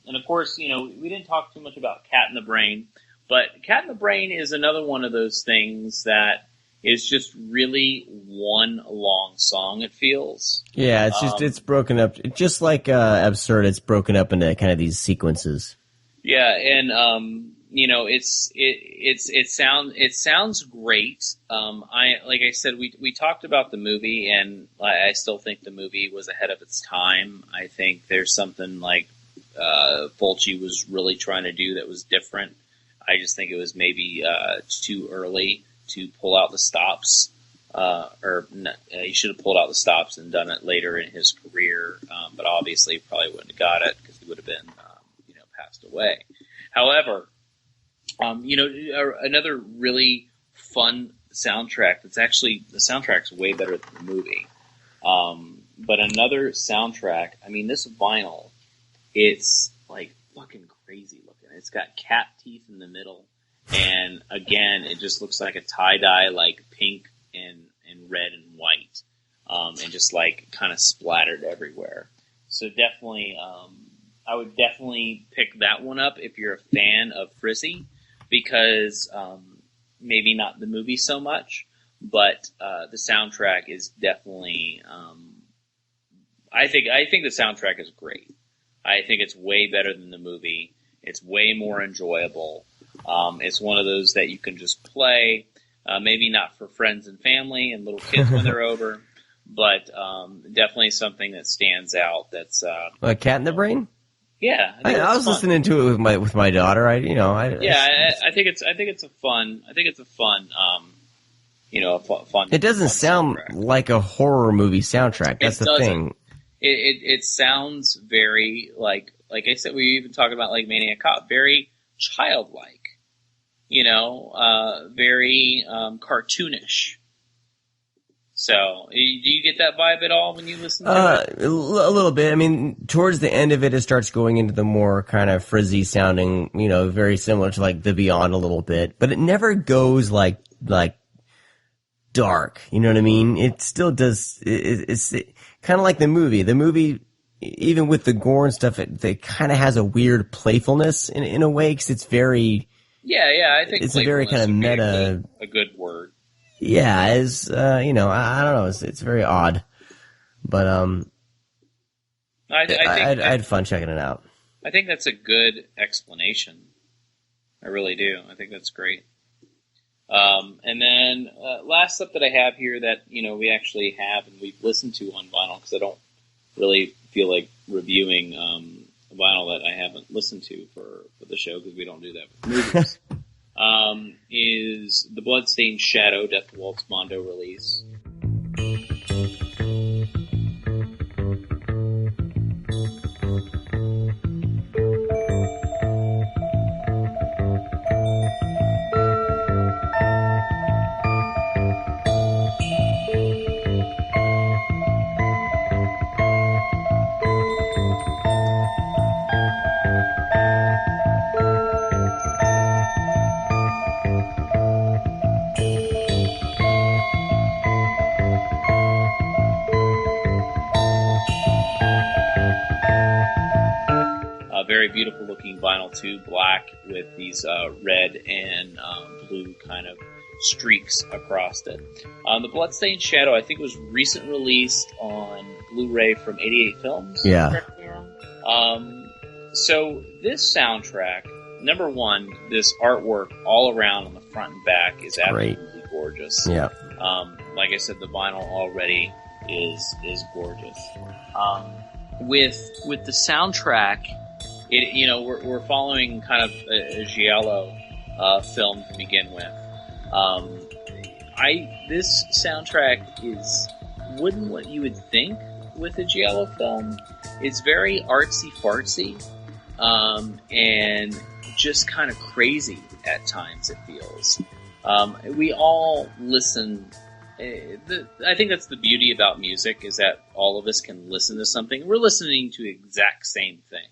And of course, we didn't talk too much about Cat in the Brain, but Cat in the Brain is another one of those things that is just really one long song, it feels. Yeah, it's broken up, just like Absurd, it's broken up into kind of these sequences. Yeah, and it sounds great. Like I said, we talked about the movie, and I still think the movie was ahead of its time. I think there's something like Fulci was really trying to do that was different. I just think it was maybe too early to pull out the stops, he should have pulled out the stops and done it later in his career. But obviously, he probably wouldn't have got it because he would have been, passed away. However, another really fun soundtrack. The soundtrack's way better than the movie. But another soundtrack. I mean, this vinyl, it's like fucking crazy looking. It's got cat teeth in the middle. And again, it just looks like a tie-dye, like pink and red and white, and just like kind of splattered everywhere. So definitely, I would definitely pick that one up if you're a fan of Frizzy, because maybe not the movie so much, but the soundtrack is definitely. I think the soundtrack is great. I think it's way better than the movie. It's way more enjoyable. It's one of those that you can just play, maybe not for friends and family and little kids when they're over, but definitely something that stands out. That's Cat in the Brain. Yeah, I was listening to it with my daughter. I think it's a fun. Fun. It doesn't sound like a horror movie soundtrack. That's the thing. It sounds very like I said. We were even talking about like Maniac Cop, very childlike. Very cartoonish. So, do you get that vibe at all when you listen to it? A little bit. I mean, towards the end of it starts going into the more kind of frizzy sounding, very similar to like The Beyond a little bit, but it never goes like dark. You know what I mean? It still does. It's kind of like the movie. The movie, even with the gore and stuff, it kind of has a weird playfulness in a way, because it's very. Yeah, I think it's a very kind of meta. A good word. Yeah, I don't know. It's very odd, but I had fun checking it out. I think that's a good explanation. I really do. I think that's great. And then last up that I have here that we actually have and we've listened to on vinyl, because I don't really feel like reviewing a vinyl that I haven't listened to for the show, because we don't do that with movies. Is the Bloodstained Shadow Death Waltz Mondo release. Very beautiful looking vinyl too, black with these red and blue kind of streaks across it. The Bloodstained Shadow, I think, was recent released on Blu-ray from 88 Films. Yeah. So this soundtrack, number one, this artwork all around on the front and back is absolutely gorgeous. Yeah. Like I said, the vinyl already is gorgeous. With the soundtrack. We're following kind of a giallo film to begin with. This soundtrack wouldn't what you would think with a giallo film. It's very artsy fartsy, and just kind of crazy at times. It feels. We all listen. I think that's the beauty about music, is that all of us can listen to something. We're listening to the exact same thing.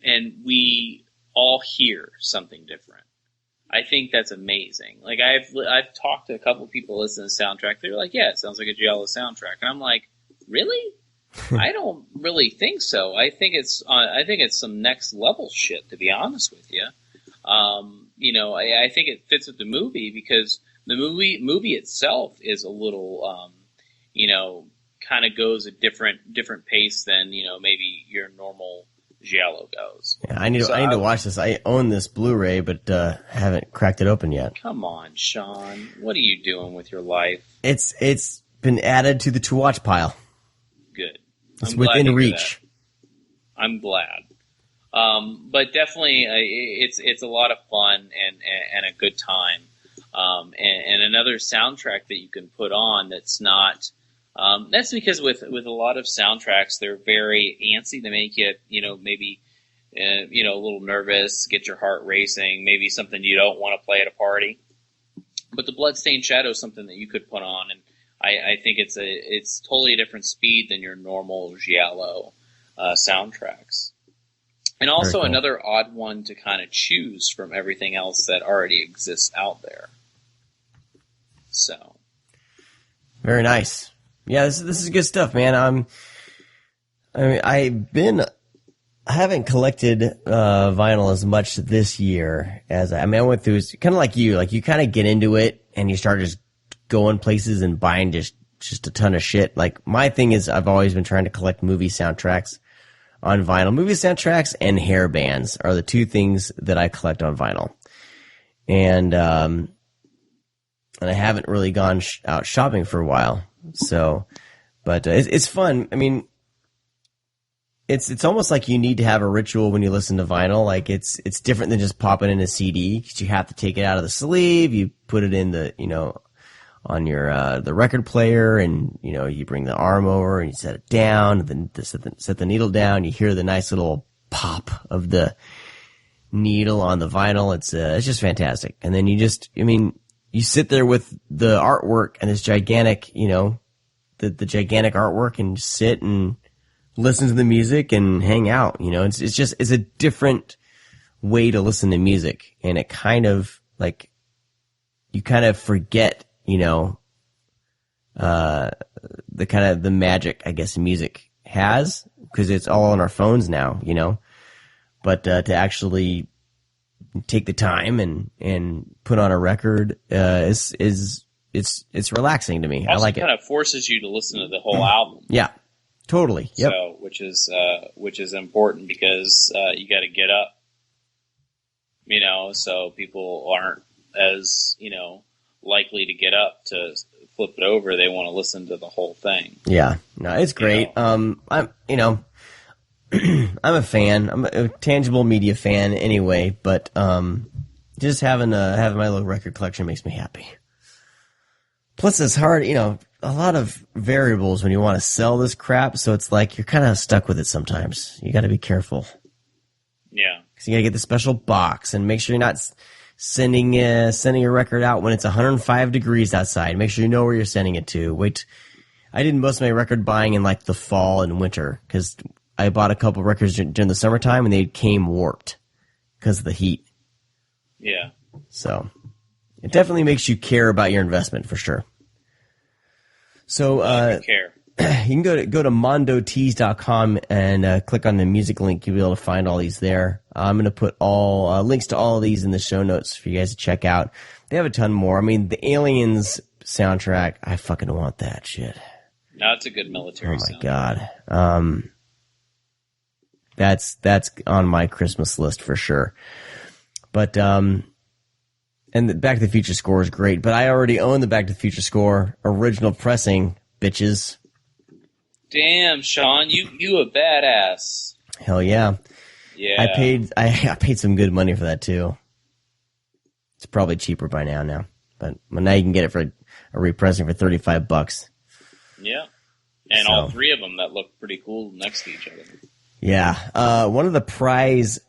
and we all hear something different. I think that's amazing. Like I've talked to a couple people listening to the soundtrack. They're like, yeah, it sounds like a Giallo soundtrack. And I'm like, really? I don't really think so. I think it's some next level shit, to be honest with you. I think it fits with the movie because the movie itself is a little, kind of goes a different pace than, maybe your normal Giallo goes. Yeah, I need to watch this. I own this Blu-ray, but haven't cracked it open yet. Come on, Sean. What are you doing with your life? It's been added to the to-watch pile. Good. It's within reach. I'm glad. But definitely, it's a lot of fun and a good time. And another soundtrack that you can put on that's not. That's because with a lot of soundtracks, they're very antsy. They make you, maybe, a little nervous, get your heart racing, maybe something you don't want to play at a party. But the Bloodstained Shadow is something that you could put on, and I think it's totally a different speed than your normal Giallo soundtracks. And also cool. Another odd one to kind of choose from everything else that already exists out there. So. Very nice. Yeah, this is good stuff, man. I haven't collected vinyl as much this year as I went through. It's kind of like you kind of get into it and you start just going places and buying just a ton of shit. Like my thing is, I've always been trying to collect movie soundtracks on vinyl. Movie soundtracks and hair bands are the two things that I collect on vinyl, and I haven't really gone out shopping for a while. So, but it's fun. I mean, it's almost like you need to have a ritual when you listen to vinyl. Like it's different than just popping in a CD because you have to take it out of the sleeve. You put it in the on your the record player, and you bring the arm over and you set it down, and then set the needle down. You hear the nice little pop of the needle on the vinyl. It's just fantastic. And then you sit there with the artwork and this gigantic, the gigantic artwork, and sit and listen to the music and hang out. It's a different way to listen to music, and it kind of like you kind of forget, the kind of the magic, I guess, music has, because it's all on our phones now, but to actually take the time and put on a record is relaxing to me. Also I like it. Kind of forces you to listen to the whole album. Yeah, totally. Yep. So, which is important because you got to get up. So people aren't as likely to get up to flip it over. They want to listen to the whole thing. Yeah, no, it's great. I'm I'm a fan. I'm a tangible media fan anyway, but just having my little record collection makes me happy. Plus, it's hard, a lot of variables when you want to sell this crap, so it's like you're kind of stuck with it sometimes. You got to be careful. Yeah. Because you got to get the special box and make sure you're not sending a record out when it's 105 degrees outside. Make sure you know where you're sending it to. I did most of my record buying in like the fall and winter because I bought a couple records during the summertime and they came warped because of the heat. Yeah. So it definitely makes you care about your investment for sure. So care. You can go to mondotees.com and click on the music link. You'll be able to find all these there. I'm going to put all links to all of these in the show notes for you guys to check out. They have a ton more. I mean, the Aliens soundtrack, I fucking want that shit. No, it's a good military soundtrack. God. That's on my Christmas list for sure. But and the Back to the Future score is great, but I already own the Back to the Future score original pressing, bitches. Damn, Sean, you a badass. Hell yeah. Yeah. I paid some good money for that too. It's probably cheaper by now. But now you can get it for a repressing for $35. Yeah. And all three of them that look pretty cool next to each other. Yeah. One of the prize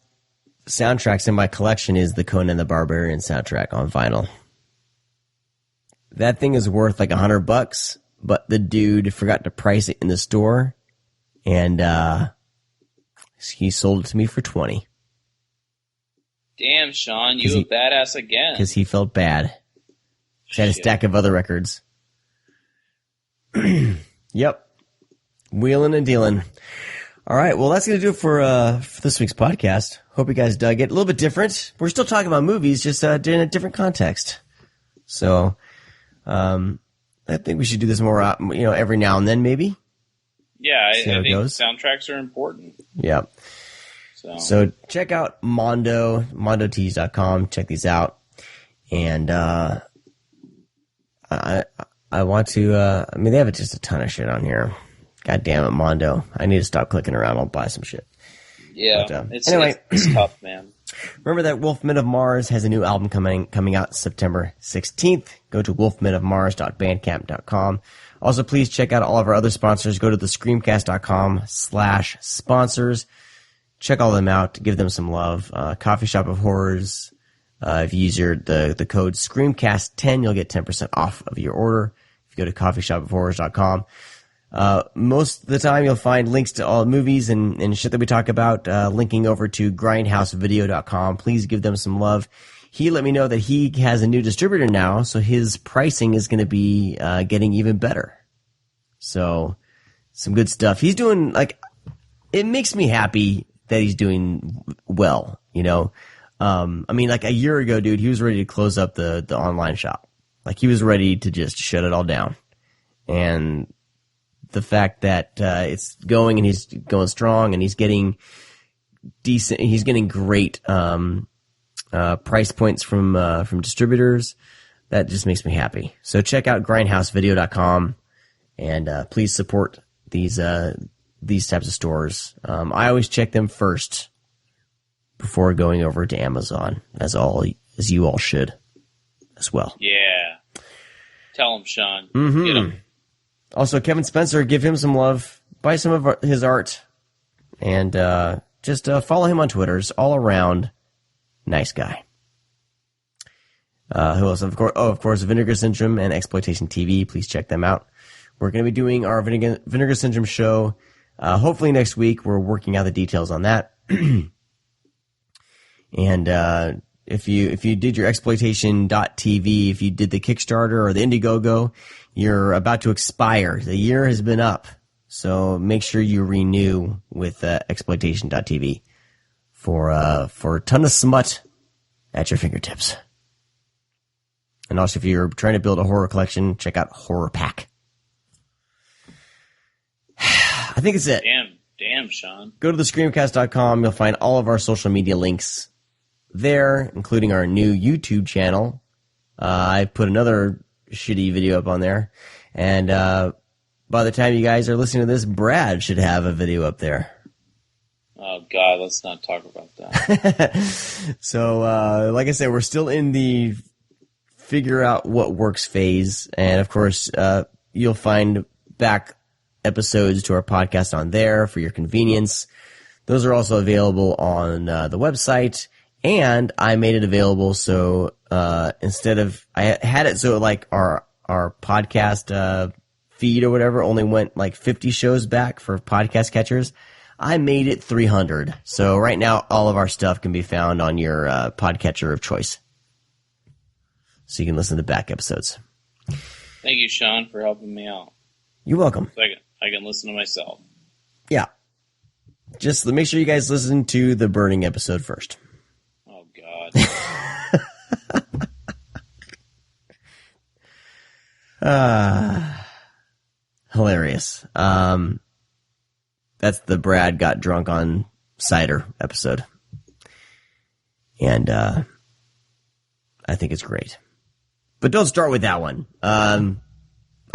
soundtracks in my collection is the Conan the Barbarian soundtrack on vinyl. That thing is worth like $100, but the dude forgot to price it in the store, and He sold it to me for $20 Damn, Sean, you a badass again. because he felt bad. He had a stack of other records. Yep. Wheeling and dealing. All right. Well, that's going to do it for this week's podcast. Hope you guys dug it. A little bit different. We're still talking about movies, just in a different context. So, I think we should do this more, every now and then, maybe. Yeah, I think soundtracks are important. Yeah. So check out Mondo, mondotees.com. Check these out. And, I want to, they have just a ton of shit on here. God damn it, Mondo. I need to stop clicking around. I'll buy some shit. Yeah. But, anyway, it's tough, man. Remember that Wolfmen of Mars has a new album coming out September 16th. Go to wolfmenofmars.bandcamp.com. Also, please check out all of our other sponsors. Go to the ScreamCast.com/sponsors. Check all of them out. Give them some love. Coffee Shop of Horrors. If you use the code ScreamCast10, you'll get 10% off of your order. If you go to coffeeshopofhorrors.com. Most of the time you'll find links to all the movies and shit that we talk about, linking over to grindhousevideo.com. Please give them some love. He let me know that he has a new distributor now, so his pricing is going to be getting even better. So, some good stuff. He's doing, it makes me happy that he's doing well, a year ago, dude, he was ready to close up the online shop. He was ready to just shut it all down. And the fact that it's going and he's going strong and he's getting decent, he's getting great price points from distributors, that just makes me happy. So check out grindhousevideo.com and please support these types of stores. I always check them first before going over to Amazon, as you all should as well. Yeah. Tell him, Sean. Mm-hmm. Get him. Also, Kevin Spencer, give him some love. Buy some of his art. And just follow him on Twitter. He's all around nice guy. Who else? Of course, Vinegar Syndrome and Exploitation TV. Please check them out. We're going to be doing our Vinegar Syndrome show hopefully next week. We're working out the details on that. And if you did your Exploitation.tv, if you did the Kickstarter or the Indiegogo, you're about to expire. The year has been up. So make sure you renew with Exploitation.tv for a ton of smut at your fingertips. And also, if you're trying to build a horror collection, check out Horror Pack. I think it's it. Damn, Sean. Go to thescreamcast.com. You'll find all of our social media links there, including our new YouTube channel. I put another shitty video up on there. And by the time you guys are listening to this, Brad should have a video up there. Oh, God, let's not talk about that. So, like I said, we're still in the figure out what works phase. And, of course, you'll find back episodes to our podcast on there for your convenience. Those are also available on the website. And I made it available so instead of – I had it so our podcast feed or whatever only went 50 shows back for podcast catchers. I made it 300. So right now all of our stuff can be found on your podcatcher of choice. So you can listen to back episodes. Thank you, Sean, for helping me out. You're welcome. So I can listen to myself. Yeah. Just make sure you guys listen to the burning episode first. Oh, God. Hilarious. That's the Brad got drunk on cider episode. And I think it's great. But don't start with that one. I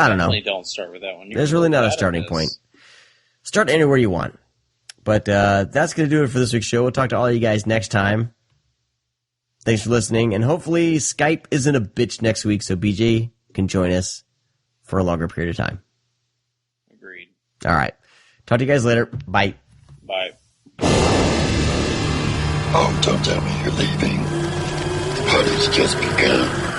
don't know. Definitely don't start with that one. There's really not a starting point. Start anywhere you want. But that's going to do it for this week's show. We'll talk to all of you guys next time. Thanks for listening. And hopefully Skype isn't a bitch next week so BJ can join us for a longer period of time. Agreed. All right. Talk to you guys later. Bye. Bye. Oh, don't tell me you're leaving. The party's just begun.